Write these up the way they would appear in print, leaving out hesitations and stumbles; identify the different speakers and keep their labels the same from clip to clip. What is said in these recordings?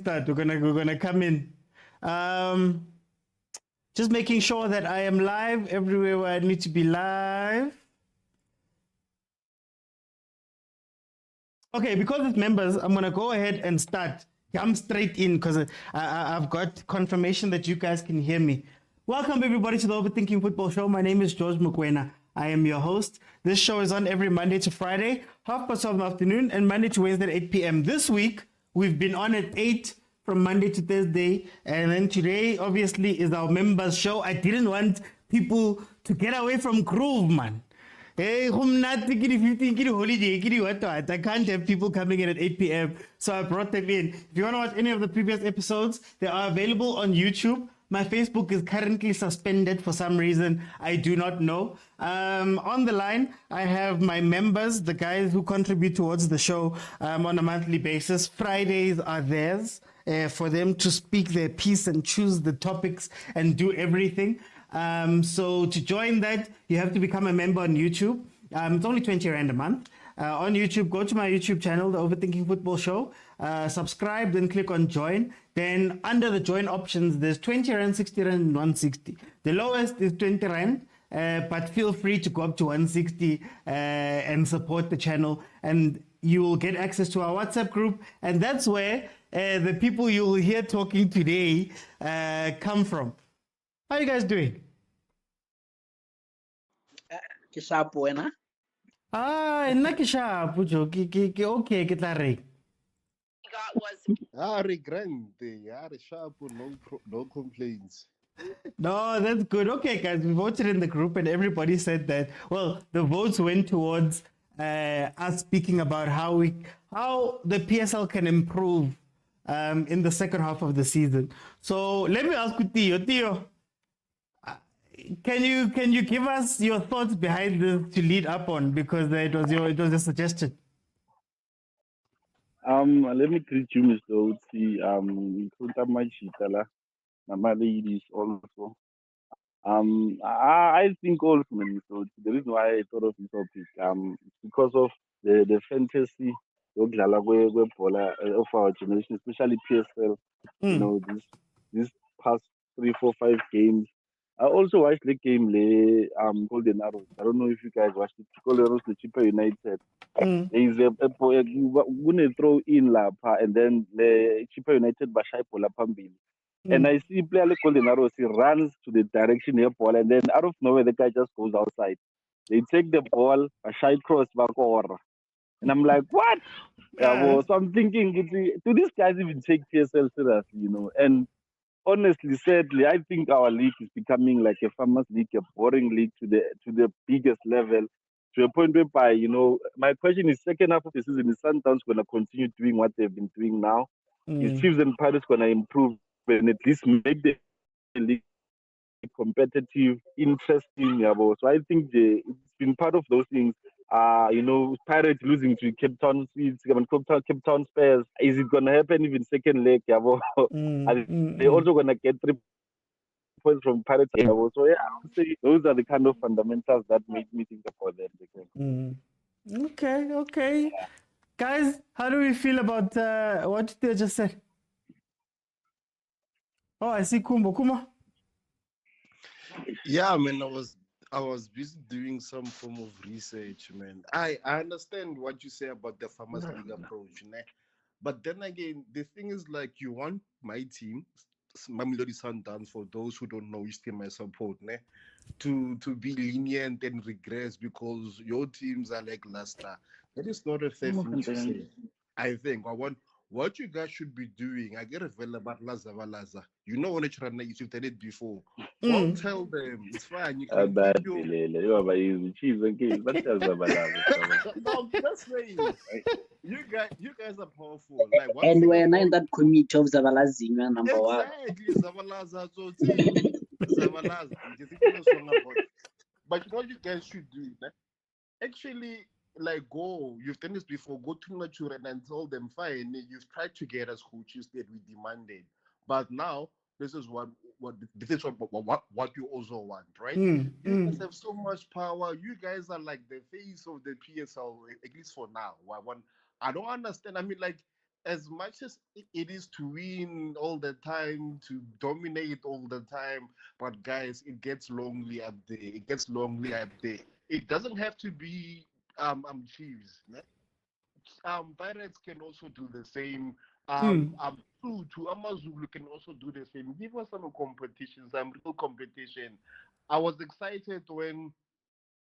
Speaker 1: start. We're gonna come in. Um, just making sure that I am live everywhere where I need to be live. Okay, because it's members, I'm gonna go ahead and start. Jump straight in because I've got confirmation that you guys can hear me. Welcome everybody to the Overthinking Football Show. My name is George Mukwena. I am your host. This show is on every Monday to Friday, 12:30 in the afternoon, and Monday to Wednesday at 8 p.m. This week, we've been on at 8 from Monday to Thursday, and then today, obviously, is our members show. I didn't want people to get away from groove, man. Hey, I'm not thinking if you think it's holiday, what? I can't have people coming in at 8 p.m. So I brought them in. If you want to watch any of the previous episodes, they are available on YouTube. My Facebook is currently suspended for some reason. I do not know. On the line, I have my members, the guys who contribute towards the show on a monthly basis. Fridays are theirs for them to speak their piece and choose the topics and do everything. So to join that, you have to become a member on YouTube. It's only 20 Rand a month. On YouTube, go to my YouTube channel, The Overthinking Football Show. Subscribe, then click on join. Then under the join options, there's 20 Rand, 60 Rand, and 160. The lowest is 20 Rand, but feel free to go up to 160 and support the channel. And you will get access to our WhatsApp group. And that's where the people you will hear talking today come from. How are you guys doing?
Speaker 2: Buena.
Speaker 1: Nna ke sharp, Jo. Okay, ke tla re.
Speaker 3: Sharp, no complaints.
Speaker 1: No, that's good. Okay, guys, we voted in the group and everybody said that. Well, the votes went towards us speaking about how the PSL can improve in the second half of the season. So let me ask you, Theo. Can you give us your thoughts behind this to lead up on, because it was a suggestion.
Speaker 4: Let me greet you, Mr. Otsi. My ladies also. I think also, Mr. Otsi, the reason why I thought of this topic, because of the fantasy of our generation, especially PSL. You know, this past 3, 4, 5 games. I also watched the game, Golden Arrows. I don't know if you guys watched it. Golden Arrows, the Chipper United. There is a going to throw in Lapa, and then the Chipper United Bashai Pola Pambili. And I see player like Golden Arrows, he runs to the direction near ball, and then out of nowhere, the guy just goes outside. They take the ball, Bashai cross back over. And I'm like, what? So I'm thinking, do these guys even take PSL seriously, you know? And honestly, sadly, I think our league is becoming like a farmers league, a boring league to the biggest level, to a point whereby, you know, my question is, second half of the season, is Sundowns going to continue doing what they've been doing now? Is Chiefs and Pirates going to improve and at least make the league competitive, interesting? So I think it's been part of those things. You know, Pirates losing to Cape Town Spurs. Is it going to happen even second leg? They're also going to get 3 points from Pirates. So yeah, I would say those are the kind of fundamentals that made me think about them.
Speaker 1: Okay. Guys, how do we feel about what they just said? Oh, I see Kuma.
Speaker 3: Yeah, man, I was busy doing some form of research, man. I understand what you say about the Farmers League approach, né? But then again, the thing is, like, you want my team, Mamelodi Sundowns, for those who don't know which team I support, né, to be lenient and regress because your teams are like lackluster. That is not a fair thing to say. I think what you guys should be doing, I get a feel about Laza. You know when you've done it before. Don't tell them it's fine. You can keep your... No, I'm just saying. You guys are powerful. Like,
Speaker 2: and we're not in that committee of Zabalazing, number one.
Speaker 3: Exactly, Zabalaza. So Zabalaza. But you know what you guys should do? Actually, like, you've done this before, go to Nature and tell them, fine, you've tried to get us coaches that we demanded, but now this is what you also want, right? You guys have so much power. You guys are like the face of the PSL, at least for now. I don't understand. I mean, like, as much as it is to win all the time, to dominate all the time, but guys, it gets lonely up there. It gets lonely up there. It doesn't have to be Chiefs. Ne? Pirates can also do the same. To Amazulu can also do the same. Give us some competition, some real competition. I was excited when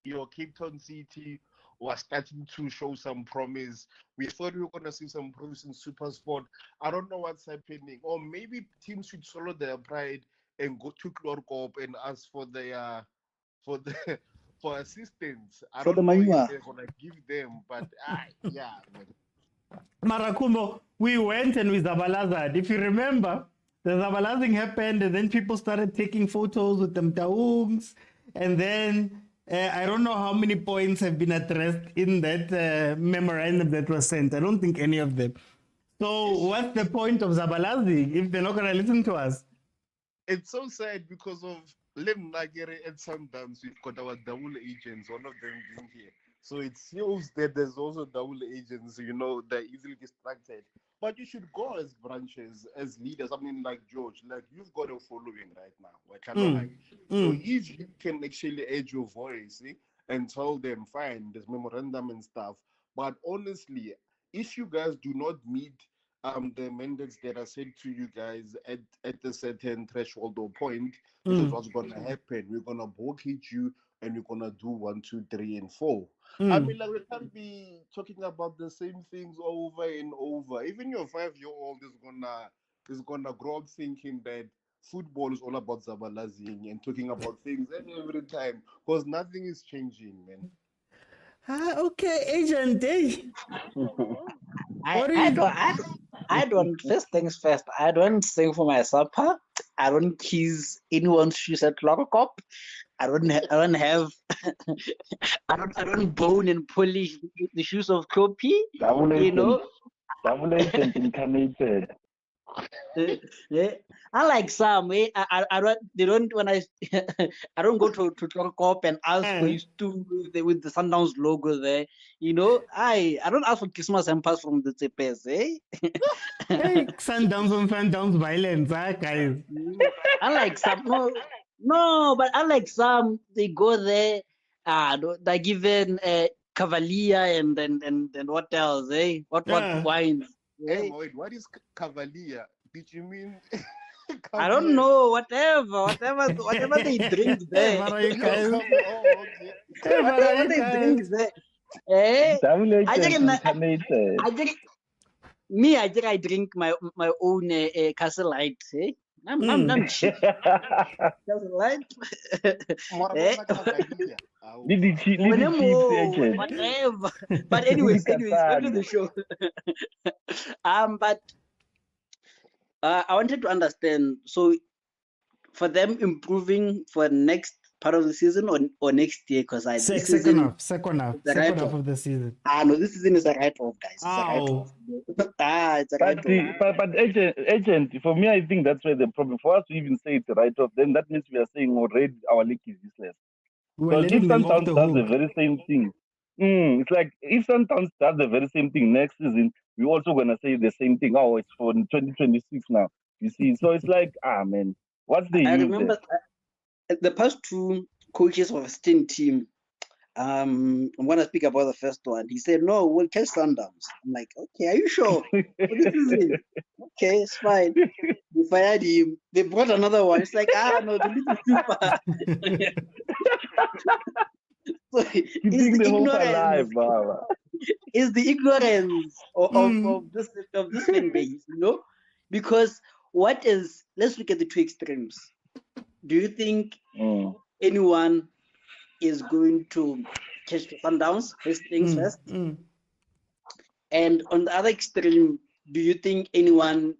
Speaker 3: your Cape Town City was starting to show some promise. We thought we were going to see some promise in Super Sport. I don't know what's happening. Or maybe teams should swallow their pride and go to Clorcop and ask for their for the for assistance. I
Speaker 2: For the
Speaker 3: don't know if
Speaker 2: manure.
Speaker 3: they're gonna give them, but yeah, man.
Speaker 1: Marakumbo, we went and we zabalazed. If you remember, the zabalazing happened, and then people started taking photos with them taungs, and then I don't know how many points have been addressed in that memorandum that was sent. I don't think any of them. So what's the point of zabalazing if they're not going to listen to us?
Speaker 3: It's so sad because of Lem Nagere and Sundowns. We've got our double agents, one of them being here. So it shows that there's also double agents, they're easily distracted. But you should go as branches, as leaders. I mean, like George, like you've got a following right now. So if you can actually add your voice and tell them, fine, there's memorandum and stuff. But honestly, if you guys do not meet the mandates that are sent to you guys at a certain threshold or point, this is what's gonna happen. We're gonna hit you and we're gonna do 1, 2, 3, and 4. I mean, like we can't be talking about the same things over and over. Even your 5-year-old is gonna grow up thinking that football is all about zabalazing and talking about things every time because nothing is changing, man.
Speaker 1: Okay, agent. Hey.
Speaker 2: I don't. First things first. I don't sing for my supper. I don't kiss anyone's shoes at Lockercop. I don't have. I don't bone and polish the shoes of Kloppy.
Speaker 4: Double agent incarnated.
Speaker 2: Unlike some, I don't. They don't when I. I don't go to Cop and ask for his stool with the Sundowns logo there. I don't ask for Christmas hampers from the Tepes,
Speaker 1: Hey, Sundowns violence, guys.
Speaker 2: Unlike some, no, but unlike some, they go there. They're given Cavalier and what else, What wines?
Speaker 3: Hey, wait, what is Cavalier? Did you mean?
Speaker 2: I don't know. Whatever they drink there.
Speaker 3: Okay.
Speaker 2: Whatever they drink there. I drink my own Castle Light. I'm cheap. Castle Light. Whatever. But anyways, back to the show. But I wanted to understand. So, for them improving for next part of the season or next year, because
Speaker 1: second half of the season.
Speaker 2: No, this season is a write-off, guys. It's a write-off.
Speaker 4: But agent, for me, I think that's where the problem. For us to even say it's a write-off, then that means we are saying already our league is useless. Because if Sundowns does the very same thing, it's like if Sundowns does the very same thing next season, we're also gonna say the same thing. Oh, it's for 2026 now. You see, so it's like, man, what's the use?
Speaker 2: I remember the past two coaches of a stint team. I'm gonna speak about the first one. He said, "No, we'll catch Sundowns." I'm like, "Okay, are you sure?" Okay, it's fine. We fired him. They brought another one. It's like, no, the league is too far. So it's the ignorance. It's the ignorance of this fan base, because let's look at the two extremes. Do you think anyone is going to catch the Sundowns? First things first. And on the other extreme, do you think anyone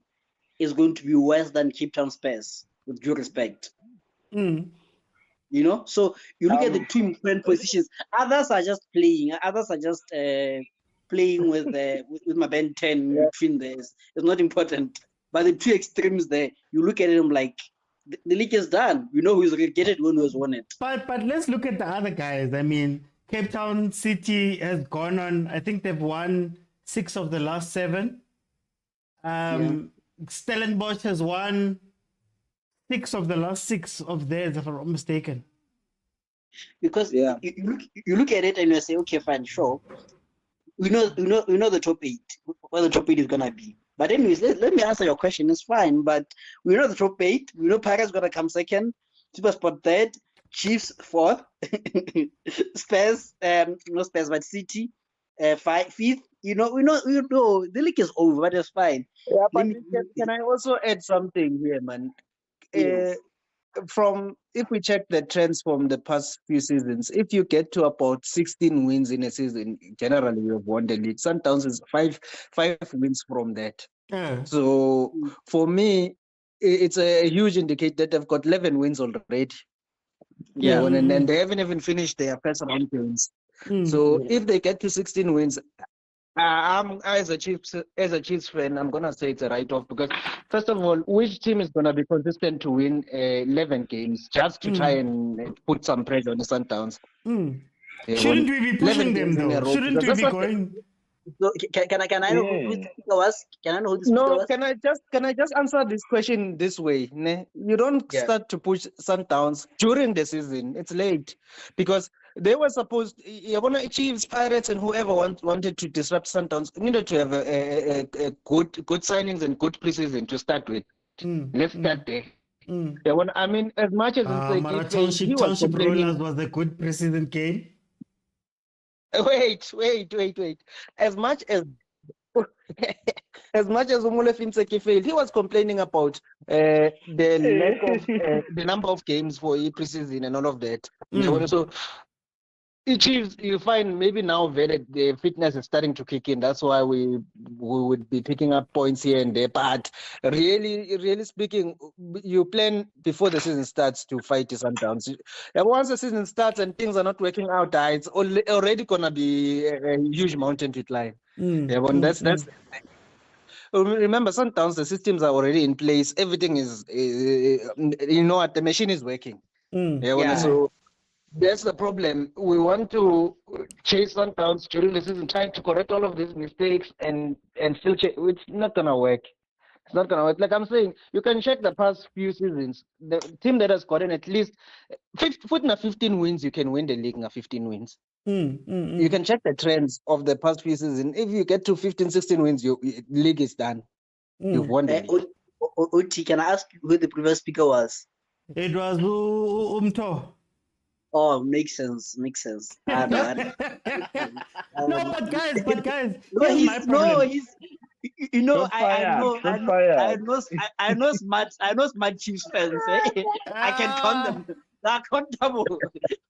Speaker 2: is going to be worse than Cape Town Spurs, with due respect? So you look at the two important positions. Others are just playing. Others are just playing with my Ben 10 between theirs. It's not important. But the two extremes there, you look at them like the league is done. We know who's relegated, who's won it.
Speaker 1: But let's look at the other guys. I mean, Cape Town City has gone on. I think they've won 6 of the last 7.
Speaker 2: Yeah.
Speaker 1: Stellenbosch has won 6 of theirs, if I'm not mistaken.
Speaker 2: Because
Speaker 5: Yeah.
Speaker 2: you look at it and you say, okay, fine, sure. We know the top eight, where the top eight is gonna be. But anyways, let me answer your question. It's fine, but we know the top eight. We know Pirates gonna come second, SuperSport third, Chiefs fourth, Spurs, not Spurs, but City, fifth. We know the league is over, but it's fine.
Speaker 5: Yeah,
Speaker 2: Let
Speaker 5: but
Speaker 2: me,
Speaker 5: can I also add something here, man?
Speaker 2: yes,
Speaker 5: From if we check the trends from the past few seasons, if you get to about 16 wins in a season, generally you have won the league. Sundowns is five wins from that.
Speaker 1: Yeah.
Speaker 5: So for me, it's a huge indicator that they've got 11 wins already.
Speaker 2: yeah,
Speaker 5: And they haven't even finished their first round games. So if they get to 16 wins, I'm as a Chiefs fan, I'm gonna say it's a write-off because first of all, which team is gonna be consistent to win 11 games just to try and put some pressure on the Sundowns?
Speaker 1: Shouldn't we be
Speaker 5: 11
Speaker 1: pushing them
Speaker 5: games in a
Speaker 1: though?
Speaker 5: row,
Speaker 1: Shouldn't
Speaker 5: because
Speaker 1: we
Speaker 5: that's
Speaker 1: be
Speaker 5: what
Speaker 1: going?
Speaker 2: So can I know who the speaker was? Can I know who the speaker
Speaker 5: No,
Speaker 2: was?
Speaker 5: can I just answer this question this way? Ne? You don't
Speaker 2: Yeah.
Speaker 5: start to push Sundowns during the season. It's late because they were supposed. You want to achieve Pirates and whoever wanted to disrupt Sundowns needed to have a good signings and good preseason to start with. Let's start there. I mean, as much as
Speaker 1: Mara
Speaker 5: failed, he was
Speaker 1: Township Rollers
Speaker 5: complaining.
Speaker 1: was a good preseason game.
Speaker 5: Wait. As much as as much as Umule Finseki failed, he was complaining about the lack of the number of games for preseason and all of that. So Chiefs, you find maybe now the fitness is starting to kick in. That's why we would be picking up points here and there. But really speaking, you plan before the season starts to fight the Sundowns. And once the season starts and things are not working out, it's already gonna be a huge mountain to climb. That's. Remember, Sundowns, the systems are already in place. Everything is, the machine is working.
Speaker 2: Yeah.
Speaker 5: So that's the problem. We want to chase Sundowns during the season, trying to correct all of these mistakes and still it's not gonna work. It's not gonna work. Like I'm saying, you can check the past few seasons. The team that has gotten at least 15 wins, you can win the league. 15 wins. You can check the trends of the past few seasons. If you get to 15, 16 wins, your league is done. You've won the league.
Speaker 2: Oti, can I ask who the previous speaker was?
Speaker 1: It was Umto.
Speaker 2: Oh, makes sense. I know.
Speaker 1: No, but guys,
Speaker 2: No,
Speaker 1: here's my problem.
Speaker 2: he's. You know,
Speaker 4: Shots fired,
Speaker 2: I know smart Chiefs fans. I can count them. They're accountable.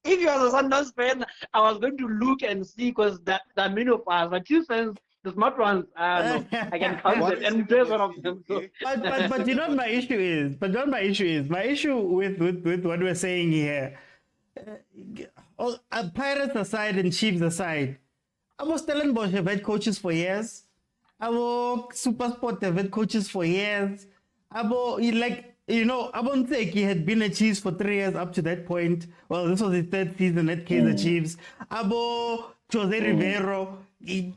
Speaker 2: If you are a Sundowns fan, I was going to look and see because there are many of us. But Chiefs fans, the smart ones, no, I can count
Speaker 3: What
Speaker 2: them
Speaker 3: is
Speaker 2: and
Speaker 3: it
Speaker 2: there's
Speaker 3: with
Speaker 2: one of
Speaker 3: you,
Speaker 2: them. So.
Speaker 3: eh?
Speaker 1: But you know what my issue is? My issue with what we're saying here, Pirates aside and Chiefs aside, I was Stellenbosch have had coaches for years. I was SuperSport have had coaches for years. I won't say he had been at Chiefs for 3 years up to that point. Well, this was his third season at Kaiser Chiefs. Abo Jose Rivero.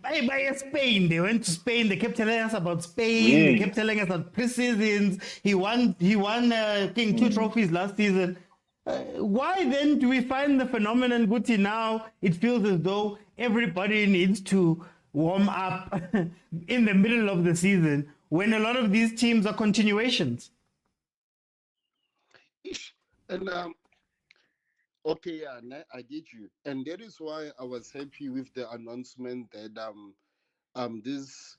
Speaker 1: By Spain, they went to Spain. They kept telling us about Spain. They kept telling us about preseasons. He won King 2 trophies last season. Why then do we find the phenomenon, Guti, now it feels as though everybody needs to warm up in the middle of the season when a lot of these teams are continuations?
Speaker 3: Ish. And okay, yeah, I get you, and that is why I was happy with the announcement that these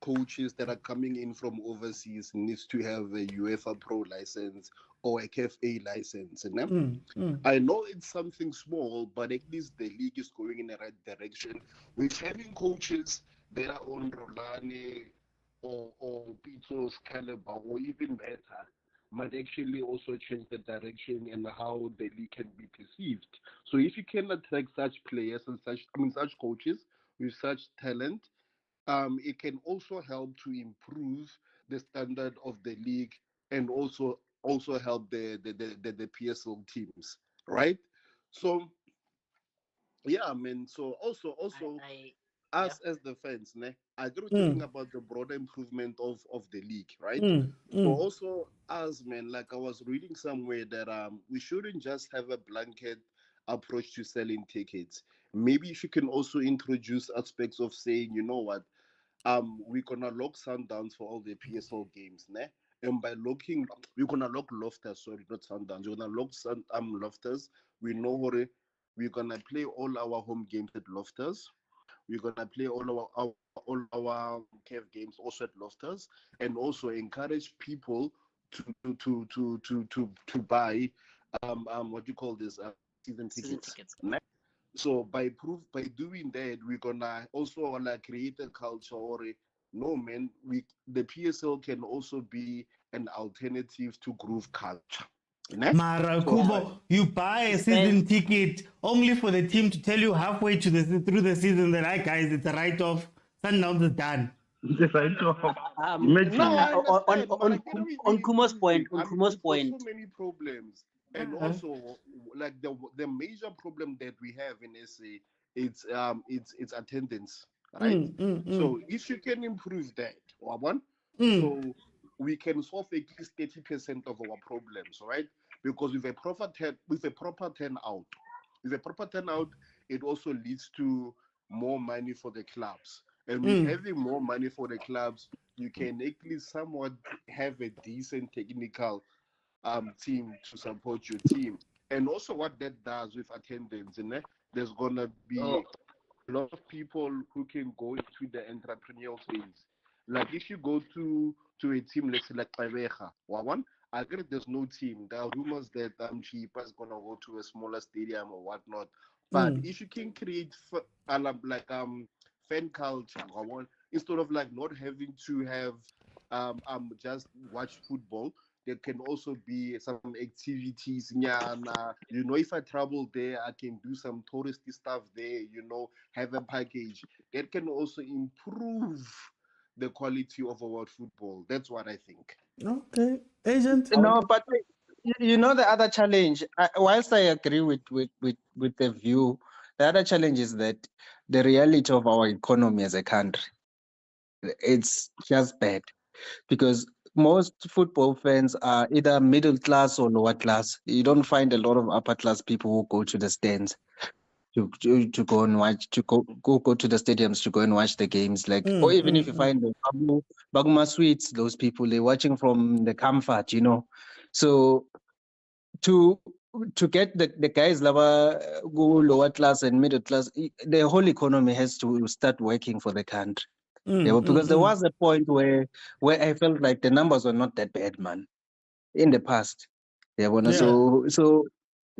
Speaker 3: coaches that are coming in from overseas needs to have a UEFA Pro license or a KFA license. I know it's something small, but at least the league is going in the right direction with having coaches that are on Rolani or Pito's caliber or even better might actually also change the direction and how the league can be perceived. So if you can attract such players and such coaches with such talent, it can also help to improve the standard of the league and also help the PSL teams, right? So yeah, I mean, so also us as the fans, ne, I agree talking
Speaker 1: Mm,
Speaker 3: about the broader improvement of the league, right?
Speaker 1: mm,
Speaker 3: But
Speaker 1: mm.
Speaker 3: also us, man, like I was reading somewhere that we shouldn't just have a blanket approach to selling tickets. Maybe if you can also introduce aspects of saying, you know what, we're gonna lock Sundowns for all the PSL games, ne? And by locking, we're gonna lock Loftus, sorry, not Sundowns. We're gonna lock Loftus. We know what we're gonna play all our home games at Loftus. We're gonna play all our cave games also at Loftus, and also encourage people to buy what you call this season
Speaker 2: Season
Speaker 3: tickets.
Speaker 2: tickets.
Speaker 3: Ne? So by doing that, we're gonna also like create a culture or no man, the PSL can also be an alternative to groove culture. Ne?
Speaker 1: Mara
Speaker 3: So
Speaker 2: Yeah,
Speaker 3: by
Speaker 1: Kubo, you buy a
Speaker 2: depends.
Speaker 1: season ticket only for the team to tell you halfway through the season that, hi guys, it's a write-off. Sundowns is done.
Speaker 4: It's right off.
Speaker 3: no,
Speaker 4: Imagine.
Speaker 3: I understand, but like, can we
Speaker 2: On
Speaker 3: be
Speaker 2: Kumo's point,
Speaker 3: inclusive?
Speaker 2: on
Speaker 3: I mean,
Speaker 2: Kumo's
Speaker 3: we've got so
Speaker 2: point,
Speaker 3: many problems, and
Speaker 1: Uh,
Speaker 3: also like the major problem that we have in SA, it's attendance, right?
Speaker 1: mm, mm, mm,
Speaker 3: So if you can improve that, one,
Speaker 1: mm,
Speaker 3: so we can solve at least 30% of our problems, right? Because with a proper turnout, it also leads to more money for the clubs. And with
Speaker 1: mm,
Speaker 3: having more money for the clubs, you can at least somewhat have a decent technical team to support your team. And also what that does with attendance, there's gonna
Speaker 2: oh,
Speaker 3: be a lot of people who can go into the entrepreneurial phase. Like if you go to a team, let's say like Pareja, one, I agree there's no team. There are rumors that Chipa is gonna go to a smaller stadium or whatnot. But
Speaker 1: mm,
Speaker 3: if you can create like fan culture, one, instead of like not having to have just watch football, there can also be some activities. If I travel there, I can do some touristy stuff there. Have a package that can also improve the quality of our football. That's what I think.
Speaker 1: okay. Agent?
Speaker 2: I want
Speaker 5: No,
Speaker 2: to.
Speaker 5: but you know the other challenge. Whilst I agree with the view, the other challenge is that the reality of our economy as a country, it's just bad because most football fans are either middle class or lower class. You don't find a lot of upper class people who go to the stands to go and watch go to the stadiums to go and watch the games. Like, or
Speaker 1: Mm,
Speaker 5: even
Speaker 1: mm,
Speaker 5: if you
Speaker 1: mm,
Speaker 5: find the Baguma Suites, those people they're watching from the comfort, you know. So to to get the guys go lower class and middle class, the whole economy has to start working for the country. Yeah,
Speaker 1: mm, mm,
Speaker 5: because there
Speaker 1: mm.
Speaker 5: was a point where I felt like the numbers were not that bad, man, in the past. Yeah, wanna
Speaker 1: Yeah.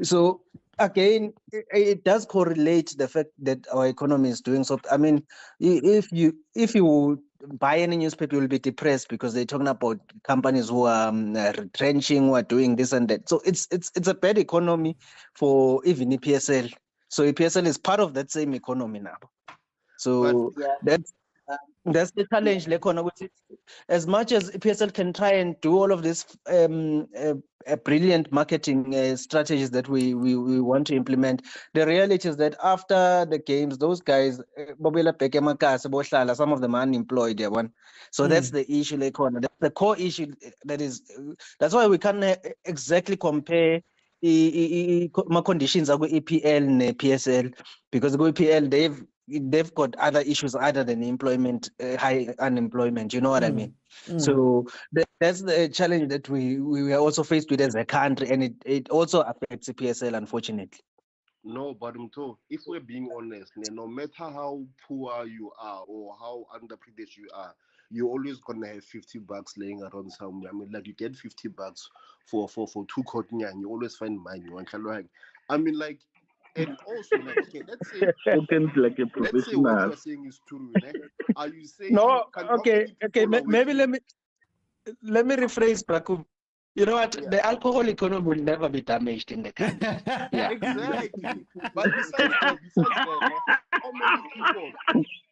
Speaker 5: so again, it does correlate the fact that our economy is doing so. I mean, if you buy any newspaper, you'll be depressed because they're talking about companies who are retrenching, who are doing this and that. So it's a bad economy for even EPSL. So EPSL is part of that same economy now.
Speaker 3: But
Speaker 5: So
Speaker 2: Yeah, uh,
Speaker 5: that's the challenge, Lekona, which is as much as PSL can try and do all of these brilliant marketing strategies that we want to implement, the reality is that after the games, those guys, Bobela Peke Makase, Bohlala, some of them are unemployed. Yeah, one. So that's
Speaker 1: Mm,
Speaker 5: the issue, Lekona. That's the core issue. That's why we can't exactly compare my conditions are EPL and PSL because EPL they've got other issues other than employment, high unemployment. You know what I
Speaker 1: mm,
Speaker 5: mean?
Speaker 1: mm.
Speaker 5: So that's the challenge that we are also faced with as a country, and it also affects PSL, unfortunately.
Speaker 3: no, but if we're being honest, no matter how poor you are or how underprivileged you are, you're always gonna have $50 laying around somewhere. I mean, like you get $50 for two cotton and you always find money. I mean, like, and also like, okay,
Speaker 4: Spoken like a
Speaker 3: let's say what you
Speaker 4: professional.
Speaker 3: are saying is true, ne? Are you saying
Speaker 5: No,
Speaker 3: how
Speaker 5: okay,
Speaker 3: many
Speaker 5: okay.
Speaker 3: people are
Speaker 5: Maybe
Speaker 3: working?
Speaker 5: let me rephrase, Praku. You know what?
Speaker 3: Yeah,
Speaker 5: The alcohol economy will never be damaged in the country. Yeah.
Speaker 3: exactly. But besides that, ne, how many people?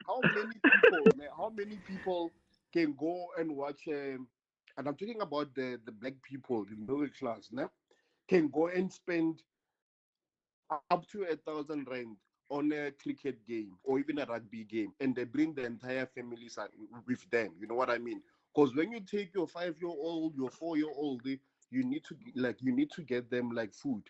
Speaker 3: How many people can go and watch? And I'm talking about the black people, the middle class, ne, can go and spend up to 1,000 rand on a cricket game or even a rugby game, and they bring the entire family with them. You know what I mean? Because when you take your 5-year-old, your 4-year-old, you need to get them like food.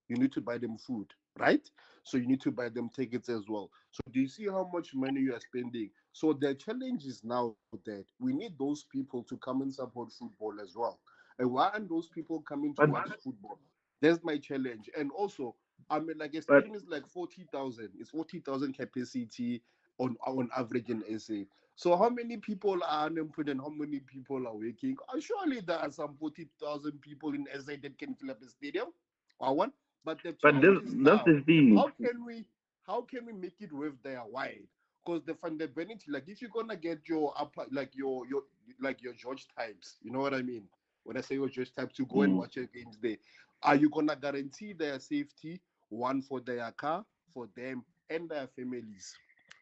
Speaker 3: You need to buy them food, right? So you need to buy them tickets as well. So do you see how much money you are spending? So the challenge is now that we need those people to come and support football as well. And why aren't those people coming to
Speaker 4: But
Speaker 3: watch football? That's my challenge. And also, I mean, like a
Speaker 4: but
Speaker 3: stadium is like 40,000. It's 40,000 capacity on average in SA. So how many people are unemployed and how many people are working? Surely there are some 40,000 people in SA that can fill up a stadium. Or one. But the
Speaker 4: but
Speaker 3: challenge is
Speaker 4: that's
Speaker 3: now,
Speaker 4: the thing.
Speaker 3: how can we make it worth their while? Because the fundamental, like if you're gonna get your upper, like your George types, you know what I mean? When I say your George types, to go and
Speaker 4: Mm.
Speaker 3: watch your games there, are you gonna guarantee their safety? One for their car, for them and their families.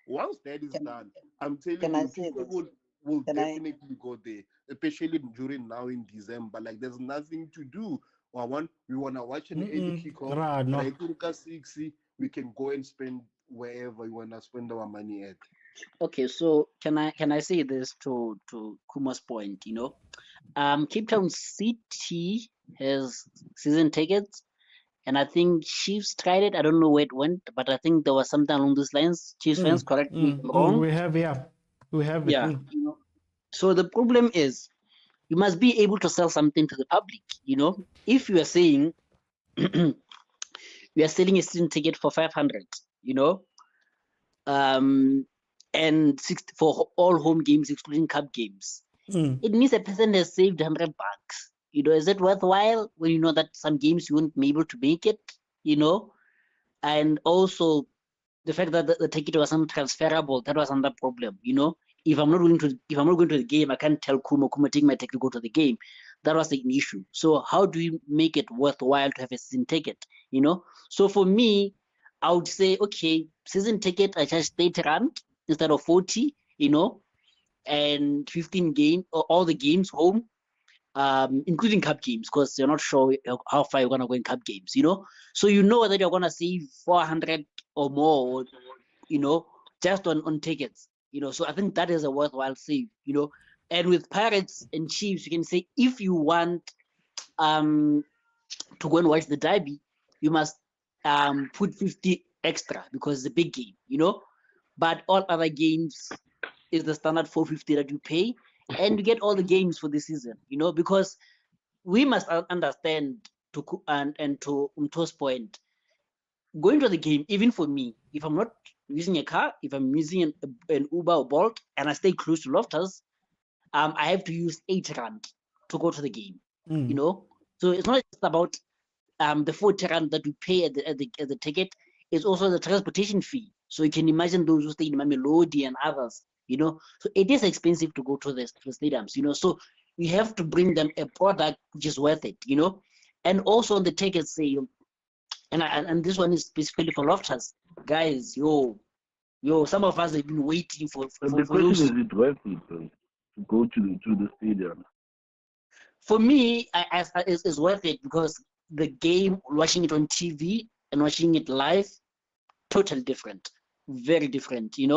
Speaker 3: Once that is
Speaker 2: Can
Speaker 3: done, I'm telling
Speaker 2: can I
Speaker 3: you,
Speaker 2: say
Speaker 3: people
Speaker 2: this?
Speaker 3: will
Speaker 2: Can I?
Speaker 3: definitely go there, especially during now in December. Like there's nothing to do. We wanna watch an early kickoff,
Speaker 1: Ra, no.
Speaker 3: right? 6, we can go and spend wherever we wanna spend our money at.
Speaker 2: Okay, so can I say this to Kuma's point? Cape Town City has season tickets, and I think Chiefs tried it. I don't know where it went, but I think there was something along those lines. Chiefs fans, correct me if I'm wrong.
Speaker 1: We have, yeah. We have it.
Speaker 2: Yeah. So the problem is you must be able to sell something to the public. If you are saying we are selling a season ticket for 500, um, and for all home games, excluding cup games, it means a person has saved $100. Is it worthwhile when you know that some games you won't be able to make it? And also the fact that the ticket was not transferable, that was another problem. If I'm not going to the game, I can't tell Kuma take my ticket to go to the game. That was an issue. So how do we make it worthwhile to have a season ticket? So for me, I would say, okay, season ticket, I charge 30 rand instead of 40, and 15 game or all the games home, including cup games, because you're not sure how far you're gonna go in cup games, So that you're gonna save 400 or more, just on tickets, So I think that is a worthwhile save, And with Pirates and Chiefs, you can say if you want to go and watch the derby, you must put 50 extra because it's a big game, But all other games is the standard 450 that you pay, and you get all the games for the season, because we must understand and to Umto's point, going to the game, even for me, if I'm not using a car, if I'm using an Uber or Bolt and I stay close to Loftus, I have to use 8 rand to go to the game, So it's not just about the 40 rand that we pay at the ticket. It's also the transportation fee. So you can imagine those who stay in Mamelodi and others, So it is expensive to go to the stadiums, So we have to bring them a product which is worth it, And also on the ticket sale, and this one is specifically for Loftus, guys. Some of us have been waiting for
Speaker 4: The
Speaker 2: for
Speaker 4: question
Speaker 2: those.
Speaker 4: is it worth it to go to the stadium?
Speaker 2: For me, it's worth it because the game, watching it on TV and watching it live, totally different, very different.
Speaker 4: But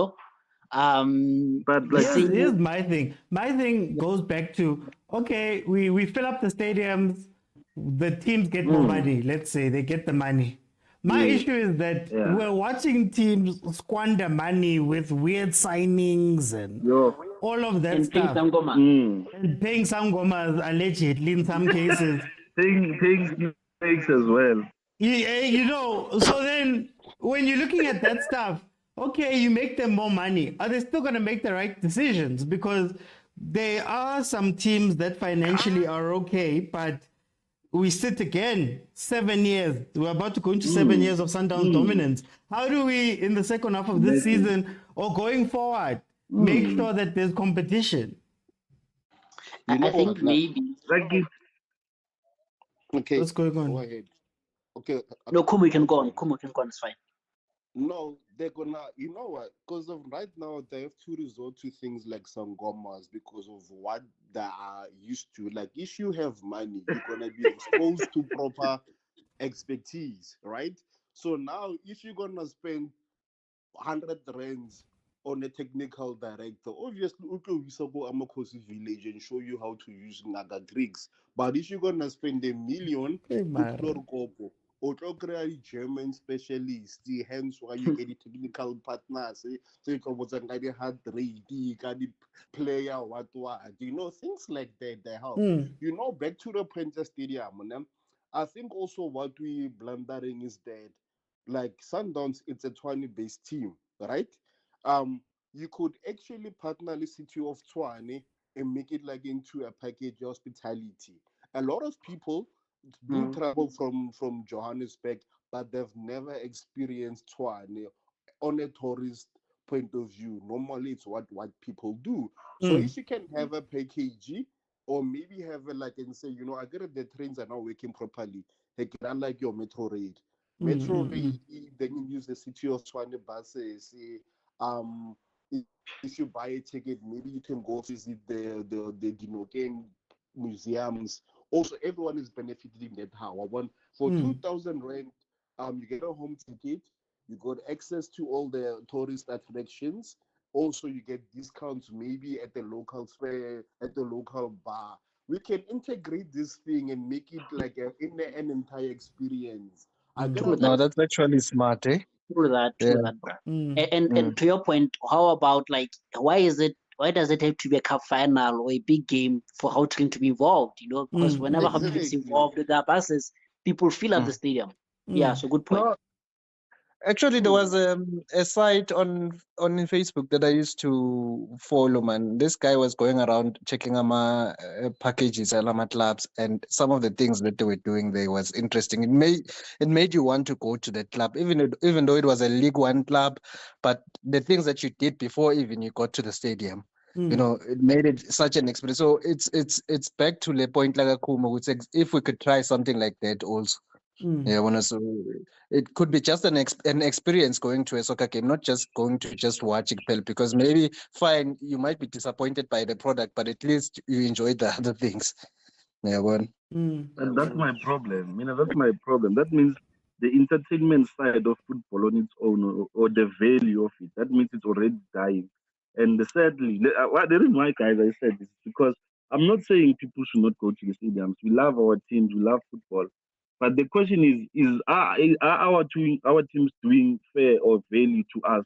Speaker 2: The
Speaker 4: like
Speaker 1: Here's
Speaker 2: same.
Speaker 1: my thing. My thing goes back to, okay, we fill up the stadiums, the teams get more money. Let's say they get the money. My
Speaker 4: yeah,
Speaker 1: issue is that
Speaker 4: yeah.
Speaker 1: we're watching teams squander money with weird signings and
Speaker 4: Yo,
Speaker 1: all of that
Speaker 2: And playing
Speaker 1: stuff,
Speaker 2: Sangoma.
Speaker 1: and paying some gomas allegedly in some cases.
Speaker 4: things makes as well.
Speaker 1: So then when you're looking at that stuff, okay, you make them more money. Are they still going to make the right decisions? Because there are some teams that financially are okay, but we sit again 7 years. We're about to go into 7 years of Sundown dominance. How do we, in the second half of this
Speaker 4: Imagine.
Speaker 1: season or going forward, make sure that there's competition?
Speaker 3: You know
Speaker 2: I think
Speaker 3: what? Like,
Speaker 2: maybe.
Speaker 4: Like it,
Speaker 3: okay,
Speaker 1: What's going
Speaker 3: go
Speaker 1: on?
Speaker 3: ahead. Okay,
Speaker 2: No, Kumu, you can
Speaker 3: hold
Speaker 2: go on.
Speaker 3: on.
Speaker 2: Kumu can go on. It's fine.
Speaker 3: No, they're gonna, you know what? Because of right now, they have to resort to things like sangomas because of what they are used to. Like, if you have money, you're gonna be exposed to proper expertise, right? So now, if you're gonna spend 100 rands on a technical director. Obviously, go Amakosi village and show you how to use Naga tricks. But if you're gonna spend a million,
Speaker 1: Hey, Mara.
Speaker 3: or German specialist, hence why you get the technical partners. So you can what's a hard rate, you got the player, what, things like that, they help. Back to the Printer Stadium, I think also what we blundering is that like Sundowns, it's a 20-based team, right? You could actually partner the city of Tshwane and make it like into a package hospitality. A lot of people do travel from Johannesburg, but they've never experienced Tshwane on a tourist point of view. Normally, it's what people do. So if you can have a package, or maybe have a like and say, I get it, the trains are not working properly. Hey, can I like your metro rail? Metro rail, then you use the city of Tshwane buses. Um, if you buy a ticket, maybe you can go visit the Dinokeng museums. Also, everyone is benefiting that how. For 2,000 rand, you get a home ticket, you got access to all the tourist attractions. Also, you get discounts maybe at the local fair, at the local bar. We can integrate this thing and make it like an entire experience. I get
Speaker 2: True
Speaker 3: a
Speaker 5: No,
Speaker 2: that.
Speaker 5: that's actually smart, eh?
Speaker 2: True that.
Speaker 5: Yeah.
Speaker 2: True that. And to your point, how about like why does it have to be a cup final or a big game for Gauteng to be involved? Because whenever Gauteng is
Speaker 3: exactly.
Speaker 2: involved with their buses, people fill up the stadium. Yeah, so good point.
Speaker 5: No, actually, there was a site on Facebook that I used to follow. Man, this guy was going around checking packages, alama clubs, and some of the things that they were doing there was interesting. It made you want to go to the club, even though it was a League One club, but the things that you did before even you got to the stadium. It made it such an experience. So it's back to the point like Akuma would say, if we could try something like that also. Yeah, so it could be just an experience going to a soccer game, not just going to just watch it, because maybe fine, you might be disappointed by the product, but at least you enjoyed the other things. Yeah, one.
Speaker 4: And that's my problem. That's my problem. That means the entertainment side of football on its own, or the value of it, that means it's already dying. And sadly, the reason why, guys, I said this is because I'm not saying people should not go to the stadiums. We love our teams, we love football. But the question are our teams doing fair or value to us?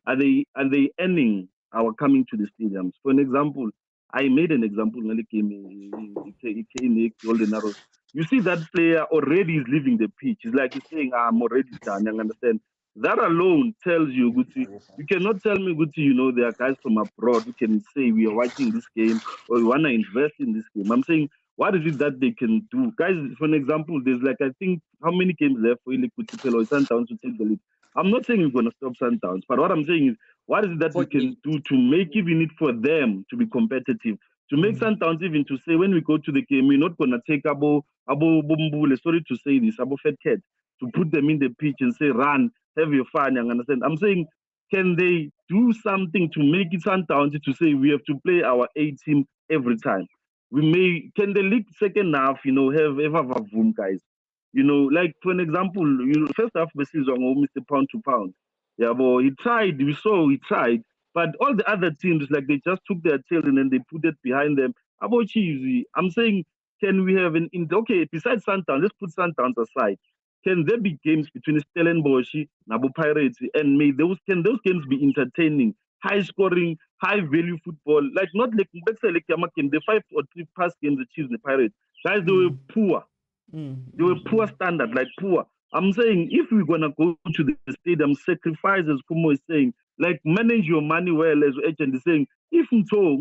Speaker 4: Are they earning our coming to the stadiums? For an example, I made an example when it came in Golden Arrows. You see that player already is leaving the pitch. It's like he's saying, I'm already done. You understand? That alone tells you, Guti, you cannot tell me, Guti, there are guys from abroad who can say we are watching this game or we want to invest in this game. I'm saying, what is it that they can do? Guys, for an example, there's like, I think, how many games left for Ilikutipelo or Sundowns to take the lead? I'm not saying we're going to stop Sundowns, but what I'm saying is, what is it that we can do to make even it for them to be competitive? To make Sundowns even to say, when we go to the game, we're not going to take Abo Bumbule, sorry to say this, Abo Fat Cat, to put them in the pitch and say, run, have your fun, you understand? I'm saying, can they do something to make it Sundowns to say we have to play our A team every time? Can the league second half, have a boom, guys? Like for an example, first half of the season, Mr. Pound to Pound. Yeah, but he tried, he tried, but all the other teams, like they just took their tail and then they put it behind them. About Chiefs, I'm saying, can we have okay, besides Sundowns, let's put Sundowns aside. Can there be games between Stellenbosch, Nabo Pirates, and can those games be entertaining, high scoring, high value football? Like not like let's say like Yamakin, the 5 or 3 past games the Chiefs, the Pirates, guys, they were poor. They were poor standard, like poor. I'm saying if we're gonna go to the stadium, sacrifice as Kumo is saying, like manage your money well, as agent is saying. If so,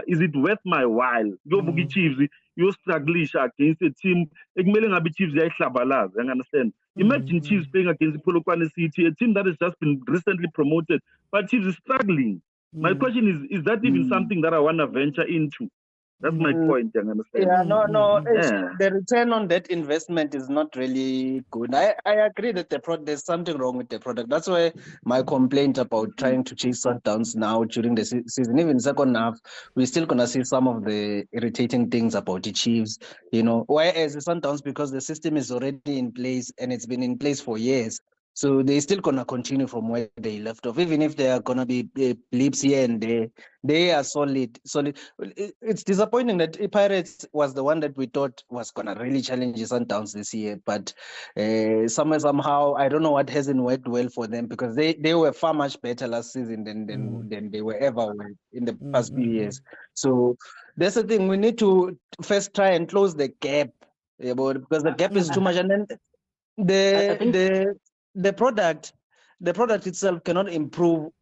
Speaker 4: is it worth my while? Go Chiefs, you struggle against a team. Chiefs, you understand? Imagine Chiefs playing against Polokwane City, a team that has just been recently promoted, but Chiefs is struggling. My question is that even something that I want to venture into? That's my point, you understand?
Speaker 5: Yeah, no.
Speaker 4: Yeah.
Speaker 5: The return on that investment is not really good. I agree that there's something wrong with the product. That's why my complaint about trying to chase Sundowns now during the season, even second half, we're still gonna see some of the irritating things about the Chiefs. Whereas the Sundowns, because the system is already in place and it's been in place for years. So they're still gonna continue from where they left off, even if there are gonna be blips here and there. They are solid. It's disappointing that Pirates was the one that we thought was gonna really challenge Sundowns this year, but somehow I don't know what hasn't worked well for them, because they were far much better last season than they were ever in the past few years. So that's the thing. We need to first try and close the gap, because the gap is too much, and then the product itself cannot improve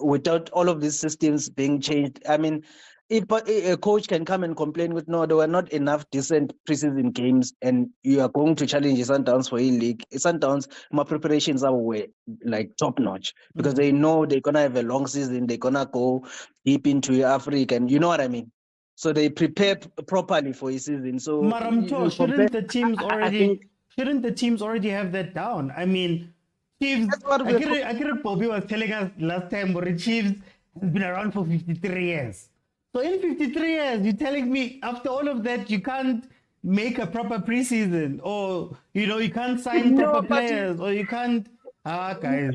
Speaker 5: without all of these systems being changed. I mean, if a coach can come and complain with, no, there were not enough decent preseason games, and you are going to challenge Sundowns for a league. Sundowns, my preparations were like top notch, because they know they're gonna have a long season. They're gonna go deep into Africa, and you know what I mean. So they prepare properly for a season. So
Speaker 1: Maramto, shouldn't the teams already have that down? I mean, Chiefs. Akira Bobby was telling us last time, but Chiefs has been around for 53 years. So in 53 years, you're telling me after all of that, you can't make a proper preseason, or you can't sign proper players, or you can't. Guys.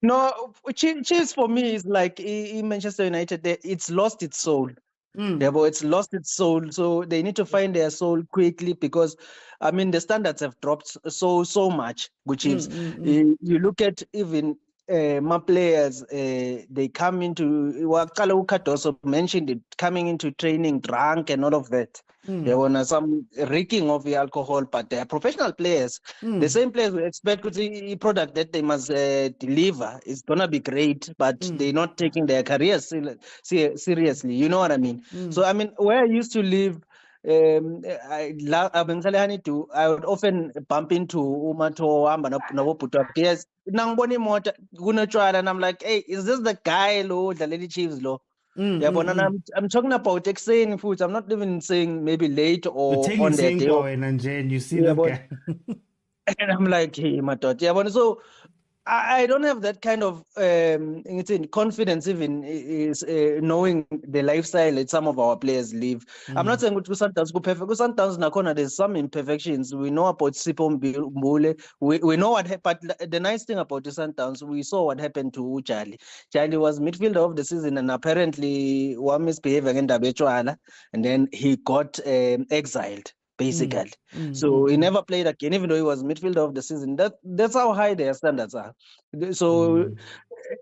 Speaker 5: No, Chiefs for me is like in Manchester United. It's lost its soul. Yeah, but it's lost its soul. So they need to find their soul quickly, because I mean the standards have dropped so much with Chiefs. You look at even my players, they come into Wakala also mentioned it, coming into training drunk and all of that. There was some reeking of the alcohol, but they are professional players. The same players we expect the product that they must deliver is gonna be great, but they're not taking their careers seriously. You know what I mean? So I mean, where I used to live, I would often bump into Umato Yes, Nangboni Mota Gunachwa, and I'm like, hey, is this the guy the Lady Chiefs Yeah, but I'm talking about saying foods. I'm not even saying maybe late or on their day.
Speaker 1: And you see this guy.
Speaker 5: And I'm like, hey, my thought. Yeah, but so I don't have that kind of confidence even is knowing the lifestyle that some of our players live. I'm not saying Sundowns go perfect. Sundowns Nakona, there's some imperfections. We know about Sipho Mbule. We know what happened. But the nice thing about the Sundowns, we saw what happened to Charlie. Charlie was midfielder of the season, and apparently one misbehavior against Abechwala, and then he got exiled. Basically, so he never played again, even though he was midfielder of the season. That's how high their standards are. So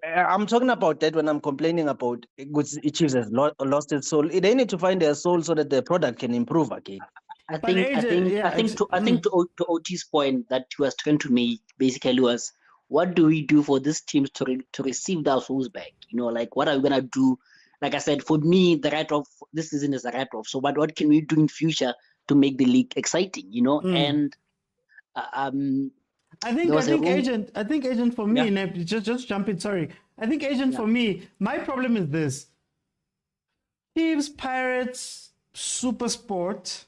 Speaker 5: I'm talking about that when I'm complaining about Chiefs has lost its soul. They need to find their soul so that the product can improve again.
Speaker 2: I think to Oti's point that he was trying to make basically was, what do we do for these teams to receive their souls back? Like, what are we gonna do? Like I said, for me, the write-off this season is a write-off. So what can we do in future to make the league exciting, and
Speaker 1: I think agent for me, just jump in, sorry. I think agent for me, my problem is this. Chiefs, Pirates, Super Sport,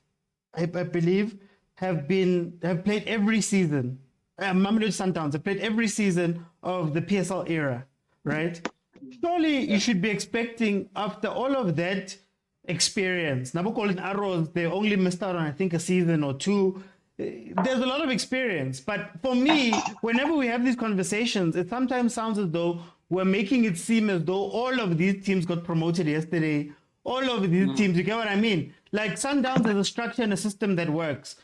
Speaker 1: I believe, have played every season. Mamelodi Sundowns have played every season of the PSL era, right? Surely you should be expecting, after all of that experience, Nabokol and Arrows, they only missed out on, I think, a season or two. There's a lot of experience. But for me, whenever we have these conversations, it sometimes sounds as though we're making it seem as though all of these teams got promoted yesterday. All of these teams, you get what I mean? Like, Sundowns has a structure and a system that works.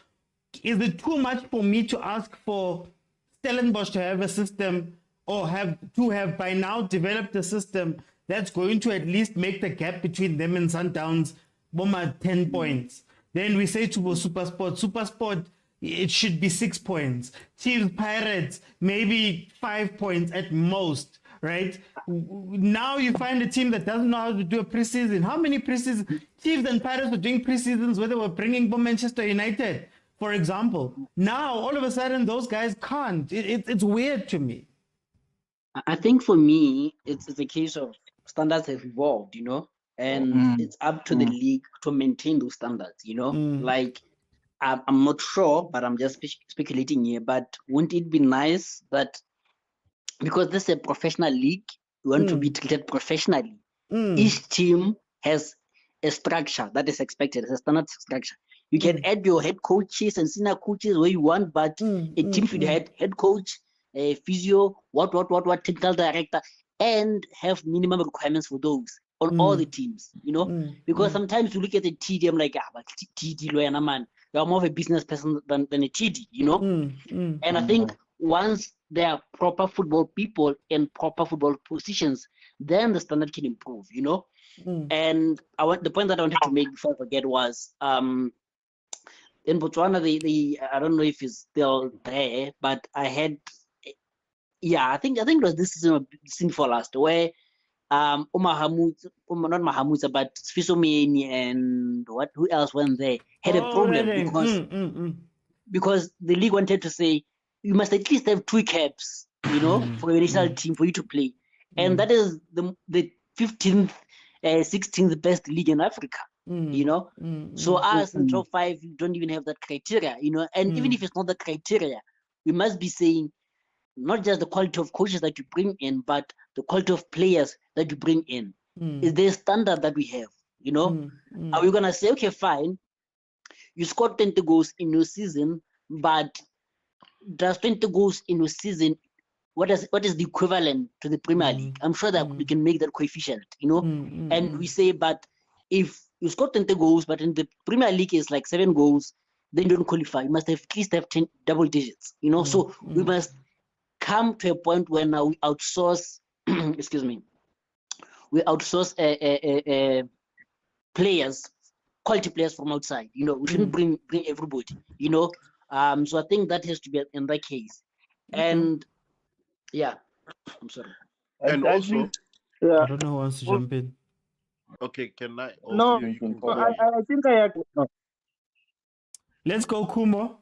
Speaker 1: Is it too much for me to ask for Stellenbosch to have a system, or have by now developed a system that's going to at least make the gap between them and Sundowns 10 points? Then we say to Super Sport, it should be 6 points. Chiefs, Pirates, maybe 5 points at most, right? Now you find a team that doesn't know how to do a preseason. How many preseasons? Chiefs and Pirates were doing preseasons where they were bringing Manchester United, for example. Now, all of a sudden, those guys can't. It's weird to me.
Speaker 2: I think for me, it's a case of standards have evolved, and it's up to the league to maintain those standards, Like, I'm not sure, but I'm just speculating here. But wouldn't it be nice that, because this is a professional league, you want to be treated professionally. Each team has a structure that is expected, as a standard structure. You can add your head coaches and senior coaches where you want, but a team should have head coach, a physio, what, technical director, and have minimum requirements for those on all the teams, because sometimes you look at the TD, I'm like, but TD lawyer, man, you're more of a business person than a TD, And I think once there are proper football people in proper football positions, then the standard can improve, And the point that I wanted to make before I forget was, in Botswana, I don't know if it's still there, but I had, I think it was this season for last, where not Mahamudza, but Sfisomeni and who else went there, had a problem because the league wanted to say you must at least have 2 caps, for your national team for you to play, and that is the 15th, 16th best league in Africa. So us in top 5 don't even have that criteria, and even if it's not the criteria, we must be saying not just the quality of coaches that you bring in, but the quality of players that you bring in. Is there a standard that we have? Are we gonna say, okay, fine, you scored 20 goals in your season, but does 20 goals in your season, what is the equivalent to the Premier League? I'm sure that we can make that coefficient, and we say, but if you score 20 goals, but in the Premier League is like 7 goals, then you don't qualify. You must have at least have 10 double digits, So we must come to a point where now we outsource, excuse me, we outsource players, quality players from outside. We shouldn't bring everybody. So I think that has to be in that case. And I'm sorry.
Speaker 3: And also,
Speaker 1: I don't know who wants to jump in.
Speaker 3: Okay, can I?
Speaker 5: No, I think I agree. No.
Speaker 1: Let's go, Kumo.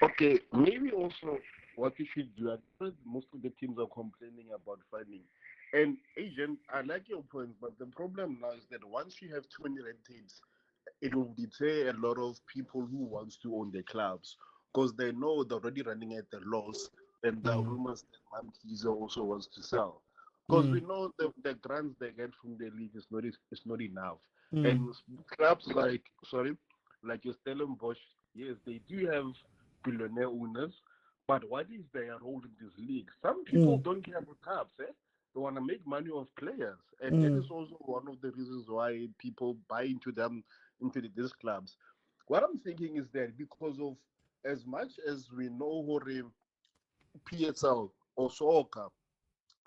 Speaker 3: Okay, maybe also what we should do, I think most of the teams are complaining about funding. And Agent, I like your points, but the problem now is that once you have too many red tapes, it will deter a lot of people who wants to own their clubs because they know they're already running at the loss, and the rumors that Mamkiza also wants to sell. Because we know the grants they get from the league is not enough. And clubs like your Stellenbosch, yes, they do have billionaire owners, but what is their role in this league? Some people don't care about clubs, They want to make money off players, and that is also one of the reasons why people buy into these clubs. What I'm thinking is that because of as much as we know Hore, PSL or soccer,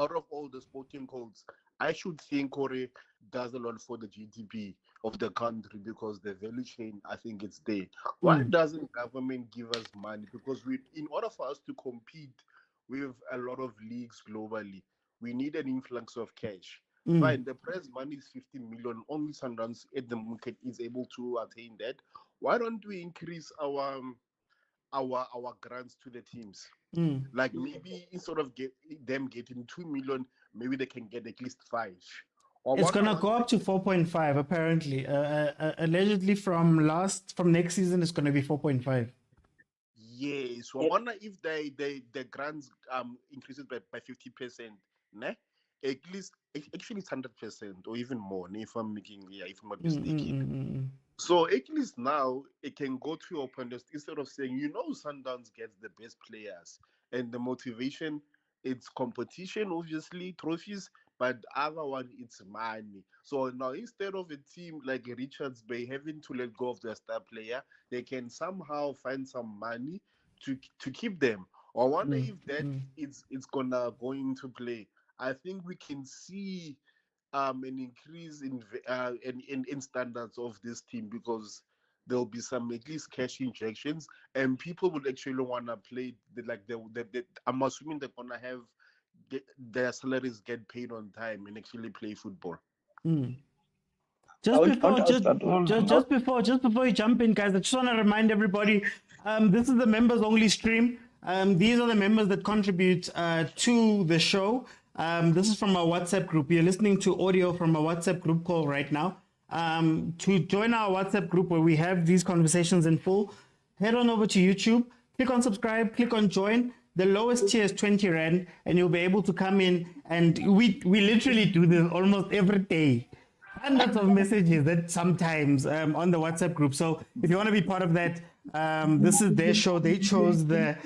Speaker 3: out of all the sporting codes, I should think Hore does a lot for the GDP of the country because the value chain, I think it's there. Why doesn't government give us money? Because in order for us to compete with a lot of leagues globally, we need an influx of cash. Fine, the prize money is 50 million. Only Sundowns at the market is able to attain that. Why don't we increase our grants to the teams? Like maybe instead of them getting 2 million, maybe they can get at least 5.
Speaker 1: It's gonna go up to 4.5 apparently. Allegedly from next season it's gonna be 4.5.
Speaker 3: Yeah, so I wonder if the grants increases by 50%, ne? At least actually it's 100% or even more, if I'm not mistaken. So at least now it can go to your opponents instead of saying, Sundowns gets the best players and the motivation, it's competition, obviously, trophies, but the other one, it's money. So now instead of a team like Richards Bay having to let go of their star player, they can somehow find some money to keep them. Or I wonder if that it's gonna go into play. I think we can see an increase in standards of this team because there'll be some at least cash injections and people would actually want to play. I'm assuming they're gonna have their salaries get paid on time and actually play football.
Speaker 1: Just before you jump in, guys, I just want to remind everybody, this is the members only stream. These are the members that contribute to the show. This is from our WhatsApp group. You're listening to audio from a WhatsApp group call right now. To join our WhatsApp group where we have these conversations in full, head on over to YouTube, click on subscribe, click on join. The lowest tier is 20 Rand, and you'll be able to come in. And we literally do this almost every day. hundreds of messages that sometimes on the WhatsApp group. So if you want to be part of that, this is their show. They chose the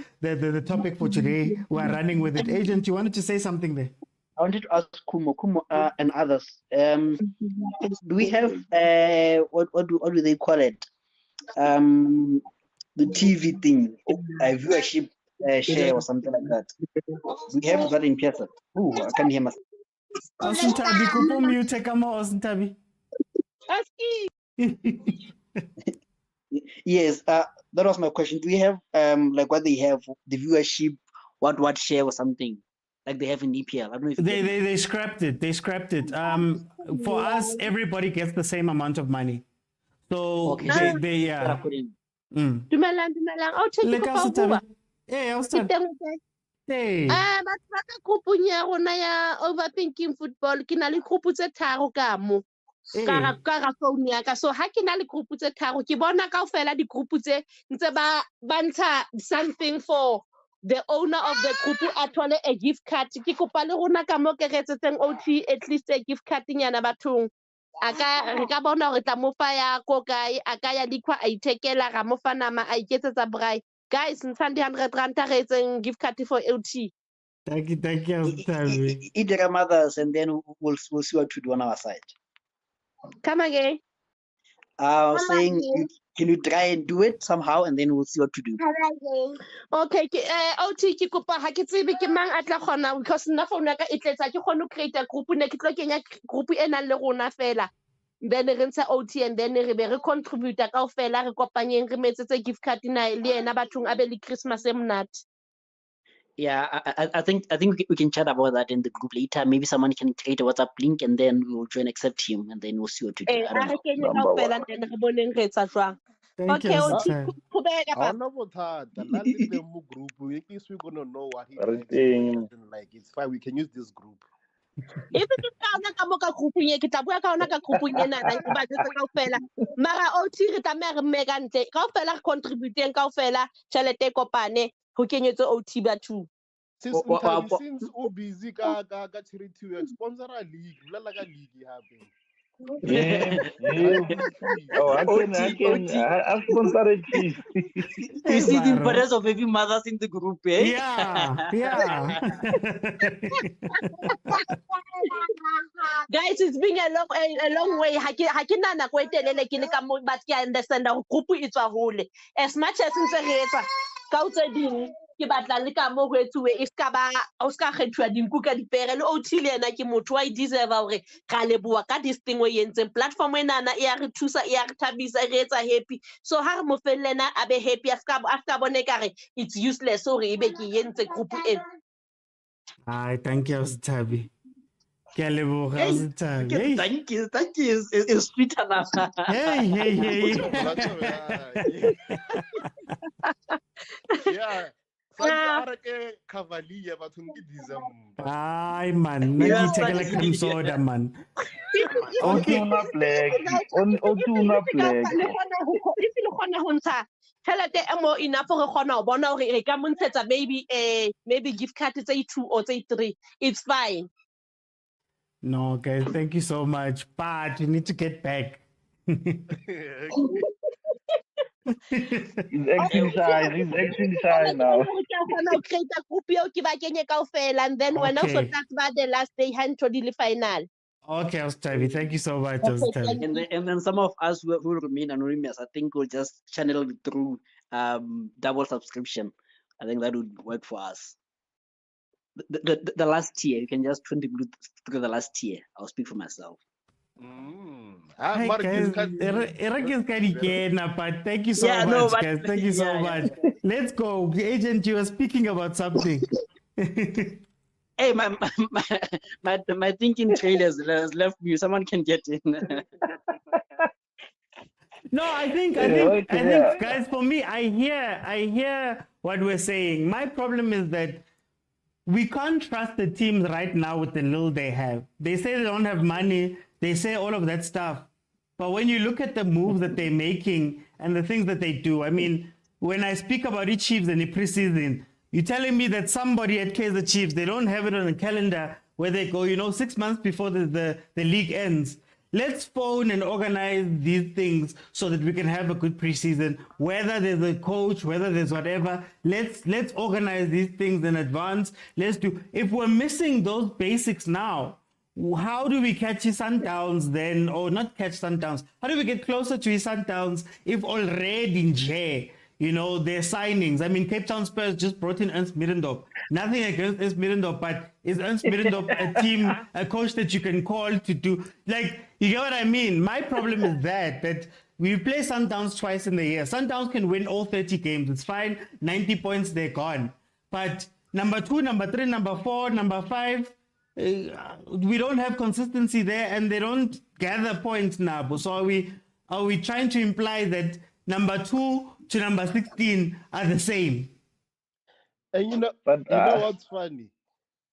Speaker 1: topic for today. We're running with it. Agent, you wanted to say something there?
Speaker 2: I wanted to ask Kumo and others. Do we have what do they call it? The TV thing, viewership share or something like that. Do we have that in Piazza? Oh, I can't hear myself.
Speaker 1: Osintabi, kupo mute kama Osintabi.
Speaker 2: Yes, that was my question. Do we have like what they have, the viewership, what share or something like they have in EPL? I don't know if
Speaker 1: they scrapped it. They scrapped it. For us, everybody gets the same amount of money. So
Speaker 2: okay.
Speaker 1: they yeah.
Speaker 6: Dumelang. I'll take
Speaker 1: Le ka Osintabi. Hey, Osintabi. Hey.
Speaker 6: Batho ba ka groupung ya rona ya overthinking football ke na le group tse tharo ka mo ka ra phone ya ka, so ha ke na le group tse tharo ke bona kaofela di group tse ntse ba ntsha something for the owner of the group a thole a gift card. Ke kopa le rona ka mo ke retsetseng OT at least a gift card nyana bathong re ka bona hore tla mo fa ya ko kae a ka ya likhwa a ithekela ga mo fa nama a iketsetsa braai. Guys, ntshandi 100 rand a retseng gift card for OT.
Speaker 1: Thank you, Osintabi.
Speaker 2: Eat their mothers and then we'll see what to do on our side.
Speaker 6: Come again.
Speaker 2: Saying can you try and do it somehow and then we'll see what to do.
Speaker 6: Okay, OT ke kopa ha ke tsebe ke mang a tla kgona because nna phone ya ka e tletsa ke kgone ho create a group ne ke tlo kenya group e nang le rona fela. Then re ntsha OT and then re be re contribute kaofela re kopanyeng re metsetse gift card na le ena bathong a be le Christmas e monate.
Speaker 2: Yeah, I think we can chat about that in the group later. Maybe someone can create a WhatsApp link and then we will join, accept him, and then we'll see what to do. I don't know.
Speaker 1: Thank
Speaker 6: Okay,
Speaker 1: you,
Speaker 6: OT.
Speaker 1: Osintabi.
Speaker 3: I know what that. Let's leave the group. At least we're gonna know what he likes. Like it's fine. We can use this group.
Speaker 6: If ke ka ona ka mo ka group ye ke tla bua ka ona ka group ye na ke ba tsetsa kaofela mara OT re tlameha re mmeka ntle kaofela re contributeng kaofela tšhelete kopane ho kenyetse OT batho.
Speaker 3: Since o busy ka charity work, sponsor a league. Like a league happen.
Speaker 4: Yeah. Oh, I sponsor it.
Speaker 2: You see the importance of having mothers in the group, eh?
Speaker 1: Yeah.
Speaker 6: Guys, it's been a long way. Ha ke na nako e telele ke le ka mo but ke understand gore group e tswa hole. As much as ntse re etsa ka o tse ding ke batla le ka mo go etsuwe if ka ba o ska kgethuwa dinku ka dipere le OT le ena ke motho wa deserve hore ga leboa ka this thing o yentseng platform ena na e ya re thusa e ya re thabisa re etsa happy, so ha re mo fellena a be happy after bone kare it's useless so re be ke yentse group e.
Speaker 1: Hi, thank you, Osintabi. Ke a leboga, Osintabi.
Speaker 2: Thank you. It's sweet enough.
Speaker 1: Hey.
Speaker 3: Yeah. Cavalier, but December.
Speaker 1: Ay, man. Nagi take like cream soda, man.
Speaker 4: Okay. Black.
Speaker 6: If you kgona ho ntsha tšhelete e mo enough re kgona ho bona hore re ka montshetsa maybe gift card tse 2 or tse 3, it's fine.
Speaker 1: No, guys, thank you so much. But you need to get back.
Speaker 4: He's actually shy now.
Speaker 6: Create a group ke ba kenye kaofela and then when also that's the last day hand to the final.
Speaker 1: Okay, Osintabi, thank you so much, Osintabi.
Speaker 2: And then some of us who will remain anonymous, I think we'll just channel it through double subscription. I think that would work for us. The last tier, you can just contribute through the last tier. I'll speak for myself.
Speaker 1: Hi guys, but thank you so much, guys. Thank you so much. Let's go. Agent, you were speaking about something.
Speaker 2: Hey, my thinking trailers has left me. Someone can get in.
Speaker 1: No, I think, guys, for me, I hear what we're saying. My problem is that we can't trust the teams right now with the little they have. They say they don't have money. They say all of that stuff. But when you look at the moves that they're making and the things that they do, I mean, when I speak about the Chiefs and the preseason, you're telling me that somebody at Kaizer Chiefs, they don't have it on the calendar where they go, 6 months before the league ends. let's phone and organize these things so that we can have a good preseason. Whether there's a coach, whether there's whatever, let's organize these things in advance. Let's do. If we're missing those basics now, how do we catch Sundowns then, or not catch Sundowns? How do we get closer to Sundowns if already in J, their signings? I mean, Cape Town Spurs just brought in Ernst Middendorp. Nothing against Ernst Middendorp, but is Ernst Middendorp a coach that you can call to do? Like, you get what I mean? My problem is that we play Sundowns twice in the year. Sundowns can win all 30 games. It's fine. 90 points, they're gone. But number 2, number 3, number 4, number 5, we don't have consistency there, and they don't gather points now. So are we trying to imply that number 2 to number 16 are the same?
Speaker 3: And you know what's funny?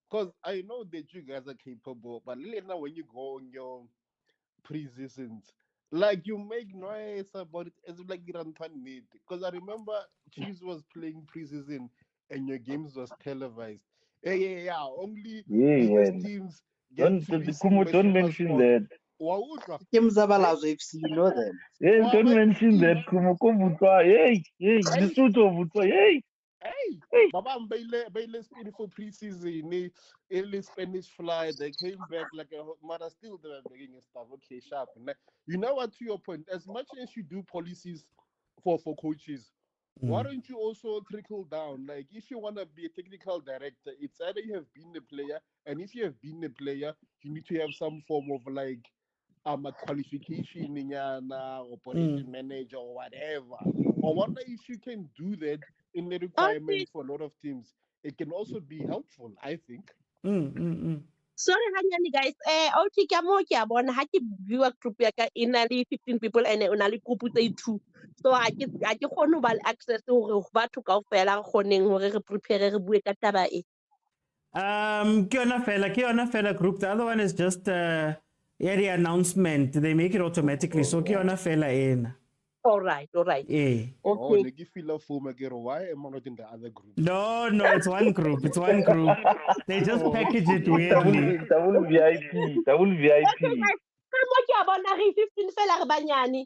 Speaker 3: Because I know that you guys are capable, but later when you go on your pre-seasons, like you make noise about it as if like you don't need. Because I remember Chiefs was playing pre-season and your games was televised. Yeah. Only biggest teams get to be seen by
Speaker 4: don't mention
Speaker 3: SuperSport.
Speaker 4: that.
Speaker 2: Teams Zabalazo FC, you know them.
Speaker 4: Yes, don't mention that. Kumo Vutwa. Hey, Lesotho Vutwa. Hey.
Speaker 3: Baba Baile spin for preseason, early Spanish fly, they came back like a mother still they were making stuff. Okay, sharp. You know what, to your point, as much as you do policies for coaches, why don't you also trickle down? Like if you want to be a technical director, it's either you have been a player, and if you have been a player, you need to have some form of like a qualification in your operation manager or whatever. I wonder if you can do that in the requirements for a lot of teams. It can also be helpful, I think.
Speaker 6: Sorry, hanyane guys. Okay, ke mo ke a bona ha ke viewer group ya ka e na le 15 people and o na le group tse 2. So ha ke kgone ho ba le access hore batho kaofela kgoneng hore re prepare re bue ka taba e.
Speaker 1: Ke yona fela group. The other one is just the announcement. They make it automatically. So ke yona fela ena.
Speaker 6: All right.
Speaker 1: Yeah.
Speaker 6: Okay.
Speaker 3: Why am I not in the other group?
Speaker 1: No, it's one group. They just package it weirdly.
Speaker 4: Double VIP.
Speaker 6: Okay, guys. Ka mo ke a bona re 15 fela re banyane.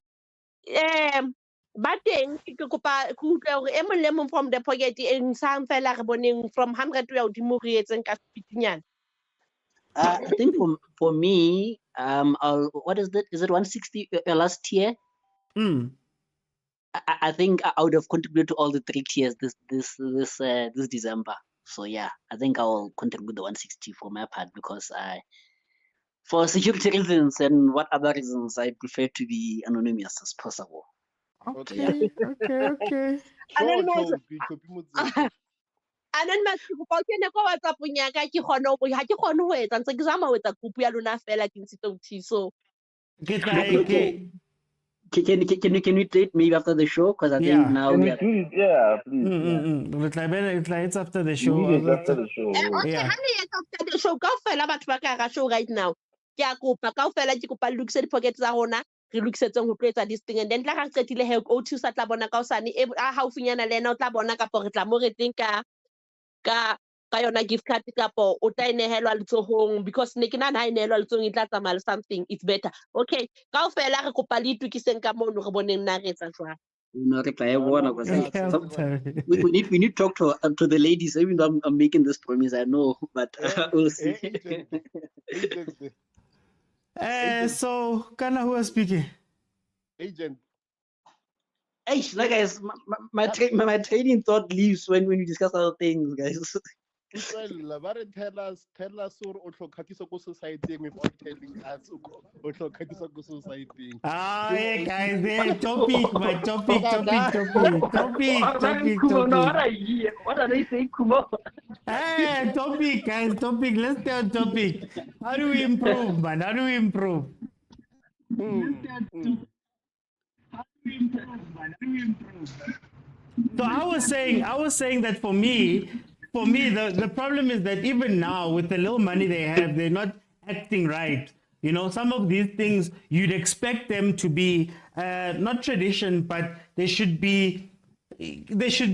Speaker 6: Ba teng ke kopa go utlwa hore e mong le mong from the pocket e ntshang fela re boneng from 100 to ya hodimo re etseng ka fitinyana.
Speaker 2: I think for me, what is that? Is it 160 last year? I think I would have contributed to all the 3 tiers this December. So yeah, I think I will contribute the 160 for my part because for security reasons and what other reasons, I prefer to be anonymous as possible.
Speaker 1: Okay.
Speaker 6: Anonymous ke kopa ke ne ko WhatsApp nya ka ke kgone ho ha ke kgone ho etsa ntse ke zama ho etsa group ya lona fela ke ntse to so
Speaker 2: Can we date maybe after the show? Because I think now
Speaker 4: Can
Speaker 2: we
Speaker 4: we
Speaker 2: are.
Speaker 4: do it? Yeah, please.
Speaker 1: It's after the show.
Speaker 4: Immediately after the show.
Speaker 6: okay,
Speaker 1: Yeah.
Speaker 6: ha le etsa after the show kaofela batho ba ka ra show right now. Ke a kopa kaofela ke kopa lokise di pocket tsa rona re lokisetseng ho tlo etsa this thing and then tla ra qetile he o thusa tla bona ka osane e haufinyana le ena o tla bona ka re tla mo re teng ka yona gift card kapo o tla inehelwa letsohong because ne ke na ha inehelwa letsohong e tla tsamaya something it's better. Okay, kaofela re kopa le itukiseng ka mono re boneng na re etsa jwang.
Speaker 2: No reply.
Speaker 1: Okay.
Speaker 2: We need to talk to the ladies. Even though I'm making this promise, I know, but we'll see.
Speaker 1: So Kana, who is speaking?
Speaker 3: Agent.
Speaker 2: Hey, like guys, my training thought leaves when you discuss other things, guys.
Speaker 3: Tell us or society without telling us or society.
Speaker 1: Hey guys, topic.
Speaker 2: What are they saying, Kumo?
Speaker 1: Hey, topic, guys, topic. Let's stay on topic. How do we improve, man? How do we improve? So I was saying that for me, the problem is that even now, with the little money they have, they're not acting right. You know, some of these things you'd expect them to be not tradition, but they should be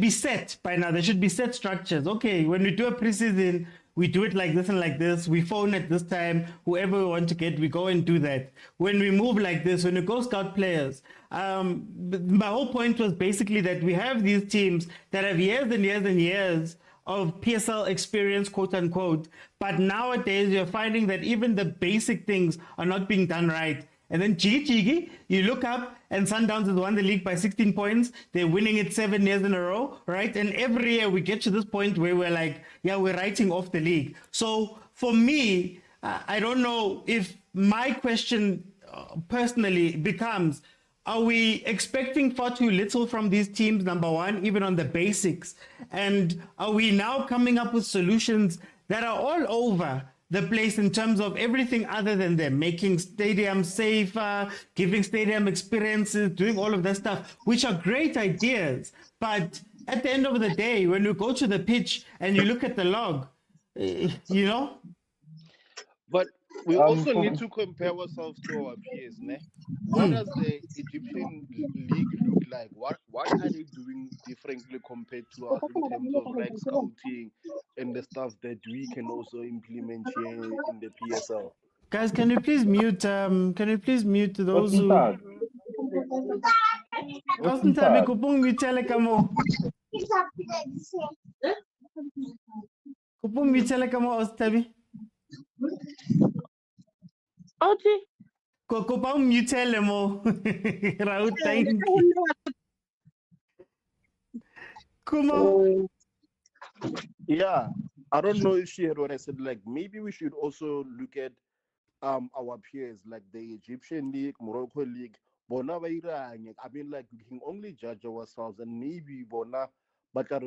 Speaker 1: set by now. There should be set structures. Okay, when we do a preseason, we do it like this and like this. We phone at this time. Whoever we want to get, we go and do that. When we move like this, when we go scout players, my whole point was basically that we have these teams that have years and years and years of PSL experience, quote unquote. But nowadays, you're finding that even the basic things are not being done right. And then Chigi, you look up and Sundowns has won the league by 16 points. They're winning it 7 years in a row, right? And every year we get to this point where we're like, yeah, we're writing off the league. So for me, I don't know if my question personally becomes, are we expecting far too little from these teams, number one, even on the basics? And are we now coming up with solutions that are all over the place in terms of everything other than them, making stadiums safer, giving stadium experiences, doing all of that stuff, which are great ideas. But at the end of the day, when you go to the pitch and you look at the log, you know?
Speaker 3: But we also need to compare ourselves to our peers, ne? What does the Egyptian league look like? What are they doing differently compared to us in terms of like scouting and the stuff that we can also implement here in the PSL?
Speaker 1: Guys, can you please mute those who... Osintabi, kupung mutele kamo. Kupung mutele kamo, Osintabi.
Speaker 6: Oti.
Speaker 1: Kupung mutele mo. Raut, thank you. Kumo.
Speaker 3: Yeah, I don't know if she heard what I said. Like maybe we should also look at our peers like the Egyptian league, Morocco league. Bona ba irang. I mean, like we can only judge ourselves, and maybe Bona but a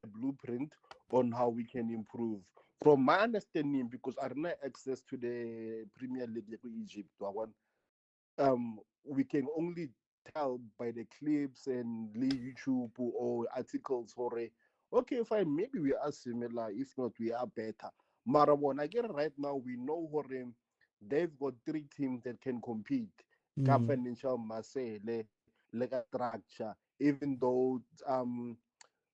Speaker 3: blueprint on how we can improve. From my understanding, because I don't have access to the Premier League like Egypt, we can only tell by the clips and YouTube or articles for a okay, fine, maybe we are similar, if not we are better. Marabon, again, right now we know for him they've got 3 teams that can compete. Financial Marseille, like a structure, even though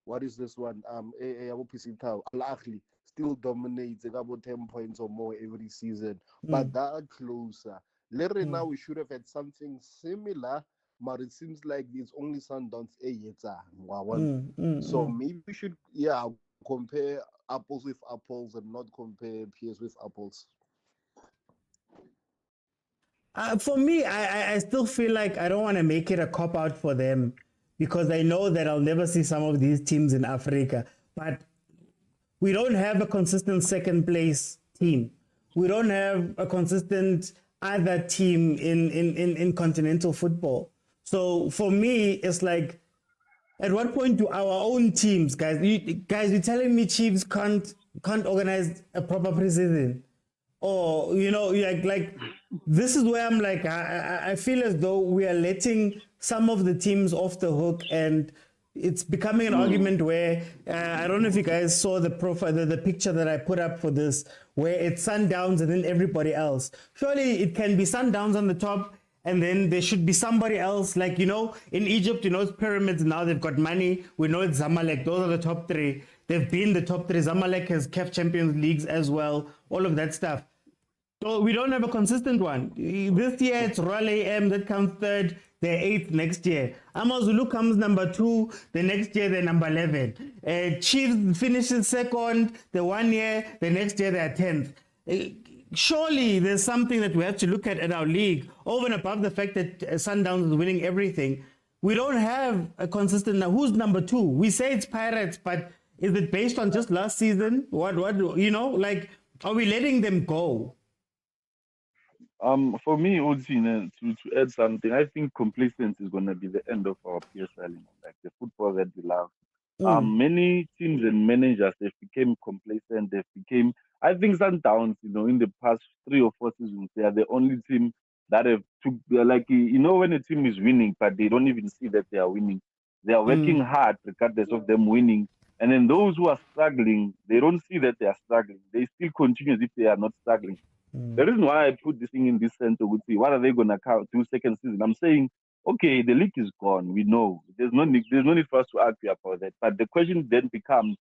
Speaker 3: what is this one? Al Ahly still dominates about 10 points or more every season, but they are closer. Later now we should have had something similar, but it seems like there's only Sundowns so maybe we should compare apples with apples and not compare pears with apples.
Speaker 1: For me, I still feel like I don't want to make it a cop out for them because I know that I'll never see some of these teams in Africa. But we don't have a consistent second place team. We don't have a consistent other team in continental football. So for me, it's like, at what point do our own teams, guys? You're telling me Chiefs can't organize a proper preseason, or like this is where I'm like, I feel as though we are letting some of the teams off the hook, and it's becoming an argument where I don't know if you guys saw the profile, the picture that I put up for this, where it's Sundowns and then everybody else. Surely it can be Sundowns on the top, and then there should be somebody else, like, in Egypt, it's pyramids now, they've got money. We know it's Zamalek. Those are the top 3. They've been the top 3. Zamalek has kept Champions Leagues as well, all of that stuff. So we don't have a consistent one. This year, it's Royal AM that comes 3rd. They're 8th next year. Amazulu comes number 2. The next year, they're number 11. Chiefs finishes 2nd. The 1 year. The next year, they're 10th. Surely there's something that we have to look at our league, over and above the fact that Sundowns is winning everything. We don't have a consistent. Now, who's number 2? We say it's Pirates, but is it based on just last season? What like, are we letting them go?
Speaker 4: For me, Odin, to add something, I think complacency is going to be the end of our PSL, like the football that we love. Many teams and managers, they became complacent. I think Sundowns, in the past 3 or 4 seasons, they are the only team that have took, like, when a team is winning, but they don't even see that they are winning. They are working hard regardless of them winning. And then those who are struggling, they don't see that they are struggling. They still continue as if they are not struggling. The reason why I put this thing in this center would be, what are they going to do second season? I'm saying, okay, the league is gone. We know there's no need for us to argue about that. But the question then becomes,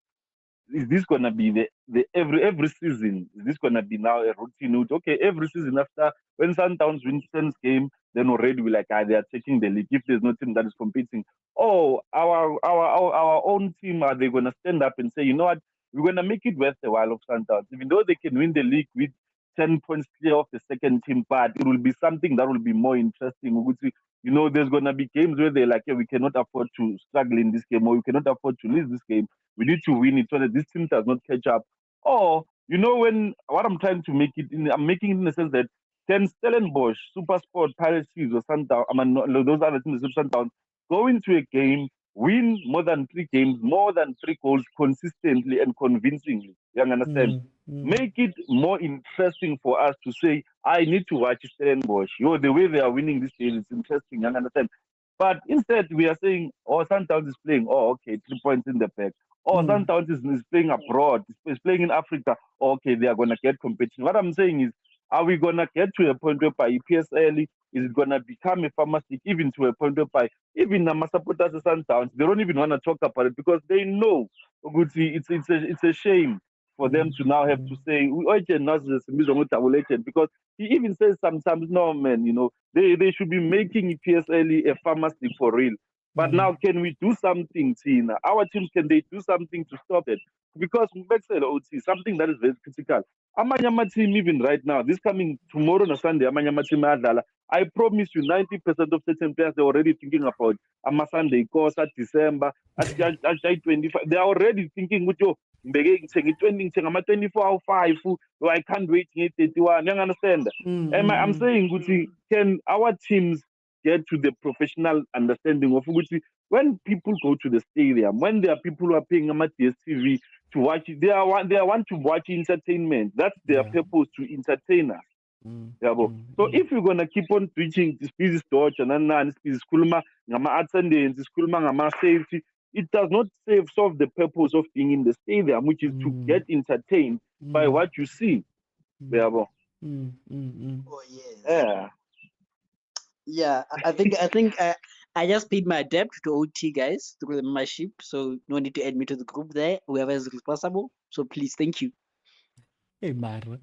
Speaker 4: is this gonna be the every season? Is this gonna be now a routine? Okay, every season after when Sundowns win 10th game, then already we're like, they are taking the league if there's no team that is competing. Oh, our own team, are they gonna stand up and say, you know what, we're gonna make it worth the while of Sundowns, even though they can win the league with 10 points clear of the second team, but it will be something that will be more interesting. You know, there's gonna be games where they're like, yeah, we cannot afford to struggle in this game, or we cannot afford to lose this game. We need to win it so that this team does not catch up. Or, you know, when what I'm trying to make it in, I'm making it in the sense that can Stellenbosch, Supersport, Pirates, or Sundown, those other teams, Sundown, go into a game, win more than 3 games, more than 3 goals consistently and convincingly. You understand? Make it more interesting for us to say, I need to watch Stellenbosch. The way they are winning this game is interesting. You understand? But instead, we are saying, oh, Sundowns is playing. Oh, okay, 3 points in the back. Oh, Sundowns is playing abroad. Is playing in Africa. Oh, okay, they are going to get competition. What I'm saying is, are we going to get to a point where by PSL is it going to become a farmer's league, even to a point where by even the supporters of Sundowns, they don't even want to talk about it because they know it's a shame for them to now have to say, because he even says sometimes, no, man, you know, they should be making PSL a farmer's league for real. But now, can we do something, Tina? Our teams, can they do something to stop it? Because something that is very critical. Amanyama team, even right now, this coming tomorrow on Sunday, Amanyama team, I promise you 90% of certain players, they're already thinking about Sunday course at December, at 25. They're already thinking with your 24 5. I can't wait 31. You understand? And I'm saying, can our teams get to the professional understanding of when people go to the stadium, when there are people who are paying DSTV to watch, they want to watch entertainment. That's their purpose, to entertain us. So if you're gonna keep on preaching this busy storage and this kulma ngama attendance, this kulma ngama safety, it does not solve the purpose of being in the stadium, which is to get entertained by what you see.
Speaker 2: Oh yes. Yeah, I think I just paid my debt to OT guys through the membership, so no need to add me to the group there. Whoever is responsible, so please, thank you.
Speaker 1: Hey, man.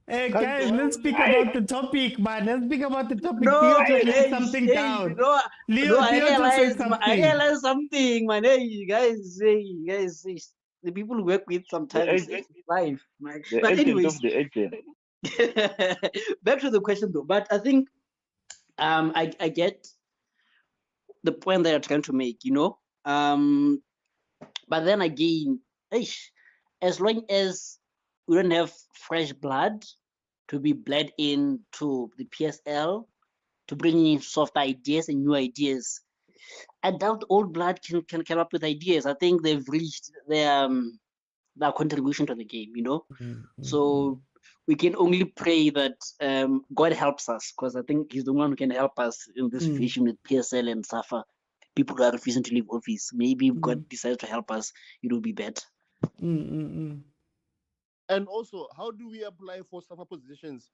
Speaker 1: Hey guys, let's speak about the topic, man. Let's speak about the topic.
Speaker 2: No,
Speaker 1: Theo just laid something down. Theo just said something.
Speaker 2: I realized something, man. Hey, guys, the people who work with sometimes life. But anyways, back to the question though. But I think I get the point that you're trying to make, you know. But then again, as long as we don't have fresh blood to be bled into the PSL to bring in soft ideas and new ideas, I doubt old blood can come up with ideas. I think they've reached their contribution to the game, you know. So we can only pray that God helps us, because I think He's the one who can help us in this situation with PSL and SAFA. People who are refusing to leave office. Maybe if God decides to help us, it will be better.
Speaker 3: And also, how do we apply for SAFA positions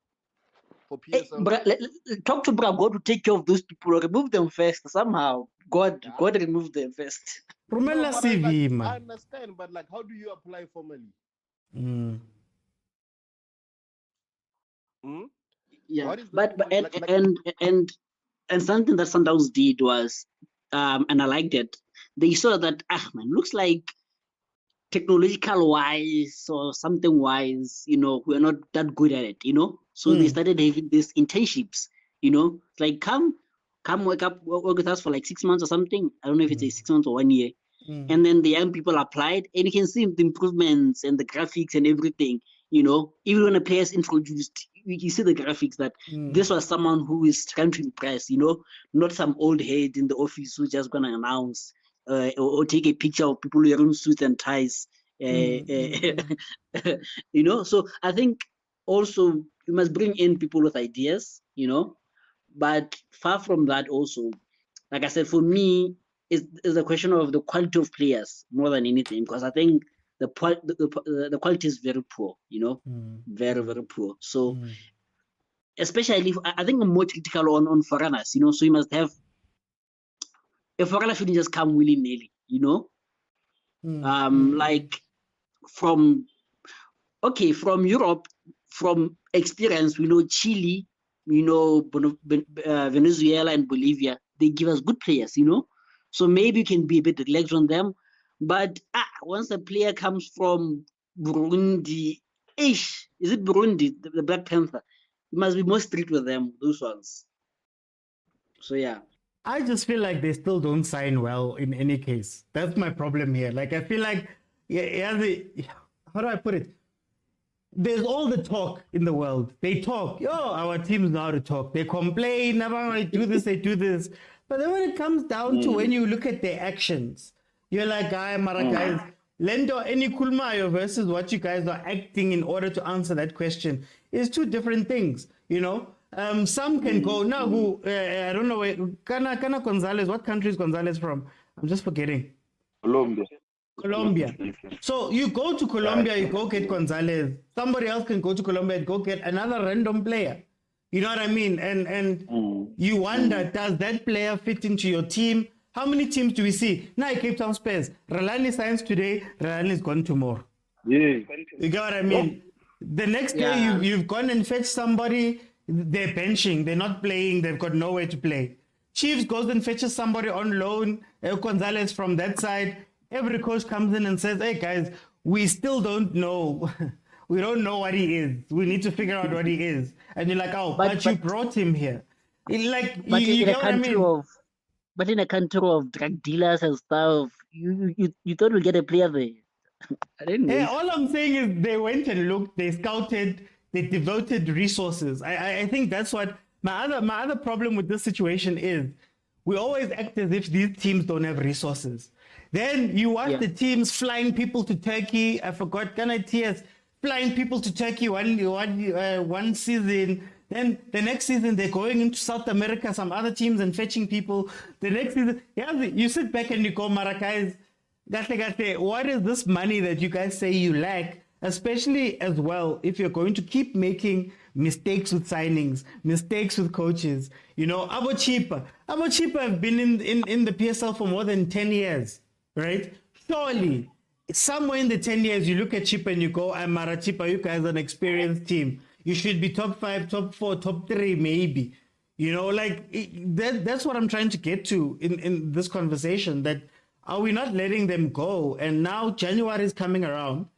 Speaker 3: for PSL?
Speaker 2: Talk to God to take care of those people. Remove them first somehow. God remove them first.
Speaker 3: I understand, but like, how do you apply formally?
Speaker 2: Yeah, and something that Sundowns did was, and I liked it. They saw that looks like technological wise or something wise, you know, we're not that good at it, you know. So they started having these internships, you know, like come work with us for like 6 months or something. I don't know if it's 6 months or 1 year. And then the young people applied, and you can see the improvements and the graphics and everything, you know. Even when a player is introduced, you see the graphics that this was someone who is trying to impress, you know, not some old head in the office who's just gonna announce or take a picture of people wearing suits and ties, you know. So I think also you must bring in people with ideas, you know. But far from that, also, like I said, for me, is a question of the quality of players more than anything, because I think the quality is very poor, you know, very, very poor. So especially, I think I'm more critical on foreigners, you know. So you must have, a foreigner shouldn't just come willy-nilly, you know. Like from Europe, from experience, we know Chile, Venezuela and Bolivia, they give us good players, so maybe you can be a bit relaxed on them. But once a player comes from Burundi, is it Burundi, the Black Panther? You must be more strict with them, those ones. So yeah.
Speaker 1: I just feel like they still don't sign well in any case. That's my problem here. Like, I feel like, how do I put it? There's all the talk in the world. They talk. Our teams know how to talk. They complain about they do this, they do this. But then when it comes down to when you look at their actions, you're like, guys, Lendo any kulmayo versus what you guys are acting in order to answer that question is two different things, Some can go now. I don't know where Cana Gonzalez. What country is Gonzalez from? I'm just forgetting. Colombia. So you go to Colombia, you go get Gonzalez. Somebody else can go to Colombia and go get another random player. You know what I mean? And you wonder, does that player fit into your team? How many teams do we see? Now Cape Town Spurs. Relani signs today, Relani is gone tomorrow. Yeah. You get what I mean? The next day you've gone and fetched somebody, they're benching, they're not playing, they've got nowhere to play. Chiefs goes and fetches somebody on loan, Gonzalez from that side. Every coach comes in and says, hey guys, we still don't know. We don't know what he is. We need to figure out what he is. And you're like, but you brought him here. You know what I mean?
Speaker 2: But in a country of drug dealers and stuff, you thought we'd get a player there. I didn't know.
Speaker 1: Hey, all I'm saying is they went and looked, they scouted, they devoted resources. I think that's what my other problem with this situation is. We always act as if these teams don't have resources. Then you watch the teams flying people to Turkey. I forgot, TS flying people to Turkey one season. Then the next season they're going into South America, some other teams, and fetching people. The next season, you sit back and you go, Maracais, what is this money that you guys say you lack? Especially as well, if you're going to keep making mistakes with signings, mistakes with coaches. Abo Chipa have been in the PSL for more than 10 years, right? Surely, somewhere in the 10 years, you look at Chipa and you go, Mara Chipa, you guys are an experienced team. You should be top 5, top 4, top 3, maybe. That's what I'm trying to get to in this conversation, that are we not letting them go? And now January is coming around.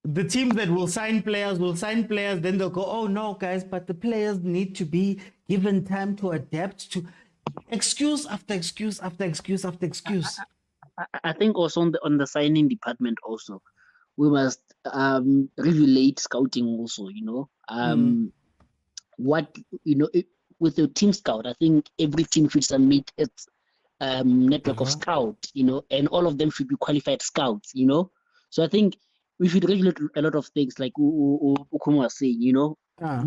Speaker 1: The teams that will sign players, then they'll go, oh no, guys, but the players need to be given time to adapt to excuse after excuse after excuse after excuse.
Speaker 2: I think also on the signing department also, we must regulate scouting also, with your team scout, I think every team should submit its network of scouts, and all of them should be qualified scouts, So I think we should regulate a lot of things, like Ukumo was saying,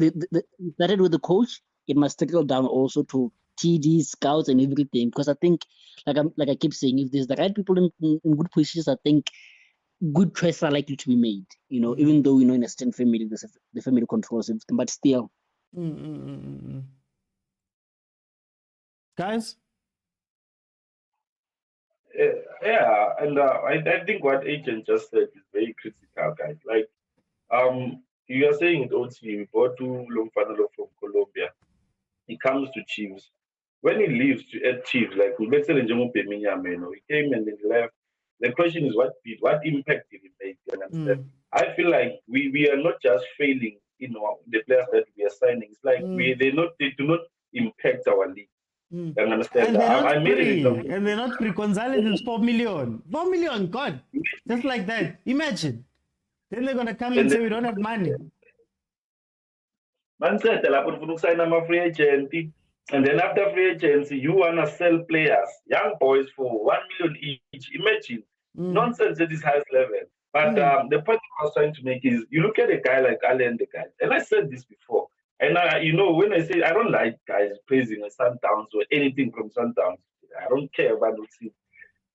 Speaker 2: It started with the coach, it must trickle down also to TD, scouts, and everything. Because I think, like I keep saying, if there's the right people in good positions, I think good choices are likely to be made. Even though in a certain family, the family controls everything, but still.
Speaker 1: Guys.
Speaker 4: Yeah, and I think what Agent just said is very critical, guys. Like, you are saying it also, we bought to Lomfanalo from Colombia. He comes to Chiefs. When he leaves at Chiefs, like we met he came and then left. The question is, what impact did he make? You understand? I feel like we are not just failing, the players that we are signing. It's like they do not impact our league. You understand?
Speaker 1: And they're not free. And they're not free. Gonzalez is 4 million. 4 million, God. Just like that. Imagine. Then they're gonna come and say we don't have money.
Speaker 4: Man said, sign a free agent. And then after free agency, you wanna sell players, young boys, for 1 million each. Imagine. Nonsense at this highest level. But the point I was trying to make is, you look at a guy like Allen, and I said this before. And when I say I don't like guys praising a Sundowns or anything from Sundowns, I don't care about the team.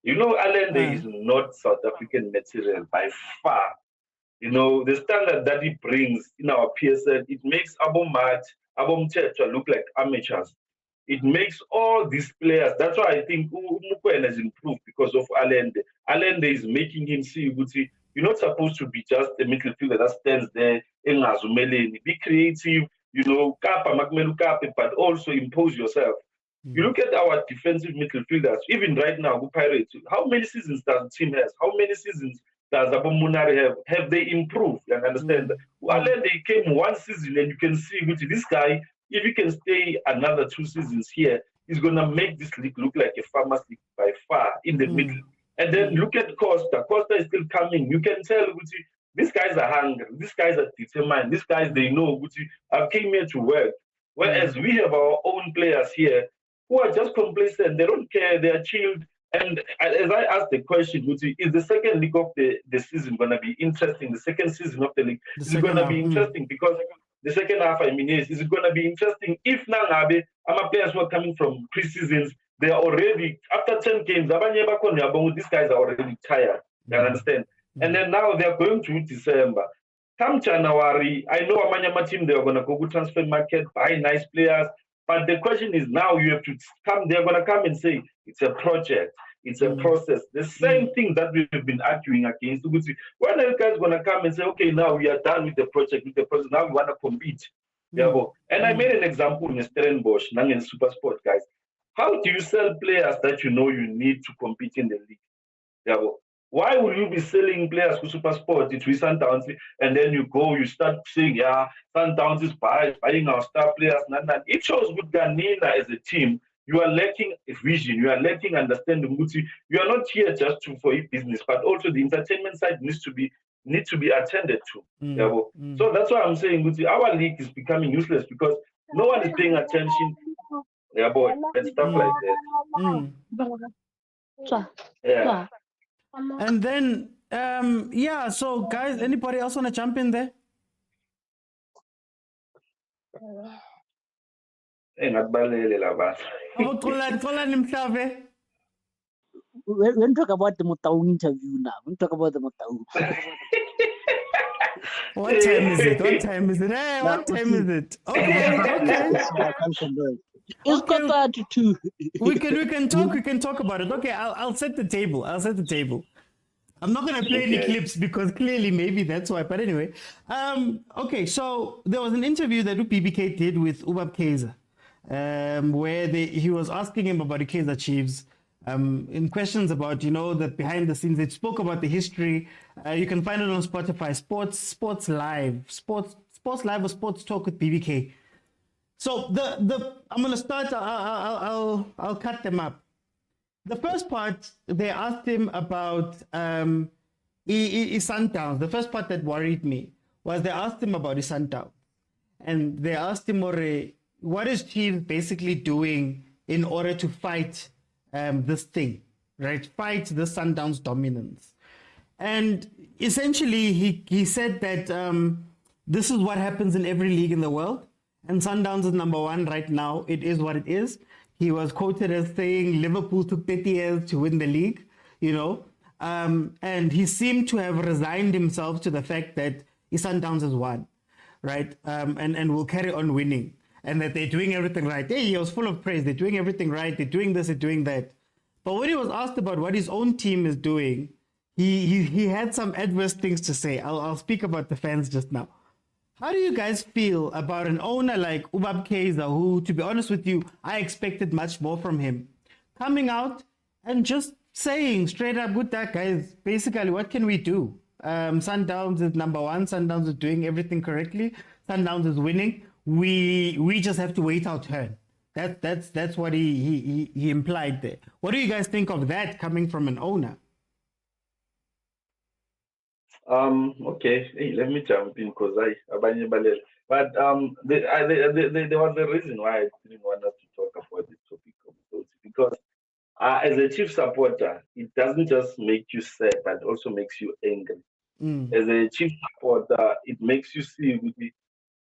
Speaker 4: Allende is not South African material by far. The standard that he brings in our PSL, it makes Abomat, Abomchecha look like amateurs. It makes all these players. That's why I think Mukwena has improved because of Allende. Allende is making him see, You're not supposed to be just a midfielder that stands there, be creative, kapa makumele ukape, but also impose yourself. You look at our defensive midfielders, even right now, Pirates, how many seasons does the team has? How many seasons does Abu Munari have? Have they improved? You understand? They came one season and you can see which this guy, if he can stay another 2 seasons here, he's going to make this league look like a farmer's league by far in the middle. And then look at Costa. Costa is still coming. You can tell which these guys are hungry. These guys are determined. These guys, they know which I came here to work. Whereas we have our own players here who are just complacent. They don't care. They are chilled. And as I asked the question, is the second league of the season going to be interesting? The second season of the league is going to be interesting because the second half, is it going to be interesting if Nangabe, our players who are coming from pre-seasons, they are already, after 10 games, these guys are already tired. You understand? And then now they are going to December. Come January, I know Amanyama team, they are going to go to transfer market, buy nice players. But the question is now you have to come, they're going to come and say, it's a project, it's a process. The same thing that we've been arguing against. When the guys going to come and say, okay, now we are done with the project, now we want to compete. And I made an example in Stellenbosch, Nang and Super Sport, guys. How do you sell players that you know you need to compete in the league? Why will you be selling players to Super Sport, to Sundowns, and then you start saying, yeah, Sundowns is buying our star players. It shows with Ghanina as a team, you are lacking a vision, you are lacking understanding. You are not here just for a business, but also the entertainment side needs to be attended to. So that's why I'm saying our league is becoming useless because no one is paying attention. And stuff like that. Yeah.
Speaker 1: And then, so guys, anybody else want to jump in there?
Speaker 2: When talk about the Mutaung interview now, we talk about the Mutaung.
Speaker 1: What time is it? What time is it? Hey, what time is it? Okay.
Speaker 2: It's quarter to 2.
Speaker 1: We can talk about it. Okay, I'll set the table. I'm not gonna play any clips because clearly maybe that's why. But anyway, okay. So there was an interview that UPBK did with Ubab Kaiser, where he was asking him about the Kaiser Chiefs, in questions about the behind the scenes. They spoke about the history. You can find it on Spotify. Sports Live or Sports Talk with BBK. So I'm gonna start. I'll cut them up. The first part, they asked him about Sundowns. The first part that worried me was they asked him about Sundowns, and they asked him, what is Chiefs basically doing in order to fight this thing, right? Fight the Sundowns dominance. And essentially, he said that this is what happens in every league in the world. And Sundowns is number 1 right now. It is what it is. He was quoted as saying Liverpool took 30 years to win the league, and he seemed to have resigned himself to the fact that Sundowns has won, right? And will carry on winning, and that they're doing everything right. Hey, he was full of praise. They're doing everything right. They're doing this, they're doing that. But when he was asked about what his own team is doing, he had some adverse things to say. I'll speak about the fans just now. How do you guys feel about an owner like Ubab Kaiser, who, to be honest with you, I expected much more from him, coming out and just saying straight up, with that, guys, basically, what can we do? Sundowns is number 1. Sundowns is doing everything correctly. Sundowns is winning. We just have to wait our turn. That's what he implied there. What do you guys think of that coming from an owner?
Speaker 4: Okay, hey, let me jump in because but there was a reason why I didn't want us to talk about this topic because as a chief supporter, it doesn't just make you sad, but it also makes you angry. As a chief supporter, it makes you see,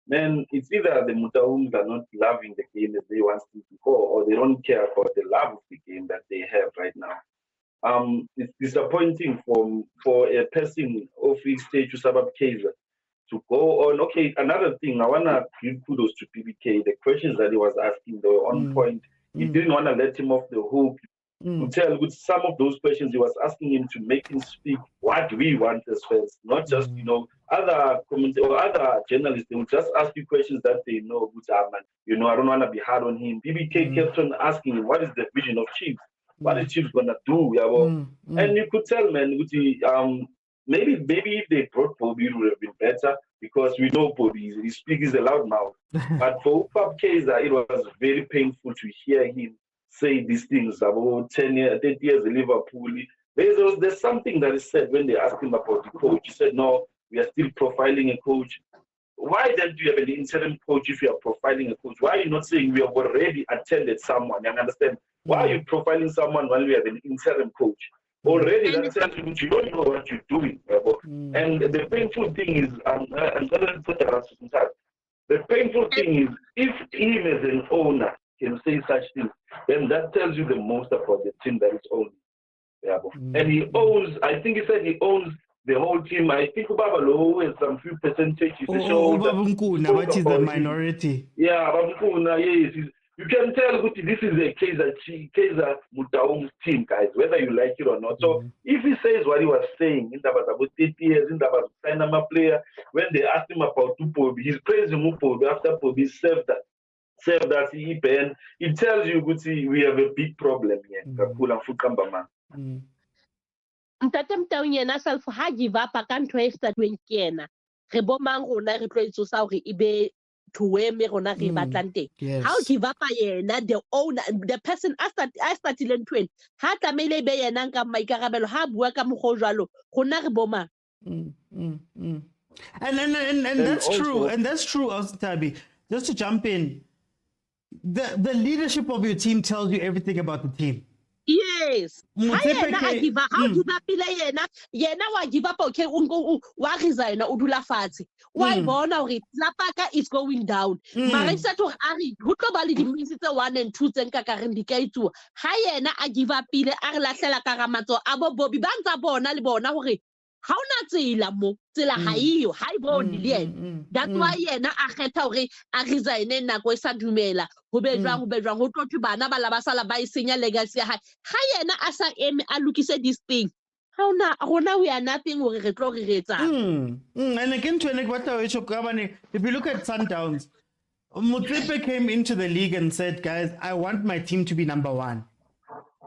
Speaker 4: man, it's either the Mutaungs are not loving the game as they want to go, or they don't care about the love of the game that they have right now. It's disappointing for a person of his stage to Ubab Kaiser to go on. Okay, another thing, I want to give kudos to PBK. The questions that he was asking, they were on point. He didn't want to let him off the hook. to tell with some of those questions he was asking him to make him speak what we want as fans, not just other or other journalists. They will just ask you questions that they know, which are man, I don't want to be hard on him. BBK kept on asking him, what is the vision of Chiefs? What is Chiefs gonna do? Yeah, well, and you could tell, man, maybe if they brought Bobby, it would have been better because we know Bobby, he speaks a loud mouth. But for Upap Kaiser, it was very painful to hear him say these things about 10 years, 30 years in Liverpool. There's something that is said when they asked him about the coach. He said, no, we are still profiling a coach. Why then do you have an interim coach if you are profiling a coach? Why are you not saying we have already attended someone? You understand? Why are you profiling someone when we have an interim coach? Already that tells you you don't know what you're doing. And the painful thing is, the painful thing is, if him as an owner can say such things, then that tells you the most about the team that is owned. And he owns, I think he said he owns the whole team. I think Babalo has some few percentages.
Speaker 1: Which is the minority.
Speaker 4: Yeah, Babukuna, yes. You can tell this is a Kaiser Mutaung's team, guys, whether you like it or not. So if he says what he was saying in the about 30 years, in the about Panama player, when they asked him about Tupobi, he's praising Mupobi after Pobi served us, it tells you we have a big problem here.
Speaker 6: Ntate Mtaung yena self ha give up ka ntho e statueng ke yena re bomang rona re tlo itsosa hore ibe thuwe me rona re batlang teng how give up yena the owner the person I started ntweng ha tlamele be yena nka maikarabelo ha bua ka mogho jwalo rona re bomang
Speaker 1: and that's true and that's true Tabi. Just to jump in, the leadership of your team tells you everything about the team.
Speaker 6: Yes. How give up yena wa give up okay wa resign udula fatshe why bona hore lapaka is going down mara isa to ari ho tlo ba le di-minutes tse 1 and 2 tse nka ka reng di ka itsuwa ha yena a give up ile a re lahlela ka ramatso abo Bobby ba ntsa bona le bona hore ha ona tsela mo tsela ha iyo ha I bone le yena that's why yena a kgetha hore a resign nako e sa dumela ho be jwang ho tlo thu bana ba la ba sala ba isenya legacy ya hae ha yena a sa eme a lokise this thing rona we are nothing hore re tlo re retsang
Speaker 1: and again to if you look at Sundowns, Motsepe came into the league and said, guys, I want my team to be number 1.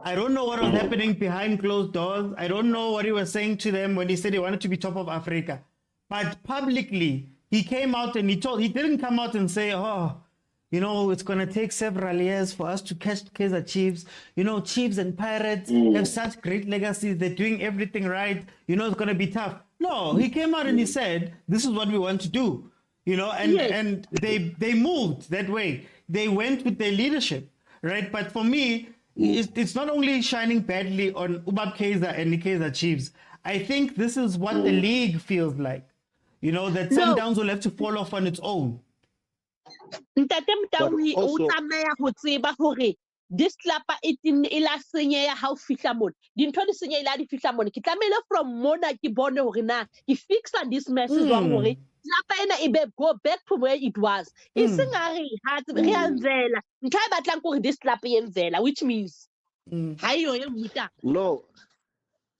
Speaker 1: I don't know what was happening behind closed doors. I don't know what he was saying to them when he said he wanted to be top of Africa. But publicly, he came out and he didn't come out and say, it's going to take several years for us to catch Kaizer Chiefs. Chiefs and Pirates have such great legacies. They're doing everything right. It's going to be tough. No, he came out and he said, this is what we want to do. And they moved that way. They went with their leadership, right? But for me, it's not only shining badly on Ubab Kaizer and the Kaizer Chiefs. I think this is what the league feels like. That Sundowns will have to fall off on its own.
Speaker 6: Ntate Mtaung o tlameha ho tseba hore this club e la senyeya ha o fihla mona dintho di senyeya di fihla mona ke tlamele from mona ke bone hore na ke fixa this message wa hore club ena e be go back to where it was iseng a re ha re anzela ntho e batlang hore this club e enzela which means ha yo e muta
Speaker 3: no.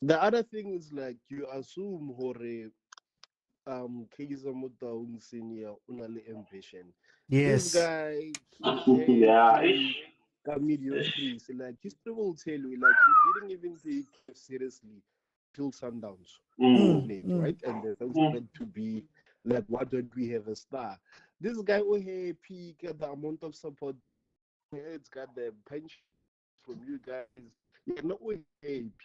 Speaker 3: The other thing is like you assume hore Kaizer Motaung senior unale ambition.
Speaker 1: Yes.
Speaker 3: This guy like history will tell you like he didn't even take it seriously till Sundowns. Right? And there's meant to be like what don't we have a star? This guy peak at the amount of support it's got the pension from you guys.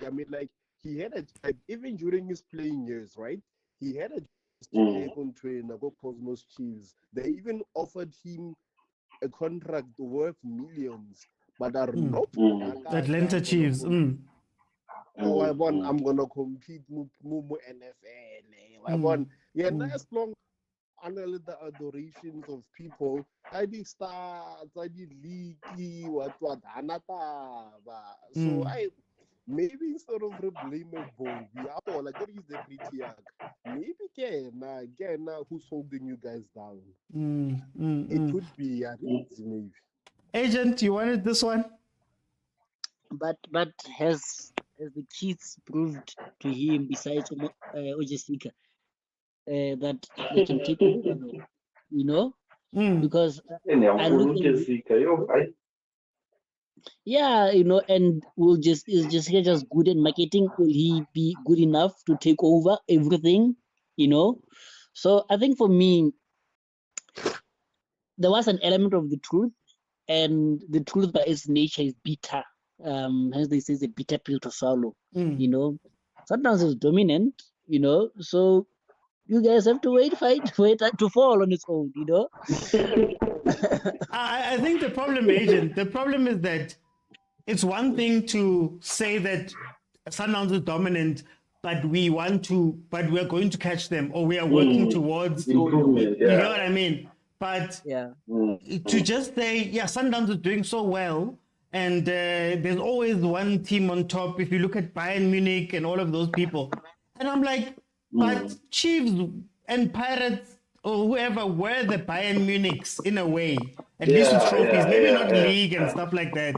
Speaker 3: I mean like he had even during his playing years, right? He had a on train about Cosmos Chiefs. They even offered him a contract worth millions, but are nope.
Speaker 1: Atlanta Chiefs.
Speaker 3: I'm gonna compete with NFL. I want as long under the adorations of people. I did stars, I did leaky, what anata. So maybe instead of blamable, we are all like, what is the pretty maybe again, who's holding you guys down? It could be maybe.
Speaker 1: Agent, you wanted this one?
Speaker 2: but has the kids proved to him, besides Ojessica, that they can take over, though, you know? Because I look at, yeah, and is just good at marketing? Will he be good enough to take over everything? So I think for me, there was an element of the truth, and the truth by its nature is bitter. Hence they say it's a bitter pill to swallow. Sometimes it's dominant, so you guys have to wait to fall on its own,
Speaker 1: I think the problem, Agent, the problem is that it's one thing to say that Sundowns is dominant, but we're going to catch them, or we are working towards
Speaker 4: improvement.
Speaker 1: You know what I mean? But
Speaker 2: yeah,
Speaker 1: to just say, yeah, Sundowns is doing so well, and there's always one team on top. If you look at Bayern Munich and all of those people, and I'm like, but Chiefs and Pirates or whoever were the Bayern Munichs in a way, at least with trophies, maybe not league and stuff like that.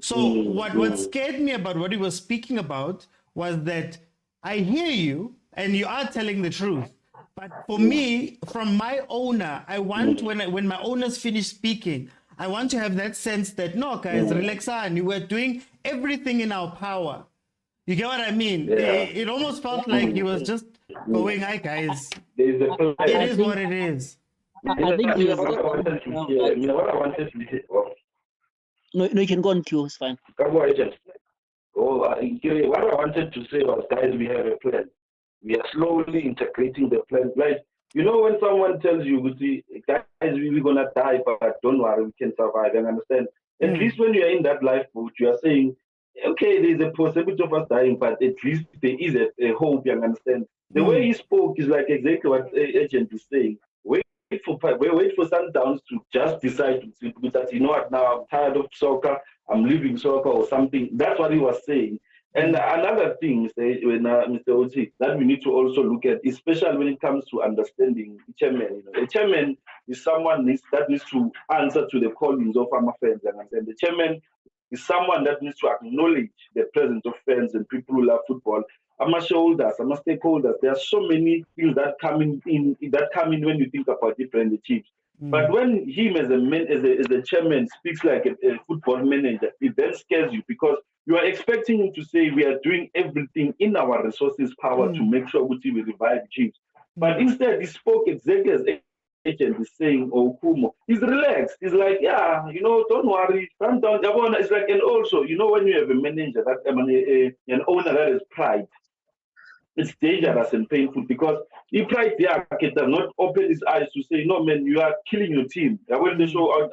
Speaker 1: So what scared me about what he was speaking about was that I hear you and you are telling the truth. But for me, from my owner, I want when my owners finish speaking, I want to have that sense that no, guys, relax on. You were doing everything in our power. You get what I mean? It almost felt like he was just going, "Hi guys, it is what it is."
Speaker 2: I think he was. No, you can go on, Q. It's fine.
Speaker 4: What I wanted to say was, guys, we have a plan. We are slowly integrating the plan. Like, when someone tells you, guys, we're going to die, but don't worry, we can survive and understand. At least when you are in that lifeboat, you are saying, okay, there's a possibility of us dying, but at least there is a hope, you understand. The way he spoke is like exactly what Agent is saying. Wait for Sundowns to just decide that, you know what, now I'm tired of soccer, I'm leaving soccer or something. That's what he was saying. And another thing, Mr. Oti, that we need to also look at, especially when it comes to understanding the chairman. The chairman is someone that needs to answer to the callings of our fans. And the chairman is someone that needs to acknowledge the presence of fans and people who love football. I'm a shareholders, I'm a stakeholders. There are so many things that come in when you think about it and the Chiefs. But when him as a chairman speaks like a football manager, it then scares you because you are expecting him to say we are doing everything in our resources power to make sure we revive Chiefs. But instead, he spoke exactly as agent is saying, oh, Kumo. He's relaxed. He's like, yeah, don't worry. It's like, and also, when you have a manager, an owner that has pride, it's dangerous and painful because he pride there does not open his eyes to say, no, man, you are killing your team. When they show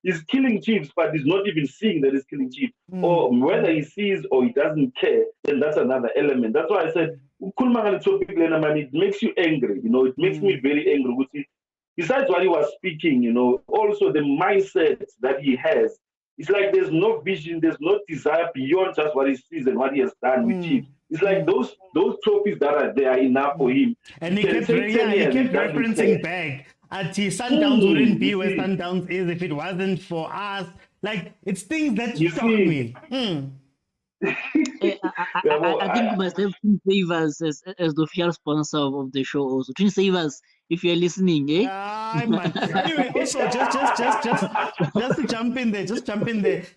Speaker 4: he's killing Chiefs, but he's not even seeing that he's killing Chiefs. Or whether he sees or he doesn't care, then that's another element. That's why I said, it makes you angry. It makes me very angry. Besides what he was speaking, also the mindset that he has. It's like there's no vision, there's no desire beyond just what he sees and what he has done with Chiefs. It's like those trophies that are there are enough for him.
Speaker 1: And he kept referencing back. Sundowns wouldn't be where Sundowns is if it wasn't for us. Like, it's things that shock me.
Speaker 2: I think we must have Twin Savers as the official sponsor of the show also. Twin Savers, if you're listening, eh?
Speaker 1: Anyway, also, just to jump in there,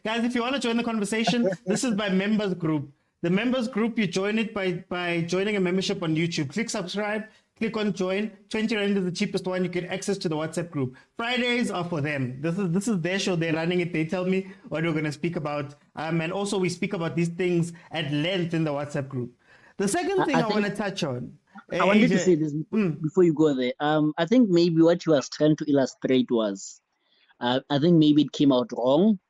Speaker 1: Guys, if you want to join the conversation, this is by members group. The members group, you join it by joining a membership on YouTube. Click subscribe, click on join. 20 Rand is the cheapest one. You get access to the WhatsApp group. Fridays are for them. This is their show. They're running it. They tell me what we're going to speak about. And also we speak about these things at length in the WhatsApp group. The second thing I want to touch on.
Speaker 2: I wanted to say this before you go there. I think maybe what you was trying to illustrate was, I think maybe it came out wrong,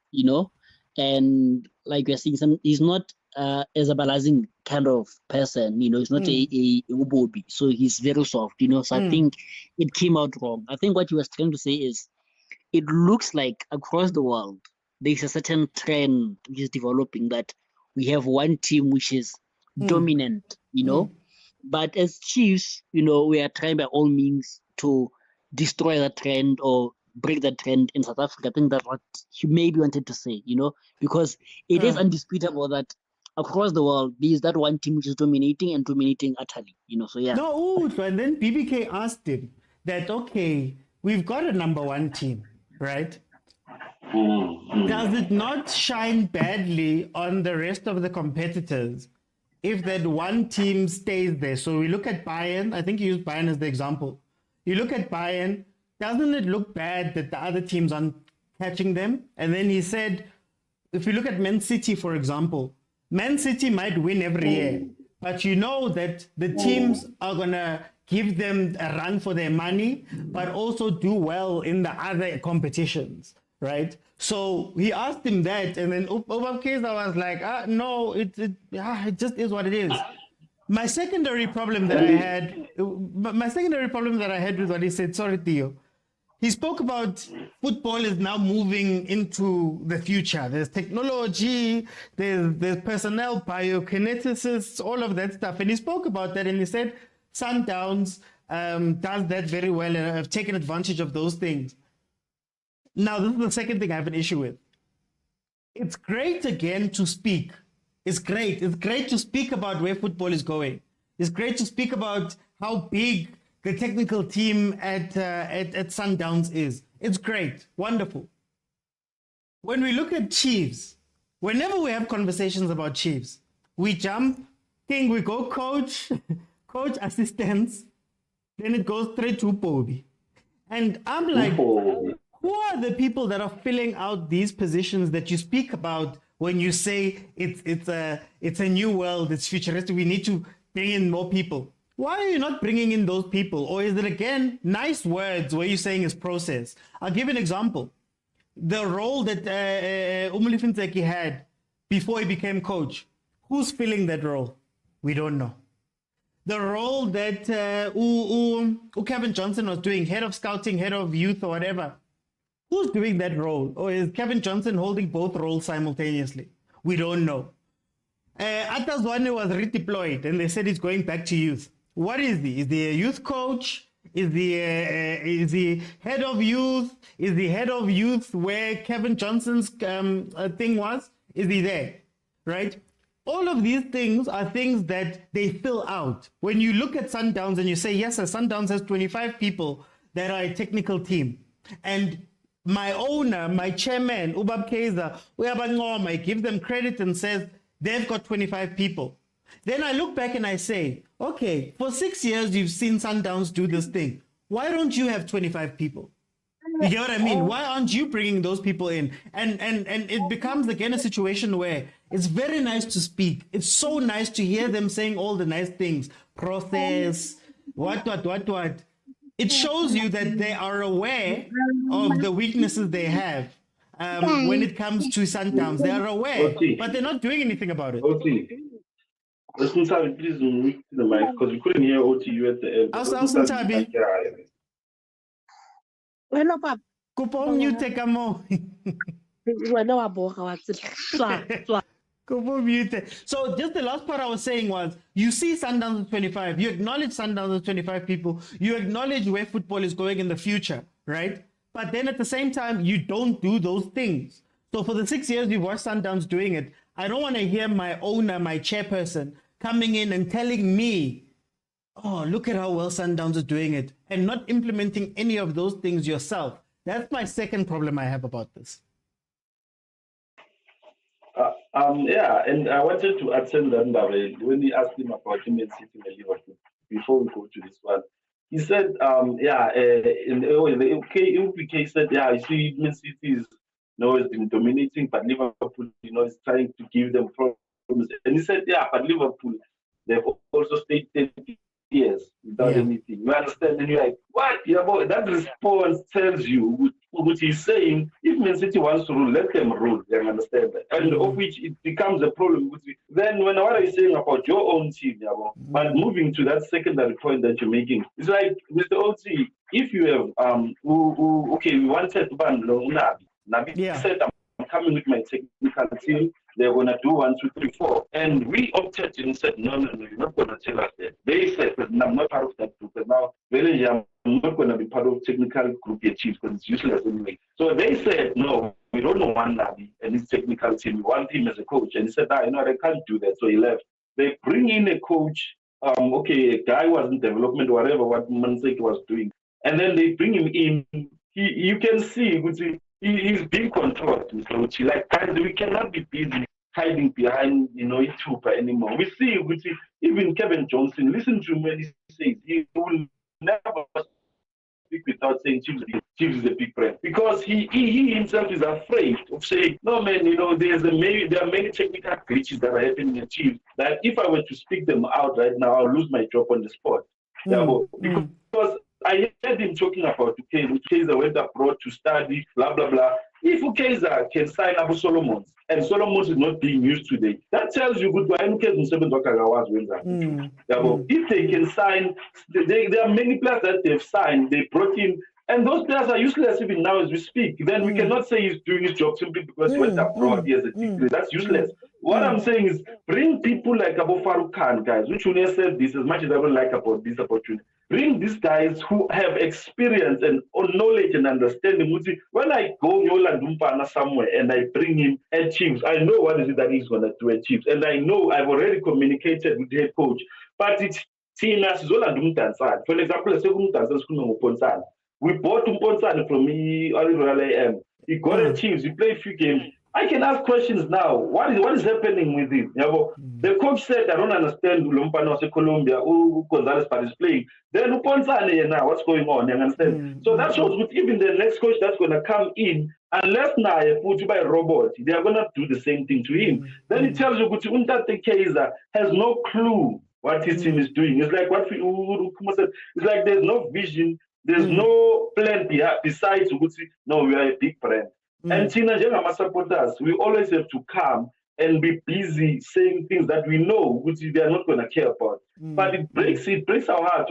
Speaker 2: and like you're saying, he's not as a balancing kind of person, he's not a Ubobi, so he's very soft, so I think it came out wrong. I think what he was trying to say is, it looks like across the world, there's a certain trend which is developing that we have one team which is dominant, but as Chiefs, we are trying by all means to destroy that trend or break the trend in South Africa. I think that's what he maybe wanted to say, because it is undisputable that across the world, there is that one team which is dominating and dominating utterly, so yeah.
Speaker 1: No, and then BBK asked him that, okay, we've got a number one team, right? Does it not shine badly on the rest of the competitors if that one team stays there? So we look at Bayern. I think you use Bayern as the example. You look at Bayern, doesn't it look bad that the other teams aren't catching them? And then he said, if you look at Man City, for example, Man City might win every year, but you know that the teams are going to give them a run for their money, but also do well in the other competitions, right? So he asked him that, and then Obamkeza was like, no, it just is what it is. My secondary problem that I had with what he said, sorry, Theo, he spoke about football is now moving into the future. There's technology, there's personnel, biokineticists, all of that stuff. And he spoke about that, and he said Sundowns does that very well and have taken advantage of those things. Now, this is the second thing I have an issue with. It's great, again, to speak. It's great. It's great to speak about where football is going. It's great to speak about how big the technical team at Sundowns is. It's great. Wonderful. When we look at Chiefs, whenever we have conversations about Chiefs, we jump, we go coach, coach assistants, then it goes straight to Bobby. And I'm like, who are the people that are filling out these positions that you speak about when you say it's a new world, it's futuristic, we need to bring in more people? Why are you not bringing in those people? Or is it, again, nice words where you're saying it's process? I'll give an example. The role that Umulifintseki had before he became coach, who's filling that role? We don't know. The role that Kevin Johnson was doing, head of scouting, head of youth or whatever, who's doing that role? Or is Kevin Johnson holding both roles simultaneously? We don't know. Atazwane was redeployed and they said he's going back to youth. What is he? Is he a youth coach? Is he head of youth? Is the head of youth where Kevin Johnson's thing was? Is he there? Right? All of these things are things that they fill out. When you look at Sundowns and you say, yes, Sundowns has 25 people that are a technical team. And my owner, my chairman, Ubab Keza, I give them credit and says they've got 25 people. Then I look back and I say, okay, for 6 years you've seen Sundowns do this thing. Why don't you have 25 people? You get what I mean? Why aren't you bringing those people in? And it becomes, again, a situation where it's very nice to speak. It's so nice to hear them saying all the nice things. Process, what. It shows you that they are aware of the weaknesses they have when it comes to Sundowns. They are aware, but they're not doing anything about it.
Speaker 4: Listen, Tabi, please mute the mic because we couldn't hear OTU at the end.
Speaker 1: Tabi.
Speaker 6: Hello, Papa.
Speaker 1: Kupo mute ka mo. Kupo mute. So just the last part I was saying was, you see Sundowns with 25. You acknowledge Sundowns with 25 people. You acknowledge where football is going in the future, right? But then at the same time, you don't do those things. So for the 6 years you've watched Sundowns doing it, I don't want to hear my owner, my chairperson, coming in and telling me, oh, look at how well Sundowns is doing it, and not implementing any of those things yourself. That's my second problem I have about this.
Speaker 4: Yeah, and I wanted to attend that when we asked him about him and sitting in Liverpool before we go to this one. He said, in the UK said, yeah, you see, Man City is, has been dominating, but Liverpool, is trying to give them problems. And he said, yeah, but Liverpool, they've also stayed 10 years without anything. You understand? And you're like, what? That response tells you what he's saying. If Man City wants to rule, let them rule. You understand? And of which it becomes a problem. Then when what are you saying about your own team, but moving to that secondary point that you're making, it's like, Mr. OT, if you have, we wanted to ban Nabi said, I'm coming with my technical team. They're going to do 1, 2, 3, 4. And we opted and said, no, you're not going to tell us that. They said, I'm not part of that group. And now, not going to be part of technical group yet, Chiefs, because it's useless anyway. So they said, no, we don't want Nabi and his technical team. We want him as a coach. And he said, you know, I can't do that. So he left. They bring in a coach. Okay, a guy was in development, whatever, what Mansek was doing. And then they bring him in. You can see, he's being controlled. Like, guys, we cannot be busy hiding behind, YouTube anymore. We see, even Kevin Johnson, listen to him when he says he will never speak without saying Chiefs is a big brand, because he himself is afraid of saying, no man, there are many technical glitches that are happening in Chiefs that if I were to speak them out right now, I'll lose my job on the spot. Because I heard him talking about Ukeza went abroad to study, blah, blah, blah. If Ukeza can sign Abu Solomons, and Solomons is not being used today, that tells you good. If they can sign, there are many players that they've signed, they brought in, and those players are useless even now as we speak. Then we cannot say he's doing his job simply because he went abroad, he has a degree. That's useless. What I'm saying is bring people like Abu Farouk Khan, guys, which Unia said this as much as I don't like about this opportunity. Bring these guys who have experience and knowledge and understanding. When I go Yola Dumpana somewhere and I bring him at Chiefs, I know what is it that he's going to do at Chiefs. And I know I've already communicated with the head coach. But it's Tina Zola Dumtansan. For example, we bought Umponsan from Royal AM. He got at Chiefs, he played a few games. I can ask questions now. What is happening with him? The coach said, I don't understand Lumpano Colombia, who Gonzalez is playing. Then Uponsane now, what's going on? You understand? So that shows with even the next coach that's going to come in, unless now put by robot, they are going to do the same thing to him. Then it tells you that Untate Kaiser has no clue what his team is doing. It's like what Kuma said. It's like there's no vision, there's no plan besides no, we are a big brand. And Tina Jengama supporters, we always have to come and be busy saying things that we know which they are not going to care about. But it breaks our heart.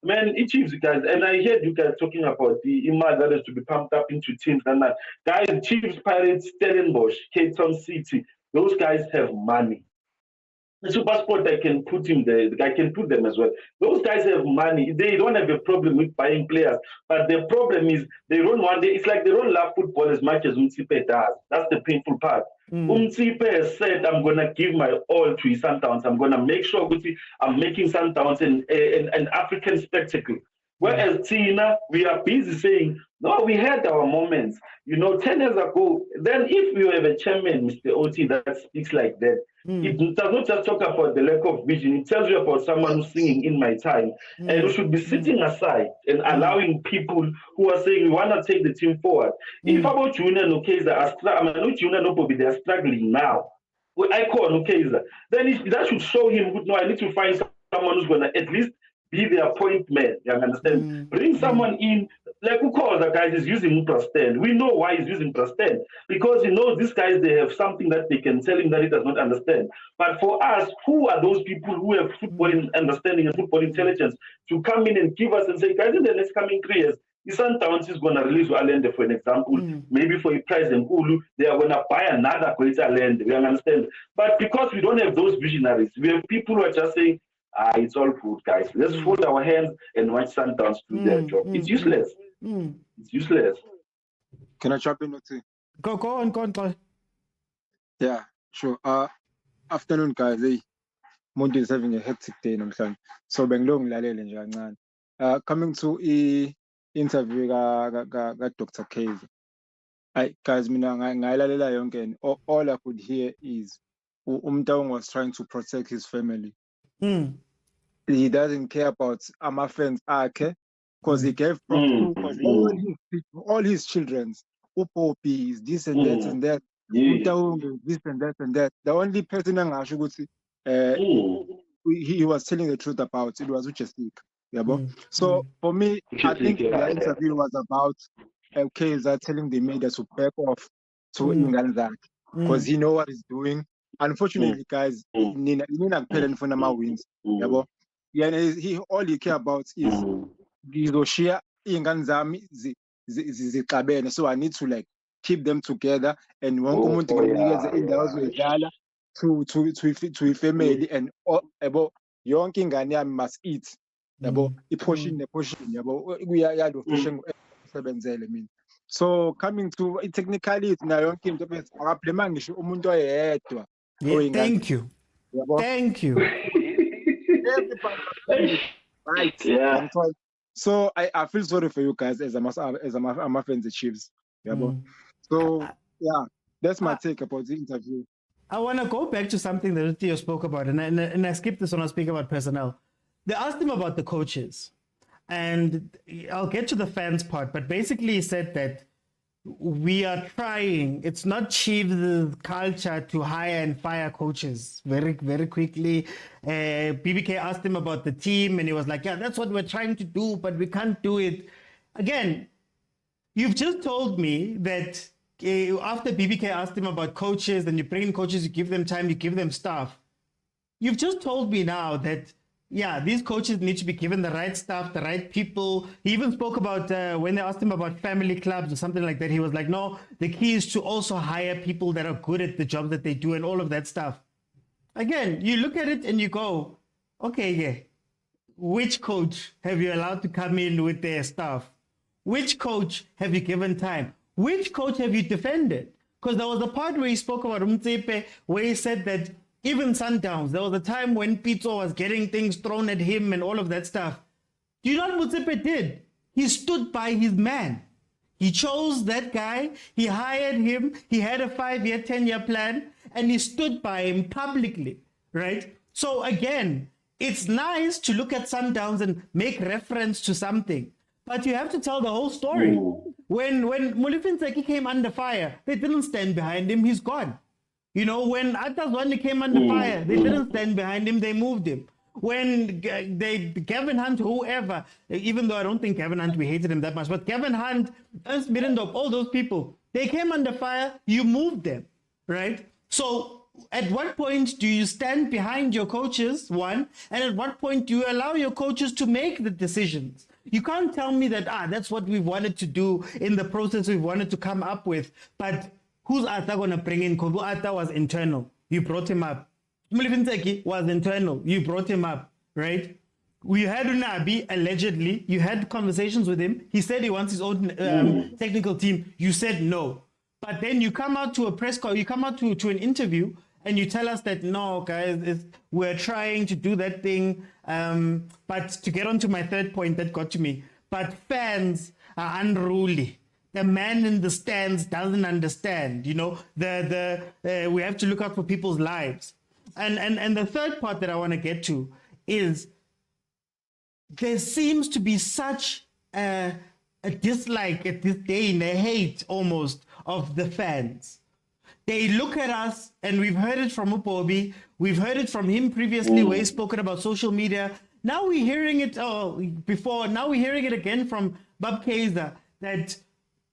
Speaker 4: Man, it Chiefs guys, and I heard you guys talking about the image that is to be pumped up into teams and that. Guys, Chiefs, Pirates, Stellenbosch, Cape Town City, those guys have money. The SuperSport, I can put him there. I can put them as well. Those guys have money. They don't have a problem with buying players, but the problem is they don't want. It's like they don't love football as much as Umtsipe does. That's the painful part. Umtsipe has said, "I'm gonna give my all to his Sundowns. I'm gonna make sure I'm making Sundowns an African spectacle." Whereas Tina, we are busy saying, no, we had our moments. 10 years ago, then if you have a chairman, Mr. OT, that speaks like that, it does not just talk about the lack of vision. It tells you about someone who's singing in my time. And we should be sitting aside and allowing people who are saying we want to take the team forward. If about Junior and Okeza they are struggling now, I call Okeza, then that should show him, no, I need to find someone who's going to at least be their point man. You understand? Bring someone in, like who calls the guys is using Prasten. We know why he's using Prasten, because he knows these guys, they have something that they can tell him that he does not understand. But for us, who are those people who have football understanding and football intelligence to come in and give us and say, guys, in the next coming 3 years, Isan Towns is going to release Allende, for an example, maybe for a price in Hulu, they are going to buy another greater land. We understand. But because we don't have those visionaries, we have people who are just saying, it's all good, guys. Let's fold our hands and watch Sundowns do their job. It's useless. It's useless.
Speaker 7: Can I jump in or two?
Speaker 1: Go on.
Speaker 7: Yeah, sure. Afternoon, guys. Hey, Monty is having a hectic day, so Benglong coming to interview Dr. Cave. Guys, all I could hear is Umtawong was trying to protect his family. He doesn't care about our friends, because he gave props to all his children. Upopi, this and that and that. This and that and that. The only person he was telling the truth about it was Uchesik. So for me, I think the interview was about Kaiser telling the media to back off to Inganzak, because he knows what he's doing. Unfortunately, guys, Nina for Nama wins. He all he care about is Gizoshia Inganzami Zikabene. So I need to keep them together and one community to family and about young King Ghanaian must eat. yabo i-portion ne-portion yabo yalo portion sebenzele mina. So coming to i-technicality nayo yonke into bese akablema ngisho umuntu oyedwa
Speaker 1: Yeah, thank you.
Speaker 7: yabo.
Speaker 1: Thank you.
Speaker 7: Everybody right.
Speaker 4: Yeah.
Speaker 7: So I feel sorry for you guys as I'm fans of Chiefs. Yabo. So yeah, that's my take about the interview.
Speaker 1: I want to go back to something that Theo spoke about, and I skipped this when I speak about personnel. They asked him about the coaches, and I'll get to the fans part, but basically he said that we are trying, it's not Chiefs' culture to hire and fire coaches very, very quickly. BBK asked him about the team, and he was like, yeah, that's what we're trying to do, but we can't do it. Again, you've just told me that after BBK asked him about coaches, and you bring in coaches, you give them time, you give them staff. You've just told me now that, yeah, these coaches need to be given the right staff, the right people. He even spoke about when they asked him about family clubs or something like that. He was like, no, the key is to also hire people that are good at the job that they do and all of that stuff. Again, you look at it and you go, okay, yeah, which coach have you allowed to come in with their staff? Which coach have you given time? Which coach have you defended? Because there was a part where he spoke about Mtsepe, where he said that even Sundowns, there was a time when Pizzo was getting things thrown at him and all of that stuff. Do you know what Mtsepe did? He stood by his man. He chose that guy. He hired him. He had a 5-year, 10-year plan, and he stood by him publicly, right? So again, it's nice to look at Sundowns and make reference to something, but you have to tell the whole story.
Speaker 4: Ooh.
Speaker 1: When Mulifinseki came under fire, they didn't stand behind him. He's gone. You know, when Atazwani came under fire, they didn't stand behind him. They moved him. When Gavin Hunt, whoever, even though I don't think Gavin Hunt, we hated him that much, but Gavin Hunt, Ernst Middendorf, all those people, they came under fire, you moved them, right? So at what point do you stand behind your coaches, one, and at what point do you allow your coaches to make the decisions? You can't tell me that, that's what we've wanted to do in the process we've wanted to come up with, but who's Ata going to bring in? Because Ata was internal. You brought him up. Mulifinseki was internal. You brought him up, right? We had Unabi, allegedly. You had conversations with him. He said he wants his own technical team. You said no. But then you come out to a press call, you come out to an interview, and you tell us that, no, guys, we're trying to do that thing. But to get on to my third point that got to me, but fans are unruly. The man in the stands doesn't understand, you know, we have to look out for people's lives. And the third part that I want to get to is there seems to be such a dislike, a disdain, a hate almost of the fans. They look at us, and we've heard it from Upobi, we've heard it from him previously where he's spoken about social media. Now we're hearing it before, now we're hearing it again from Bob Kaiser, that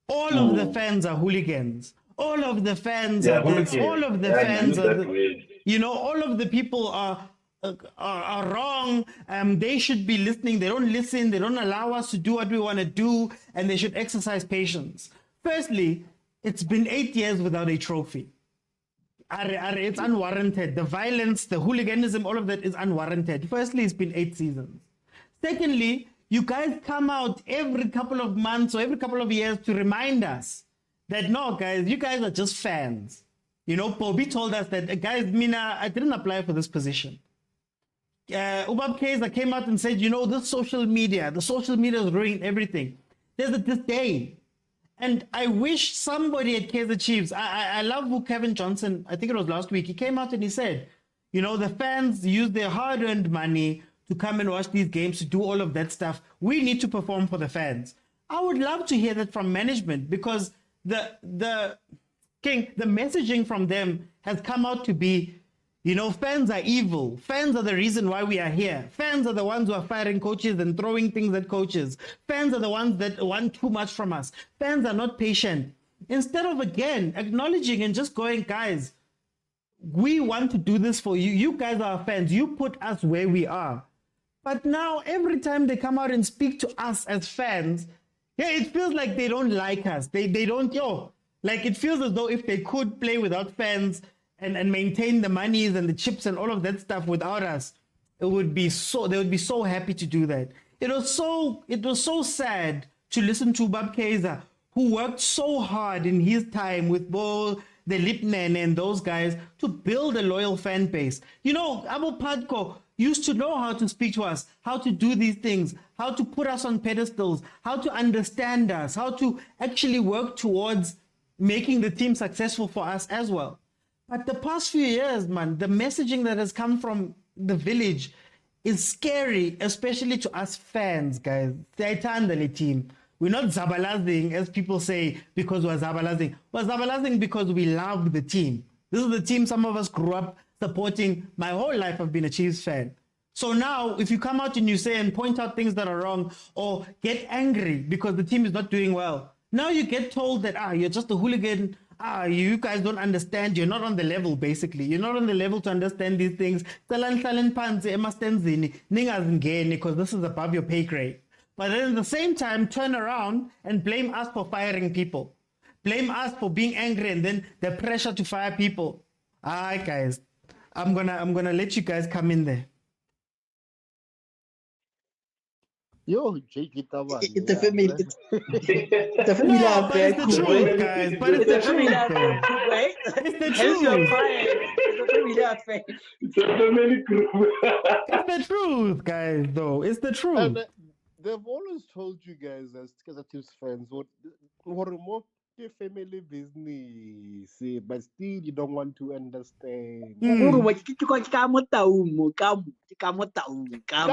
Speaker 1: all of the fans are hooligans. All of the fans are this. All of the fans are, you know, all of the people are wrong. They should be listening. They don't listen. They don't allow us to do what we want to do, and they should exercise patience. Firstly, it's been 8 years without a trophy. It's unwarranted. The violence, the hooliganism, all of that is unwarranted. Firstly, it's been 8 seasons. Secondly, you guys come out every couple of months or every couple of years to remind us that, no, guys, you guys are just fans. You know, Bobby told us that, guys, Mina, I didn't apply for this position. Ubab Kaiser came out and said, you know, the social media is ruining everything. There's a disdain. And I wish somebody at Kaiser Chiefs, I love who Kevin Johnson, I think it was last week, he came out and he said, you know, the fans use their hard-earned money to come and watch these games, to do all of that stuff. We need to perform for the fans. I would love to hear that from management, because the messaging from them has come out to be, you know, fans are evil. Fans are the reason why we are here. Fans are the ones who are firing coaches and throwing things at coaches. Fans are the ones that want too much from us. Fans are not patient. Instead of, again, acknowledging and just going, guys, we want to do this for you. You guys are our fans. You put us where we are. But now, every time they come out and speak to us as fans, yeah, it feels like they don't like us. They don't, like it feels as though if they could play without fans and maintain the monies and the chips and all of that stuff without us, they would be so happy to do that. It was so sad to listen to Bob Kaiser, who worked so hard in his time with both the Lipnen and those guys to build a loyal fan base. You know, Abu Padko used to know how to speak to us, how to do these things, how to put us on pedestals, how to understand us, how to actually work towards making the team successful for us as well. But the past few years, man, the messaging that has come from the village is scary, especially to us fans, guys. The team. We're not zabalazing, as people say, because we're zabalazing. We're zabalazing because we love the team. This is the team some of us grew up supporting. My whole life I've been a Chiefs fan. So now, if you come out and you say and point out things that are wrong or get angry because the team is not doing well, now you get told that, you're just a hooligan. You guys don't understand. You're not on the level, basically. You're not on the level to understand these things. Because this is above your pay grade. But then at the same time, turn around and blame us for firing people. Blame us for being angry and then the pressure to fire people. All right, guys. I'm gonna let you guys come in there.
Speaker 3: Yo, Jake, it's
Speaker 2: a family. It's a family
Speaker 1: No, but
Speaker 2: affair.
Speaker 1: it's the truth, guys. But it's the truth, though. It's the truth.
Speaker 2: It's a family affair.
Speaker 4: It's a family group.
Speaker 1: It's the truth, guys, though. It's the truth.
Speaker 3: And they've always told you guys as Chiefs fans what more family business, but still you don't want to understand. Ka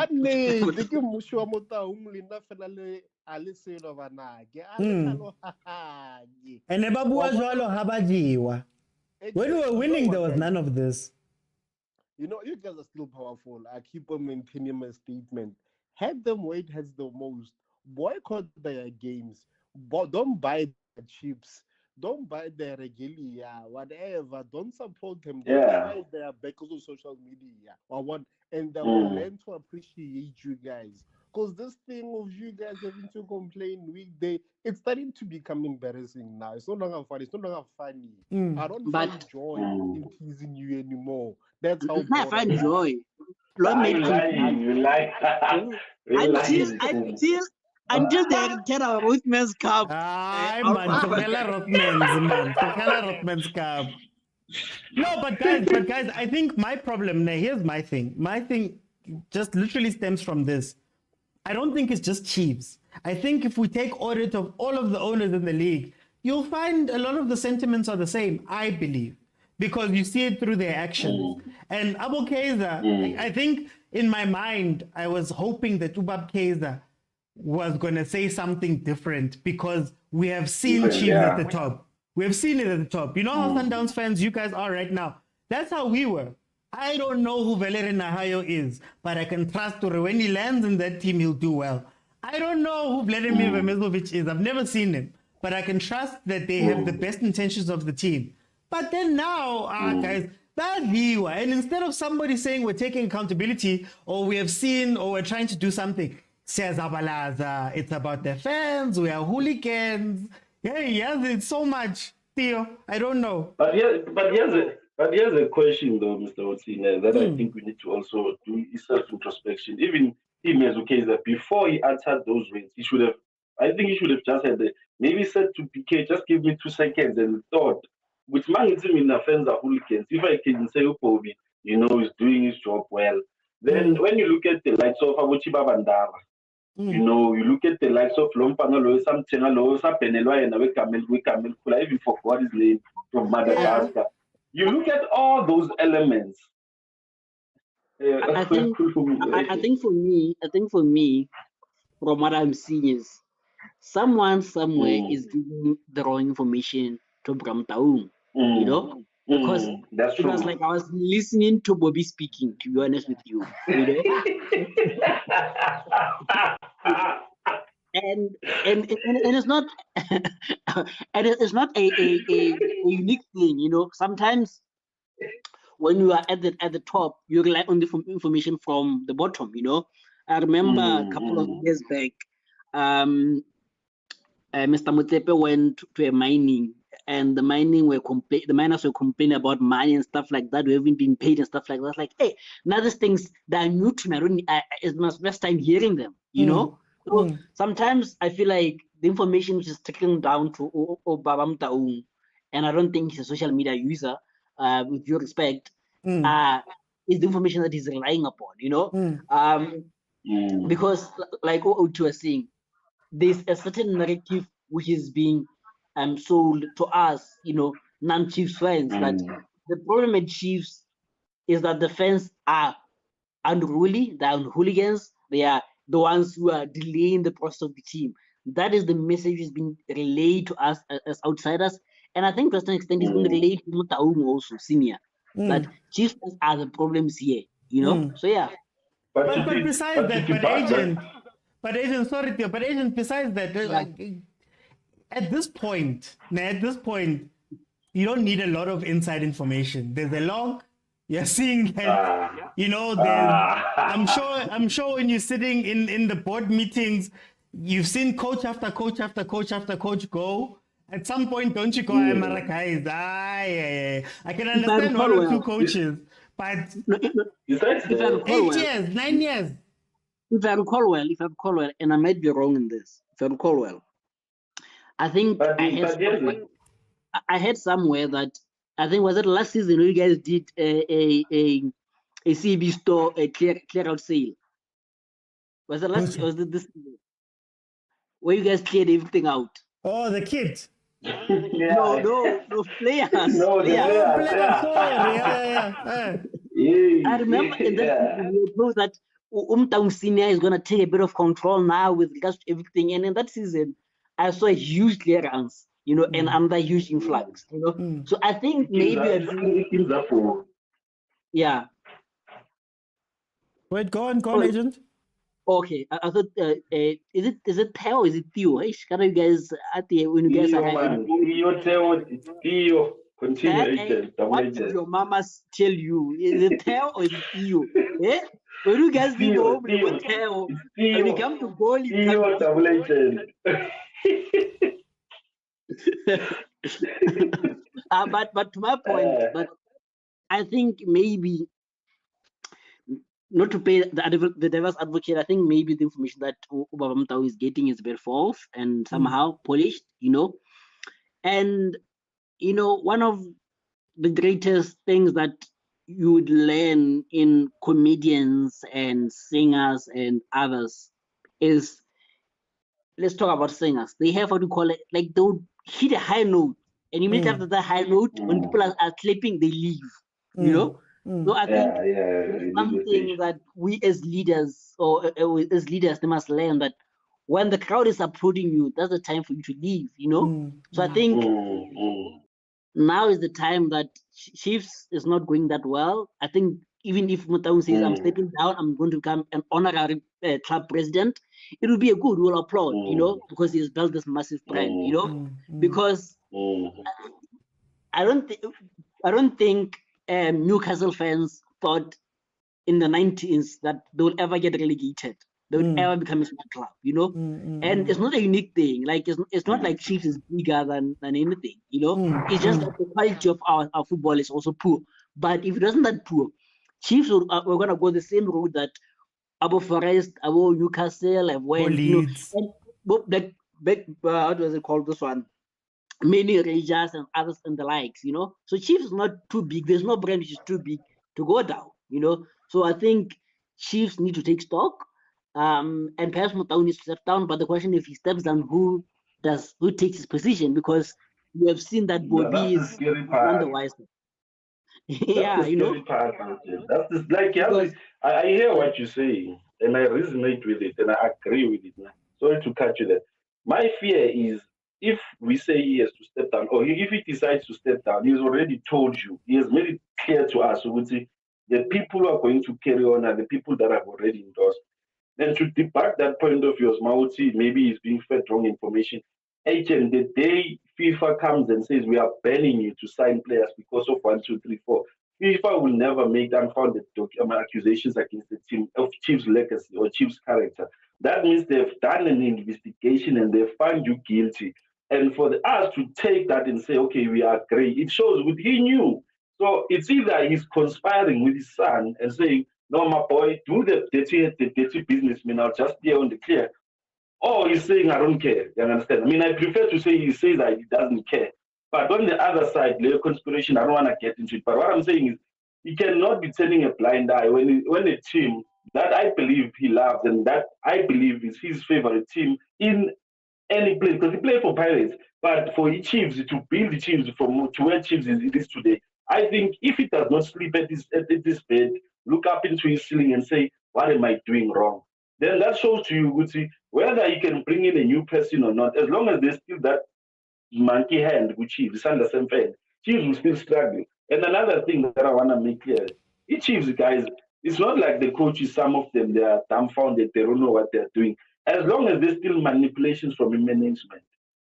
Speaker 3: nnete ke mmuso wa motaung le nna fela le a le selo banake a le tlhalohanye.
Speaker 1: And ba bua jwalo ha ba jewa. When we were winning, there was none of this.
Speaker 3: You know, you guys are still powerful. I keep on maintaining my statement. Had them weight has the most. Boycott their games. But don't buy their chips. Don't buy their regalia, whatever. Don't support them. Don't buy their because of social media or what. And they will learn to appreciate you guys. Because this thing of you guys having to complain weekday, it's starting to become embarrassing now. It's no longer funny. It's no longer funny. I don't find joy in teasing you anymore. That's how
Speaker 2: I find joy.
Speaker 4: You like.
Speaker 2: Until they get our Rothman's Cup.
Speaker 1: Man. Forget Rothman's Cup. No, but guys, I think my problem, here's my thing. My thing just literally stems from this. I don't think it's just Chiefs. I think if we take audit of all of the owners in the league, you'll find a lot of the sentiments are the same, I believe, because you see it through their actions. And Abu Kaiser, I think in my mind, I was hoping that Ubab Kaiser was going to say something different because we have seen Chiefs at the top. We have seen it at the top. You know how Sundowns fans you guys are right now? That's how we were. I don't know who Valerie Nahayo is, but I can trust her. When he lands in that team, he'll do well. I don't know who Vladimir Vemezovic is. I've never seen him, but I can trust that they have the best intentions of the team. But then now, guys, that viewer, and instead of somebody saying we're taking accountability or we have seen or we're trying to do something, says Abalaza, it's about the fans, we are hooligans. Yeah, it's so much, Theo. I don't know.
Speaker 4: But here's a question though, Mr. Otsine, that I think we need to also do self-introspection. Even him as okay that before he uttered those words, he should have just had maybe said to PK, just give me 2 seconds and thought, which man in the fans are hooligans. If I can say Upobi, he's doing his job well. Then when you look at the likes of Abuchiba Bandara, you look at the likes of Lompano, some Tenalo, Penelwa, and we Kamel, I even forgot his name from Madagascar. You look at all those elements.
Speaker 2: I think for me, from what I'm seeing is someone somewhere is giving the wrong information to Bram Taung, because it was like I was listening to Bobby speaking, to be honest with you, and it's not and it's not a unique thing, sometimes when you are at the top, you rely on the information from the bottom, I remember a couple of years back, Mr. Motsepe went to a mining and the miners were complaining about money and stuff like that. We haven't been paid and stuff like that. Like, hey, now these things that are new to me. It's my first time hearing them. You know. So sometimes I feel like the information which is trickling down to Babam Taung, and I don't think he's a social media user. With due respect, is the information that he's relying upon. You know. Because like what Utu was saying, there's a certain narrative which is being sold to us, you know, non-Chiefs fans, that the problem with Chiefs is that the fans are unruly, they are hooligans, they are the ones who are delaying the process of the team. That is the message is being relayed to us as outsiders. And I think to a certain extent it's been relayed to Mutaum also, senior, that Chiefs fans are the problems here, you know? So yeah.
Speaker 1: But besides that, agent, sorry, Theo, but agent, besides that, like, at this point, you don't need a lot of inside information. There's a log, you're seeing that, you know, I'm sure when you're sitting in the board meetings, you've seen coach after coach after coach after coach go. At some point, don't you go, guys? I can understand one or two coaches, but 8 years, 9 years.
Speaker 2: If I recall well, and I might be wrong in this, if I recall well, I think I heard somewhere that, I think, was it last season where you guys did a CB store a clear out sale? Was it last? Was it this season? Where you guys cleared everything out?
Speaker 1: Oh, the kid.
Speaker 2: No players.
Speaker 1: Players. Sorry. Yeah.
Speaker 2: I remember in that season we told that Umtaung Senior is going to take a bit of control now with regards to everything. And in that season, I saw a huge clearance, you know, and another huge influx, you know. So I think maybe yeah.
Speaker 1: Wait, go on, agent.
Speaker 2: Okay, I thought is it Theo or is it Theo? Hey, can you guys when you guys are
Speaker 8: Theo. Continue, agent.
Speaker 2: What did your mamas tell you? Is it Theo or is it Theo? Eh? When you guys leave home, you go Theo. When you come to goal, you
Speaker 8: Theo double agent.
Speaker 2: But to my point, but I think maybe, not to pay the devil's advocate, I think maybe the information that Ubabamtao is getting is very false and somehow polished, you know. And, you know, one of the greatest things that you would learn in comedians and singers and others is, let's talk about singers. They have what you call it, like they would hit a high note, and immediately after that high note, when people are clapping, they leave, you know. So I think it's something that we as leaders they must learn, that when the crowd is applauding you, that's the time for you to leave, you know. So I think now is the time that Chiefs is not going that well. I think even if Mutaung says I'm stepping down, I'm going to become an honorary club president, it will be a good, we'll applaud, you know, because he's built this massive brand, you know, because I don't think Newcastle fans thought in the 90s that they will ever get relegated. They would ever become a small club, you know. And it's not a unique thing. Like it's not like Chiefs is bigger than anything, you know. It's just that the quality of our football is also poor. But if it wasn't that poor, Chiefs we're gonna go the same road that Abo Forest, Abo Newcastle have went. You know, and what was it called? This one. Many Rangers and others and the likes, you know. So Chiefs is not too big. There's no brand which is too big to go down, you know. So I think Chiefs need to take stock, and perhaps Mutaung needs to step down. But the question, if he steps down, who takes his position? Because you have seen that Bobby is on the wise. Yeah, you know.
Speaker 8: That's just like I hear what you say, and I resonate with it, and I agree with it. Sorry to cut you there. My fear is, if we say he has to step down, or if he decides to step down, he's already told you, he has made it clear to us, the people who are going to carry on are the people that have already endorsed. And to debug that point of yours, Mauti, maybe he's being fed wrong information. Agent, the day FIFA comes and says we are banning you to sign players because of 1, 2, 3, 4, FIFA will never make unfounded accusations against the team of Chiefs' legacy or Chiefs' character. That means they've done an investigation and they found you guilty. And for us to take that and say, okay, we agree, it shows what he knew. So it's either he's conspiring with his son and saying, no, my boy, do the dirty business, man, I'll just be on the clear. Or he's saying, I don't care. You understand? I mean, I prefer to say he says that he doesn't care. But on the other side, layer conspiration, I don't want to get into it. But what I'm saying is, he cannot be turning a blind eye when a team that I believe he loves and that I believe is his favorite team in any place, because he played for Pirates, but for Chiefs to build the Chiefs from to where Chiefs it is today, I think if he does not sleep at this bed, look up into his ceiling and say, what am I doing wrong? Then that shows to you, Gucci, whether he can bring in a new person or not, as long as there's still that monkey hand with Chiefs, under same fan, Chiefs will still struggle. And another thing that I want to make clear, Chiefs guys, it's not like the coaches, some of them, they are dumbfounded, they don't know what they're doing. As long as there's still manipulations from management,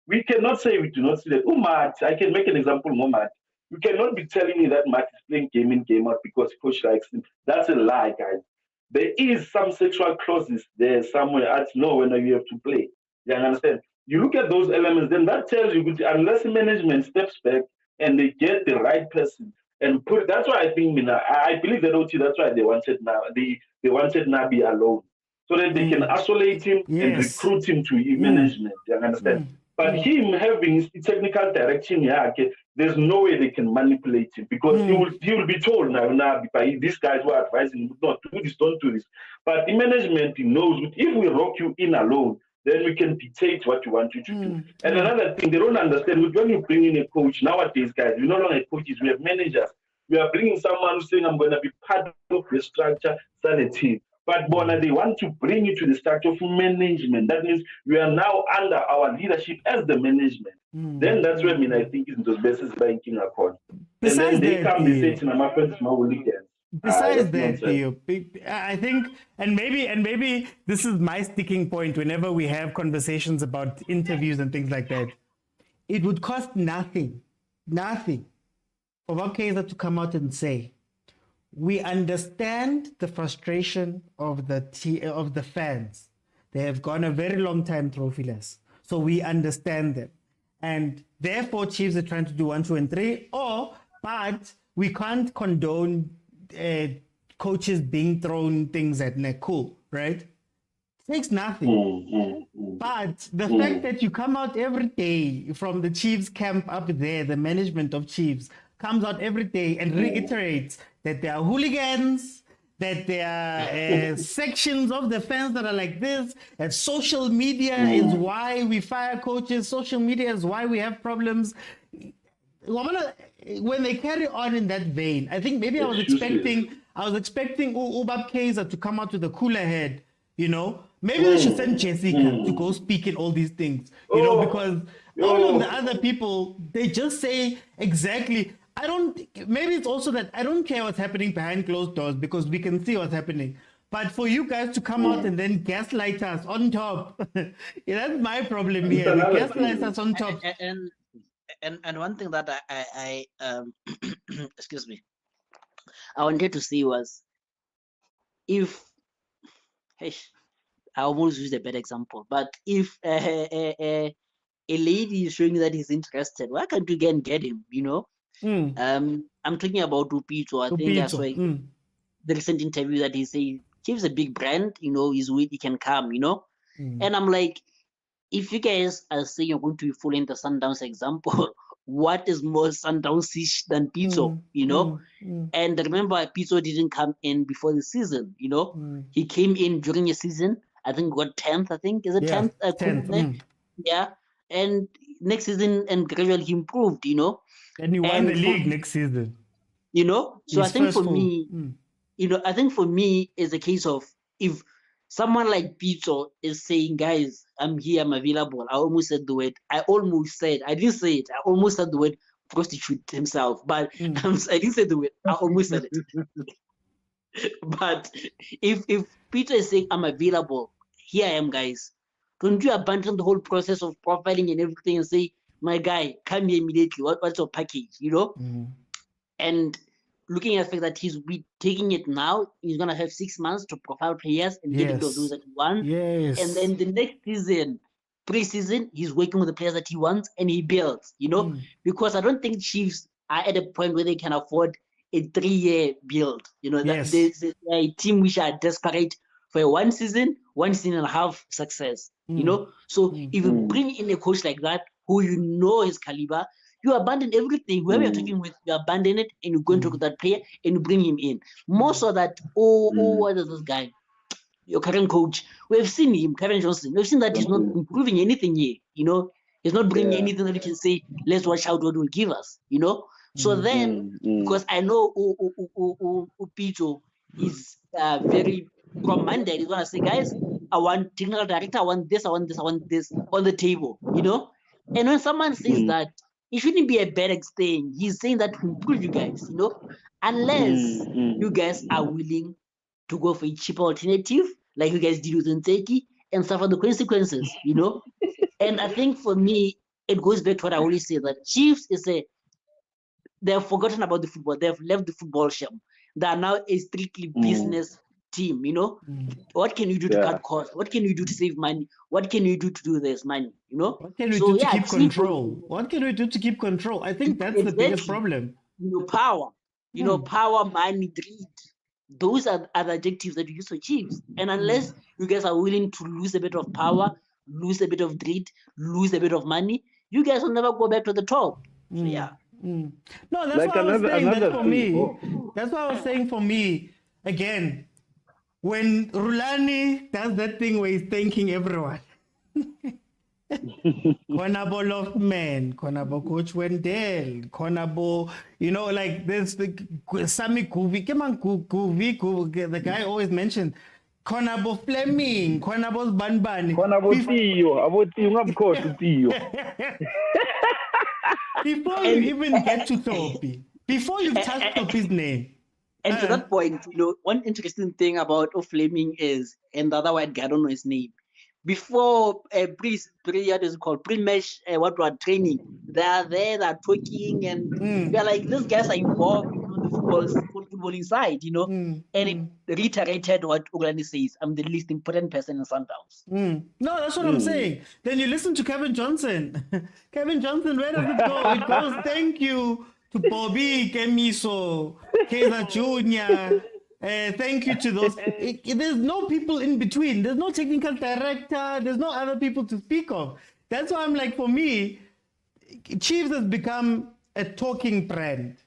Speaker 8: we cannot say we do not see that. Oh, Matt, I can make an example more, Matt. You cannot be telling me that Matt is playing game in, game out because coach likes him. That's a lie, guys. There is some sexual clauses there somewhere. I know when you have to play. You understand? You look at those elements, then that tells you, unless management steps back and they get the right person and put. That's why I think, I believe that OT. That's why they wanted Nabi alone, so that they can isolate him and recruit him to management. You understand? But him having technical direction, okay, there's no way they can manipulate him because he will be told now by these guys who are advising him, not do this, don't do this. But the management knows if we rock you in alone, then we can dictate what you want you to do. And another thing, they don't understand, when you bring in a coach, nowadays, guys, we no longer coaches, we have managers. We are bringing someone who's saying, I'm going to be part of the structure, sanity. But Bona, they want to bring you to the structure of management. That means we are now under our leadership as the management. Then that's where I think is those bases banking upon. And then they come, they say, my friends, my weekend.
Speaker 1: Besides that, Theo, I think, and maybe this is my sticking point whenever we have conversations about interviews and things like that. It would cost nothing for Bob Kaiser to come out and say, we understand the frustration of the fans. They have gone a very long time trophyless, so we understand them, and therefore Chiefs are trying to do 1, 2, and 3. But we can't condone coaches being thrown things at neck. Cool, right? It takes nothing. But the fact that you come out every day from the Chiefs camp up there, the management of Chiefs comes out every day and reiterates that there are hooligans, that there are sections of the fans that are like this, that social media is why we fire coaches, social media is why we have problems. When they carry on in that vein, I think maybe I was expecting Ubab Kaiser to come out with a cooler head, Maybe they should send Jessica to go speak in all these things, because all of the other people, they just say exactly. Maybe it's also that I don't care what's happening behind closed doors because we can see what's happening. But for you guys to come out and then gaslight us on top, that's my problem here. Gaslight us on top.
Speaker 2: And one thing that I excuse me, I wanted to see was if, I almost used a bad example, but if a lady is showing that he's interested, why can't you get him? I'm talking about Upito. I think that's why the recent interview that he said, Chief's a big brand, he's with, he can come, And I'm like, if you guys are saying you're going to be following the Sundowns example, what is more Sundowns-ish than Pizzo, And remember, Pizzo didn't come in before the season, He came in during a season, I think got 10th, Is it 10th? 10th. Yeah. And next season, and gradually he improved,
Speaker 1: And he won the league next season.
Speaker 2: So I think for me, I think for me, it's a case of if someone like Pizzo is saying, guys, I'm here, I'm available. I almost said the word. I almost said the word prostitute himself, but I didn't say the word. I almost said it. But if Pizzo is saying, I'm available, here I am, guys. Don't you abandon the whole process of profiling and everything and say, my guy, come here immediately. What's your package, And looking at the fact that he's taking it now, he's going to have 6 months to profile players and get rid of those that he wants.
Speaker 1: Yes.
Speaker 2: And then the next season, Pre-season, he's working with the players that he wants and he builds, because I don't think Chiefs are at a point where they can afford a 3-year build.
Speaker 1: Yes.
Speaker 2: There's a team which are desperate for a one season and a half success. So if you bring in a coach like that, who his caliber, you abandon everything. Whoever you're talking with, you abandon it and you go and talk to that player and you bring him in. More so that, what is this guy? Your current coach, we've seen him, Kevin Johnson. We've seen that he's not improving anything here. He's not bringing anything that you can say, let's watch out what will give us. So then, because I know Picho is very commanded, he's gonna say, guys, I want technical director, I want this on the table. And when someone says that, it shouldn't be a bad thing. He's saying that to improve you guys. Unless you guys are willing to go for a cheaper alternative, like you guys did with Nteki, and suffer the consequences, And I think for me, it goes back to what I always say, that Chiefs they've forgotten about the football. They've left the football sham. They are now a strictly business team, What can you do to cut costs? What can you do to save money? What can you do to do this money,
Speaker 1: What can we do to keep control? What can we do to keep control? I think that's the biggest problem.
Speaker 2: Power. Power, money, greed. Those are the adjectives that you use for Chiefs. And unless you guys are willing to lose a bit of power, lose a bit of greed, lose a bit of money, you guys will never go back to the top. So
Speaker 1: No, that's like why I was saying that for me. That's why I was saying for me, again, when Rulani does that thing where he's thanking everyone. Konabo Loftman, Konabo Coach Wendell, Konabo, like there's the Sami Kuvi, Kuvi, the guy always mentioned Konabo Fleming, Konabo Banban.
Speaker 4: Konabo Tio,
Speaker 1: Before you even get to Topi, before you've touched Topi's name.
Speaker 2: And to that point, one interesting thing about Fleming is, and the other white guy, I don't know his name, before pre-match, what we're training, they are there, they're talking, and we're like, these guys are involved in the footballing side, and it reiterated what Ugani says, I'm the least important person in Sundowns.
Speaker 1: No, that's what I'm saying. Then you listen to Kevin Johnson. Kevin Johnson, where does it go? It goes, thank you to Bobby, Kemiso, Kaiser Jr., thank you to those. There's no people in between. There's no technical director. There's no other people to speak of. That's why I'm like, for me, Chiefs has become a talking brand.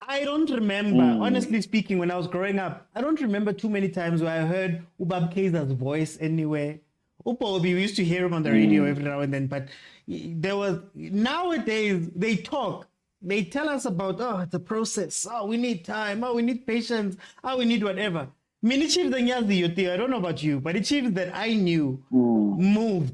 Speaker 1: I don't remember, honestly speaking, when I was growing up, I don't remember too many times where I heard Ubab Kaiser's voice anywhere. Upobi, we used to hear him on the radio every now and then, but nowadays, they talk. They tell us about, it's a process. We need time. We need patience. We need whatever. Many Chiefs, I don't know about you, but the Chiefs that I knew moved.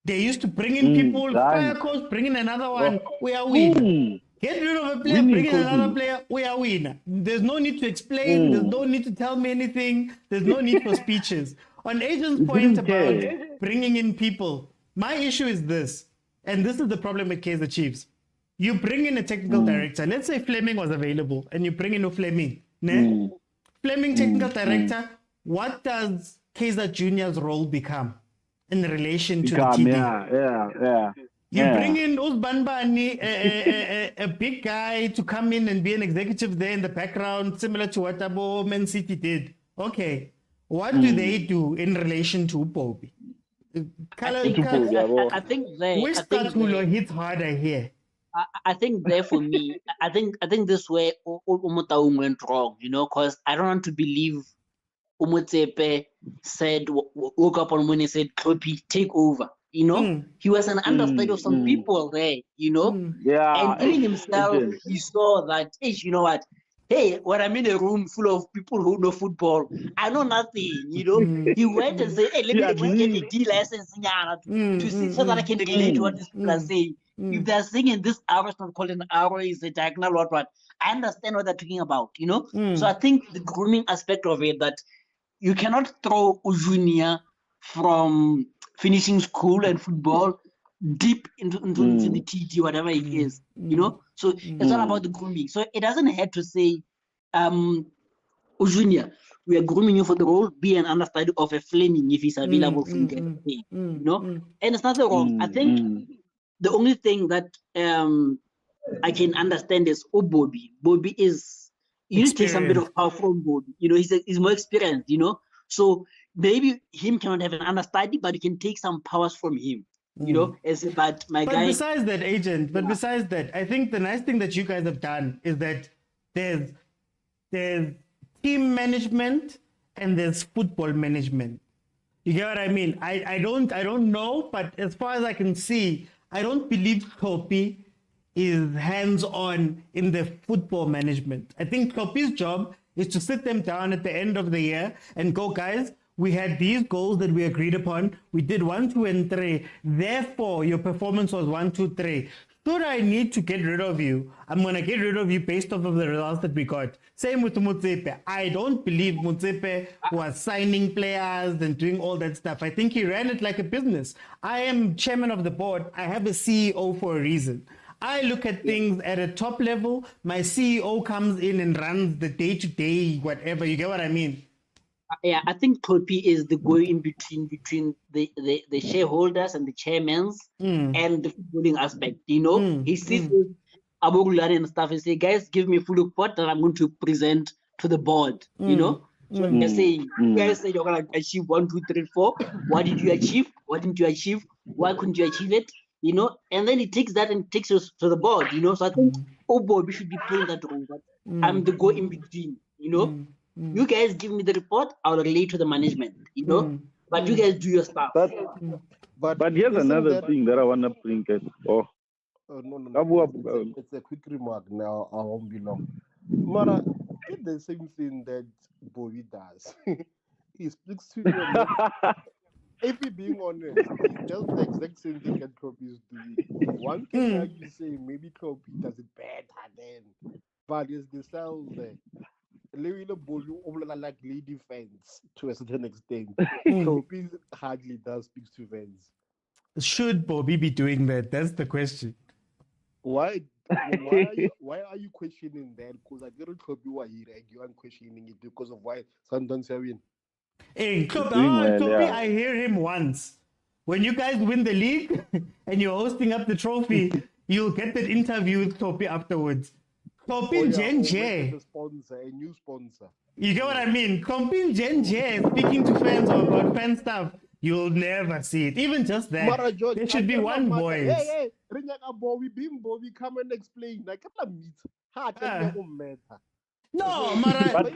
Speaker 1: They used to bring in people, fire coach, bring in another one, we are winning. Get rid of a player, bring in another player, we are winning. There's no need to explain. There's no need to tell me anything. There's no need for speeches. On Agent's point about bringing in people, my issue is this, and this is the problem with Kaizer Chiefs. You bring in a technical director. Let's say Fleming was available, and you bring in a Fleming. Fleming, technical director. What does Kaizer Jr.'s role become in relation to the TD? You bring in Uzbanbani, a big guy, to come in and be an executive there in the background, similar to what Abo Man City did. Okay, what do they do in relation to Upobi?
Speaker 2: I think
Speaker 1: which Katulo hits harder here?
Speaker 2: I think there for me, I think this way Umutaum went wrong, because I don't want to believe Umutsepe woke up on Monday and said, Kloppy, take over. He was an understudy of some people there,
Speaker 4: Yeah.
Speaker 2: And even himself, he saw that, hey, you know what? Hey, when I'm in a room full of people who know football, I know nothing, He went and said, hey, let me get a D license to see so that I can relate to what these people are saying. If they're saying this hour is not called an hour, is a diagonal, what, I understand what they're talking about, So I think the grooming aspect of it, that you cannot throw Junior from finishing school and football deep into the TT, whatever it is, So it's all about the grooming. So it doesn't have to say Junior, we are grooming you for the role. Be an understudy of a Fleming if he's available for you guys to play. You know, and it's nothing wrong. I think the only thing that I can understand is Bobby. Bobby is you need to take some bit of power from Bobby. You know, he's more experienced. You know, so maybe him cannot have an understudy, but you can take some powers from him. You know, but
Speaker 1: besides that, agent. But besides that, I think the nice thing that you guys have done is that there's team management and there's football management. You get what I mean? I don't know, but as far as I can see, I don't believe Kopi is hands-on in the football management. I think Kopi's job is to sit them down at the end of the year and go, guys, we had these goals that we agreed upon. We did 1, 2, and 3. Therefore, your performance was 1, 2, 3. Should I need to get rid of you, I'm going to get rid of you based off of the results that we got. Same with Motsepe. I don't believe Motsepe was signing players and doing all that stuff. I think he ran it like a business. I am chairman of the board. I have a CEO for a reason. I look at things at a top level. My CEO comes in and runs the day-to-day, whatever. You get what I mean?
Speaker 2: Yeah, I think Kopi is the going between the shareholders and the chairmen and the footballing aspect. You know, he sits with Abogulani and stuff and say, guys, give me a full report that I'm going to present to the board. You know, so they're saying, you guys say you're going to achieve 1, 2, 3, 4. What did you achieve? What didn't you achieve? Why couldn't you achieve it? You know, and then he takes that and takes us to the board. You know, so I think boy, we should be playing that role. But I'm the go in between. You know. You guys give me the report, I'll relate to the management, you know. But you guys do your stuff.
Speaker 4: But here's another thing that I want to bring it.
Speaker 3: It's a quick remark now. I won't be long. Mara, it's the same thing that Bobby does. He speaks to you. If we're being honest, it's just the exact same thing that Klopp is doing. One can argue say maybe Klopp does it better then, but it's the cells there. Like lady fans to a certain extent. Kopi hardly does speak to fans.
Speaker 1: Should Bobby be doing that? That's the question.
Speaker 3: Why are you questioning that? Because I didn't Kopi why you are questioning it because of why Sundowns are win.
Speaker 1: Hey, Kopi, I hear him once. When you guys win the league and you're hosting up the trophy, you'll get that interview with Kopi afterwards. Kompin Jenje.
Speaker 3: A new sponsor.
Speaker 1: You get what I mean? Kompin Jenje speaking to fans about fan stuff. You'll never see it. Even just that. There should be one voice.
Speaker 3: Hey, Bobby, come and explain. Like,
Speaker 1: no, Mara,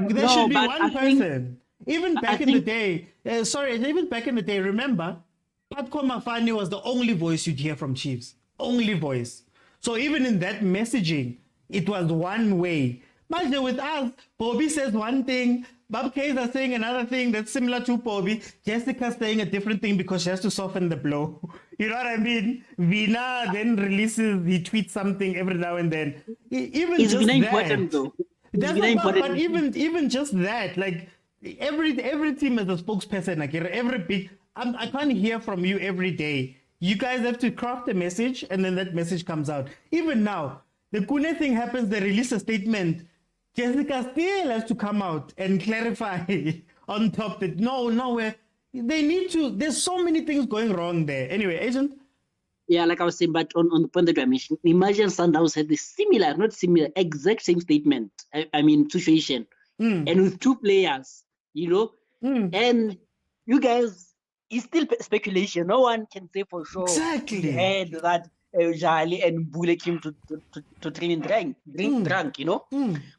Speaker 1: there should be one person. Even back in the day, remember, Patko Mafani was the only voice you'd hear from Chiefs. Only voice. So even in that messaging, it was one way. But with us, Bobby says one thing, Bob Kaiser saying another thing that's similar to Bobby, Jessica saying a different thing because she has to soften the blow. You know what I mean? Vina then releases, he tweets something every now and then. Even
Speaker 2: it's
Speaker 1: just
Speaker 2: been
Speaker 1: that.
Speaker 2: Important though.
Speaker 1: But even just that, like every team has a spokesperson. Like every big, I can't hear from you every day. You guys have to craft a message, and then that message comes out. Even now, the Kune thing happens, they release a statement. Jessica still has to come out and clarify on top that they need to, there's so many things going wrong there. Anyway, Agent?
Speaker 2: Yeah, like I was saying, but on the point that I mentioned, imagine Sundowns had the exact same statement, situation. And with 2 players, you know, and you guys, it's still speculation. No one can say for sure.
Speaker 1: Exactly.
Speaker 2: He had that Jali and Bule came to train and drunk, you know.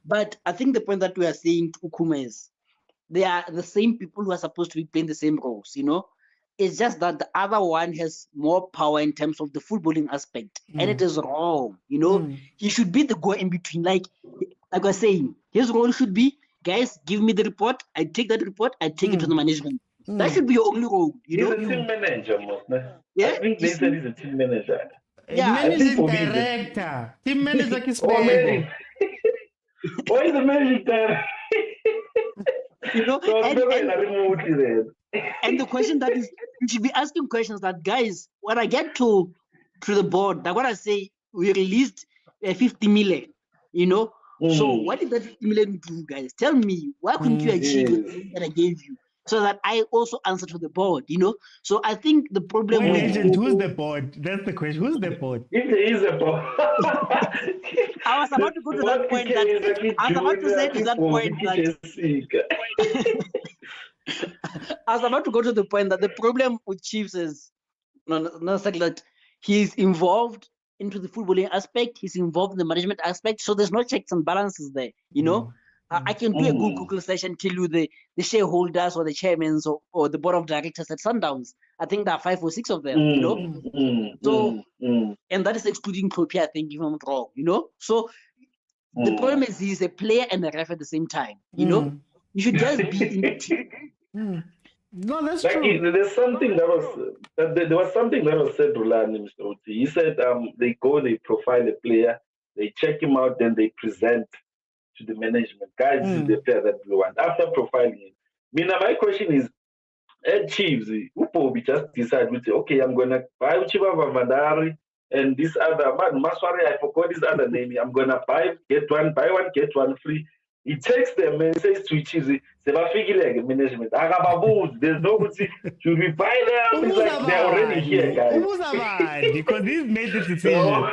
Speaker 2: But I think the point that we are saying to Ukuma is they are the same people who are supposed to be playing the same roles, you know. It's just that the other one has more power in terms of the footballing aspect, and it is wrong, you know. He should be the go in between, like I was saying. His role should be, guys, give me the report. I take that report. I take it to the management. That should be your only role, you know.
Speaker 8: He's a team manager,
Speaker 2: Yeah,
Speaker 8: I think they said he's a team manager.
Speaker 1: Yeah, managing director. Team manager is
Speaker 8: Or is the managing director?
Speaker 2: You know,
Speaker 8: So
Speaker 2: and the question that is, you should be asking questions that, guys, when I get to the board, they're gonna say we released 50 million, you know, So what did that 50 million do, guys? Tell me, why couldn't you achieve the thing that I gave you? So that I also answer to the board, So I think the problem
Speaker 1: Wait,
Speaker 2: with
Speaker 1: agent, who's the board? That's the question. Who's the board?
Speaker 8: If there is a board.
Speaker 2: I was about to go to that point that I was about to say to that point that I was about to go to the point that the problem with Chiefs is not that he's involved into the footballing aspect, he's involved in the management aspect, so there's no checks and balances there, I can do a good Google search and tell you the shareholders or the chairmen or the board of directors at Sundowns. I think there are 5 or 6 of them, So, and that is excluding Topia, I think, if I'm not wrong, So the problem is he's a player and a ref at the same time, You should just be in the team.
Speaker 1: No, that's
Speaker 8: like
Speaker 1: true.
Speaker 8: There's something that was there was something that was said to Rulani, Mr. Oti. He said they go, they profile a player, they check him out, then they present to the management. Guys, this is the player that we want. After profiling him. My question is, at Chiefs, we just decide, we say, okay, I'm gonna buy Uchiba Vandari and this other man, Maswari, I forgot his other name. I'm gonna buy one, get one free. He takes them and says to Chiefs, management. There's no good. Should we buy them? It's like they're already here, guys.
Speaker 1: Because he's made the decision.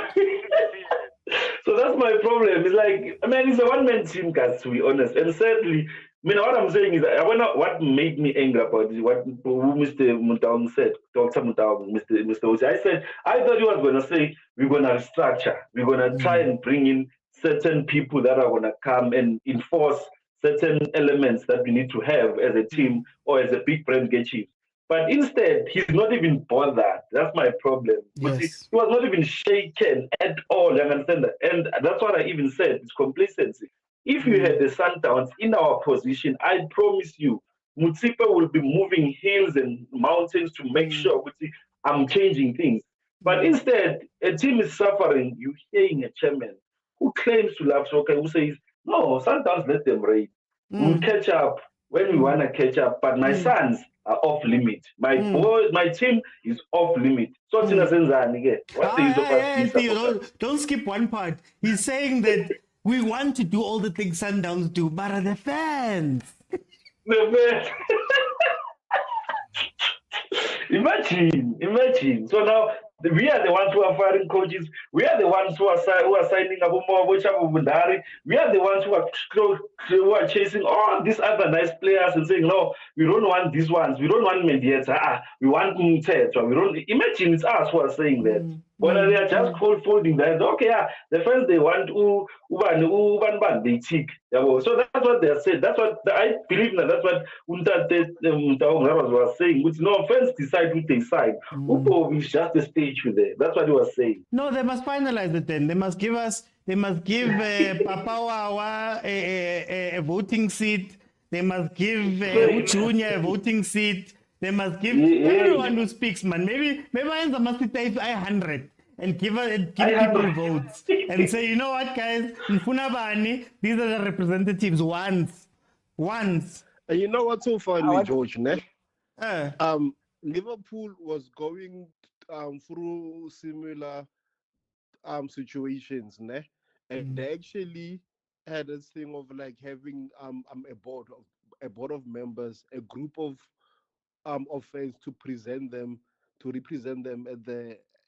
Speaker 8: So that's my problem. It's like, it's a one-man team, guys, to be honest. And sadly, what I'm saying is, what made me angry about this, what Mr. Mutaung said, Dr. Mutaung, Mr. Osi. I thought he was going to say, we're going to restructure. We're going to try and bring in certain people that are going to come and enforce certain elements that we need to have as a team or as a big brand get Chiefs. But instead, he's not even bothered. That's my problem.
Speaker 1: Yes.
Speaker 8: He was not even shaken at all. You understand that? And that's what I even said. It's complacency. If you had the Sundowns in our position, I promise you, Mutsipa will be moving hills and mountains to make sure I'm changing things. But instead, a team is suffering. You're hearing a chairman who claims to love soccer, who says, no, Sundowns, let them raid. We'll catch up when we want to catch up. But my sons are off limit. My team is off limit. So what's the use of
Speaker 1: don't skip one part. He's saying that we want to do all the things Sundowns do, but are the fans.
Speaker 8: The fans. Imagine. So now we are the ones who are firing coaches. We are the ones who are signing up more. We are the ones who are chasing all these other nice players and saying, no, we don't want these ones. We don't want Mediator. We want Mtet. We don't. Imagine it's us who are saying that. But they are just folding their hands. Okay, the fans, they want Uban, they tick. So that's what they are saying. That's what I believe now. That's what was saying. With no fans decide who they sign. Upo is just a stage with them. That's what he was saying.
Speaker 1: No, they must finalize it then. They must give Papawa a voting seat. They must give Junior a voting seat. They must give everyone who speaks, man. Maybe I must type 100 and give people votes and say, you know what, guys, Mfunabani, these are the representatives once.
Speaker 3: And you know what's so funny, George? Liverpool was going through similar situations, and they actually had this thing of like having a board of members, a group of fans to represent them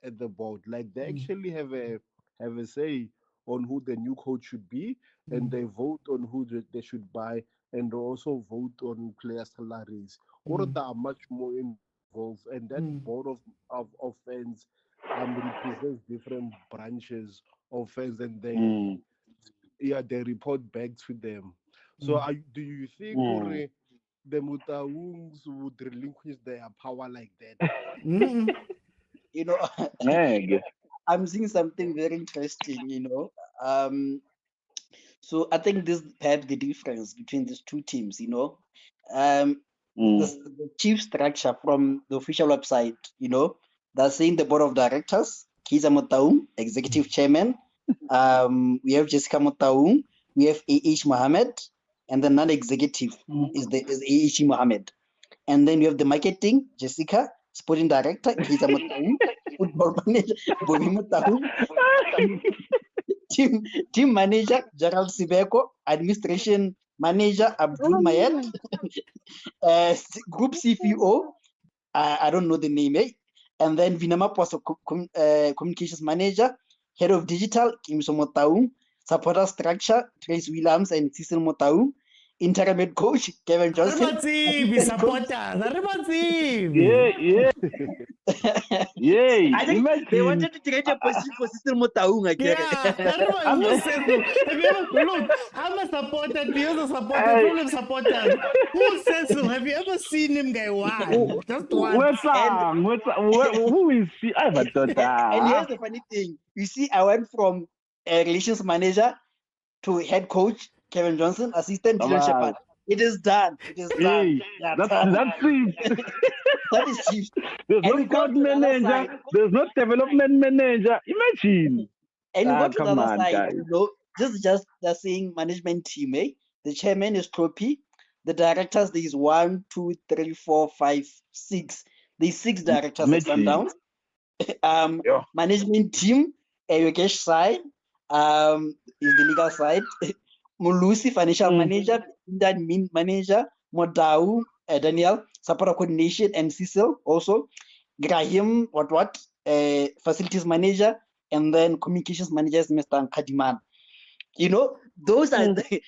Speaker 3: at the board. Like they actually have a say on who the new coach should be, and they vote on who they should buy, and also vote on player salaries. Or they are much more involved, and that board of fans represents different branches of fans, and they report back to them. So do you think the Mutaungs would relinquish their power like that?
Speaker 2: I'm seeing something very interesting, So I think this is perhaps the difference between these two teams, the chief structure from the official website, they're saying the board of directors, Kiza Mutaung, executive chairman. We have Jessica Mutaung, we have A.H. Mohammed, and the non-executive is A.H. Mohammed. And then we have the marketing, Jessica, sporting director, Kiza Mutaung, football manager, Bobby Mutaung, team manager Gerald Sibeko, administration manager Abdul Mayet, group CFO, I don't know the name, and then Vinama was communications manager, head of digital Kimso Motaung, supporter structure Trace Williams and Cecil Motaung, interim head coach Kevin Johnson.
Speaker 4: Yeah.
Speaker 2: I think
Speaker 4: Imagine.
Speaker 2: they wanted to create a position for Cecil Motaung again.
Speaker 1: Have you ever look? I'm a supporter. Theo's a supporter. Problem supporters. Who says so? Have you ever seen him guy one? Just one.
Speaker 4: Who is he? I haven't thought that.
Speaker 2: And here's the funny thing. You see, I went from a relations manager to head coach Kevin Johnson, assistant Dylan Shepard. It is done. It is done. Yeah,
Speaker 4: That's it.
Speaker 2: that is chief.
Speaker 4: There's no scout manager. There's no development manager. Imagine.
Speaker 2: And we go to the
Speaker 4: come
Speaker 2: other
Speaker 4: on,
Speaker 2: side.
Speaker 4: guys.
Speaker 2: You know, this is just the saying management team. The chairman is Trophy. The directors, there is 1, 2, 3, 4, 5, 6. There's 6 directors at Sundowns. Management team, Yogesh side, is the legal side. Mulusi, financial manager, admin manager, Modau, Daniel, supporter coordination, and Cecil also. Graham, facilities manager, and then communications manager is Mr. Kadiman. You know, those are the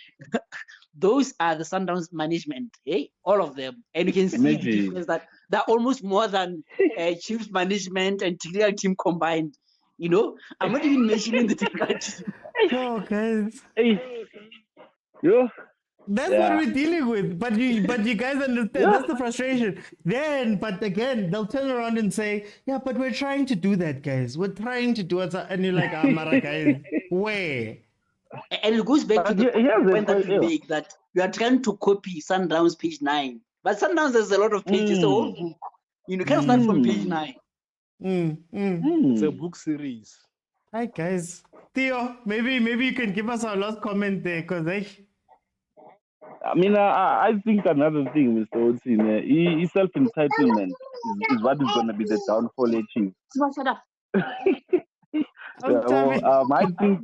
Speaker 2: Sundowns management, all of them. And you can see the difference that they're almost more than Chiefs management and technical team combined. You know, I'm not even mentioning the technical team.
Speaker 1: No, guys. That's what we're dealing with. But you guys understand. That's the frustration. But again, they'll turn around and say, yeah, but we're trying to do that, guys. We're trying to do it. And you're like, Mara, guys, where?
Speaker 2: And it goes back to the point that you make, that you are trying to copy Sundowns page 9. But Sundowns has a lot of pages, the whole book. You can't start from page 9.
Speaker 3: It's a book series.
Speaker 1: Hi, guys. Theo, maybe you can give us our last comment there, because
Speaker 4: I mean, I think another thing, Mr. Otsin, self-entitlement is what is going to be the downfall of Chiefs.
Speaker 2: Shut up.
Speaker 4: I think.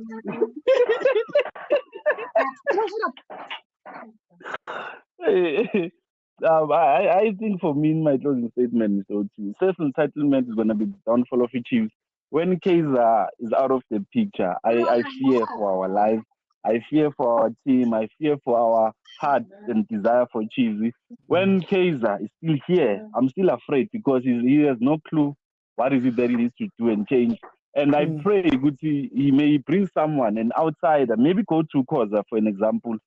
Speaker 4: I think for me, in my closing statement, Mr. Otsin, self-entitlement is going to be the downfall of the Chiefs. When Kaiser is out of the picture, I fear for our life. I fear for our team. I fear for our heart and desire for Chiefs. When Kaiser is still here, I'm still afraid because he has no clue what is it that he needs to do and change. And I pray he may bring someone, an outsider, maybe go to Koza, for an example,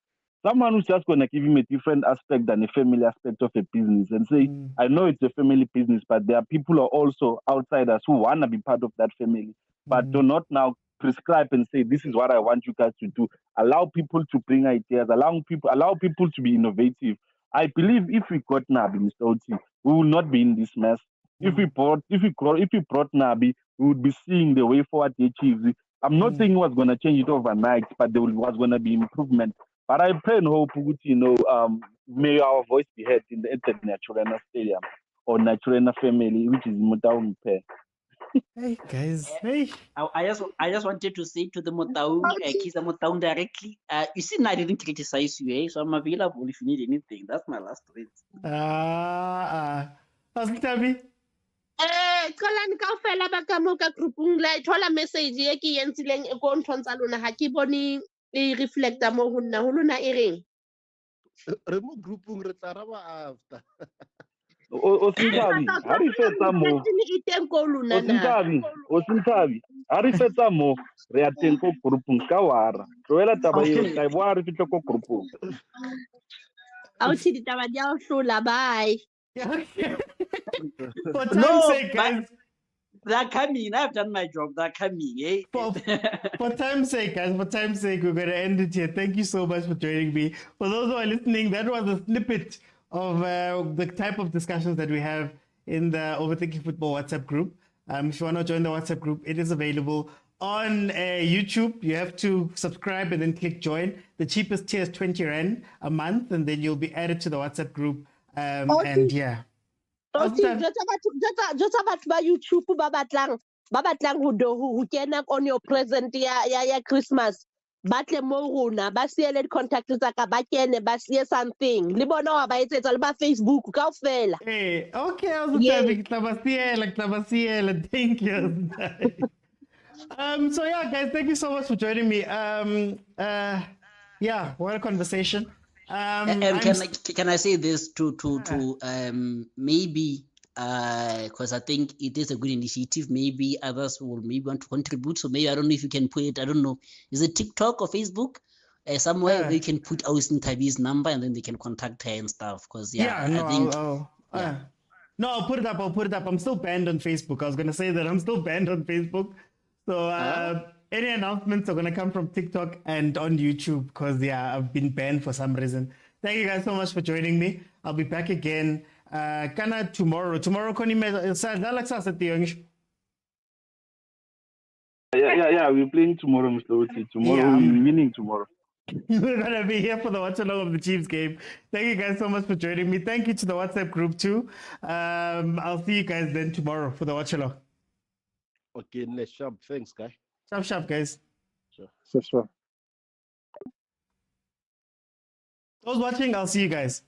Speaker 4: someone who's just going to give him a different aspect than a family aspect of a business and say, I know it's a family business, but there are people who are also outsiders who want to be part of that family, but do not now prescribe and say, this is what I want you guys to do. Allow people to bring ideas, allow people to be innovative. I believe if we got Nabi, Mr. Oti, we will not be in this mess. If we brought Nabi, we would be seeing the way forward they achieve. I'm not saying it was going to change it overnight, but there was going to be improvement. But I pray and hope, may our voice be heard at the Naturena Stadium or Naturena family, which is Motaung Pair.
Speaker 1: Hey guys, hey.
Speaker 2: I just wanted to say to the Motaung, Kisa Motaung directly. You see, I didn't criticize you, so I'm available if you need anything. That's my last tweet.
Speaker 1: Tabi.
Speaker 6: Qolang kaofela ba ka mo ka groupung la thola message e ke entsileng e go nthontsha lona ha ke bone e reflecta mo ho nna ho lona e reng
Speaker 3: Re mo groupung re tla raba after.
Speaker 4: Osintabi, ha re fetsa mo. Osintabi, ha re fetsa mo re a teng ko groupung ka wara. Tloela taba eo ka bo re fitla ko groupung.
Speaker 6: Au thi ditaba di a hlola, bye.
Speaker 1: For time's sake, guys.
Speaker 2: They're coming. I've done my job. They're coming. Eh?
Speaker 1: For time's sake, guys. For time's sake, we're going to end it here. Thank you so much for joining me. For those who are listening, that was a snippet of the type of discussions that we have in the Overthinking Football WhatsApp group. If you want to join the WhatsApp group, it is available on YouTube. You have to subscribe and then click join. The cheapest tier is 20 Rand a month, and then you'll be added to the WhatsApp group. And yeah.
Speaker 6: Just about YouTube ba batlang ba batlang ho kena on your present ya Christmas ba tle mo rona ba siele di-contact tsa ka ba kene ba siye something le bona wa ba etsetsa le ba Facebook kaofela.
Speaker 1: Hey, okay, I was having Tabasiela. Thank you. So yeah, guys, thank you so much for joining me. Yeah, what a conversation.
Speaker 2: Can I say this to maybe because I think it is a good initiative. Maybe others will maybe want to contribute. So maybe I don't know if you can put it. I don't know. Is it TikTok or Facebook? Somewhere where you can put Austin Tabi's number and then they can contact her and stuff. Because
Speaker 1: No, I'll put it up. I'm still banned on Facebook. I was gonna say that I'm still banned on Facebook. So any announcements are gonna come from TikTok and on YouTube because I've been banned for some reason. Thank you guys so much for joining me. I'll be back again. Kana tomorrow. Tomorrow,
Speaker 4: Yeah, we're playing tomorrow, Mr. Oti. Tomorrow we're winning tomorrow.
Speaker 1: We're gonna be here for the watch along of the Chiefs game. Thank you guys so much for joining me. Thank you to the WhatsApp group too. I'll see you guys then tomorrow for the watch along.
Speaker 3: Okay, next sharp. Thanks, guy.
Speaker 1: Sharp, guys.
Speaker 7: Sure.
Speaker 1: Those watching, I'll see you guys.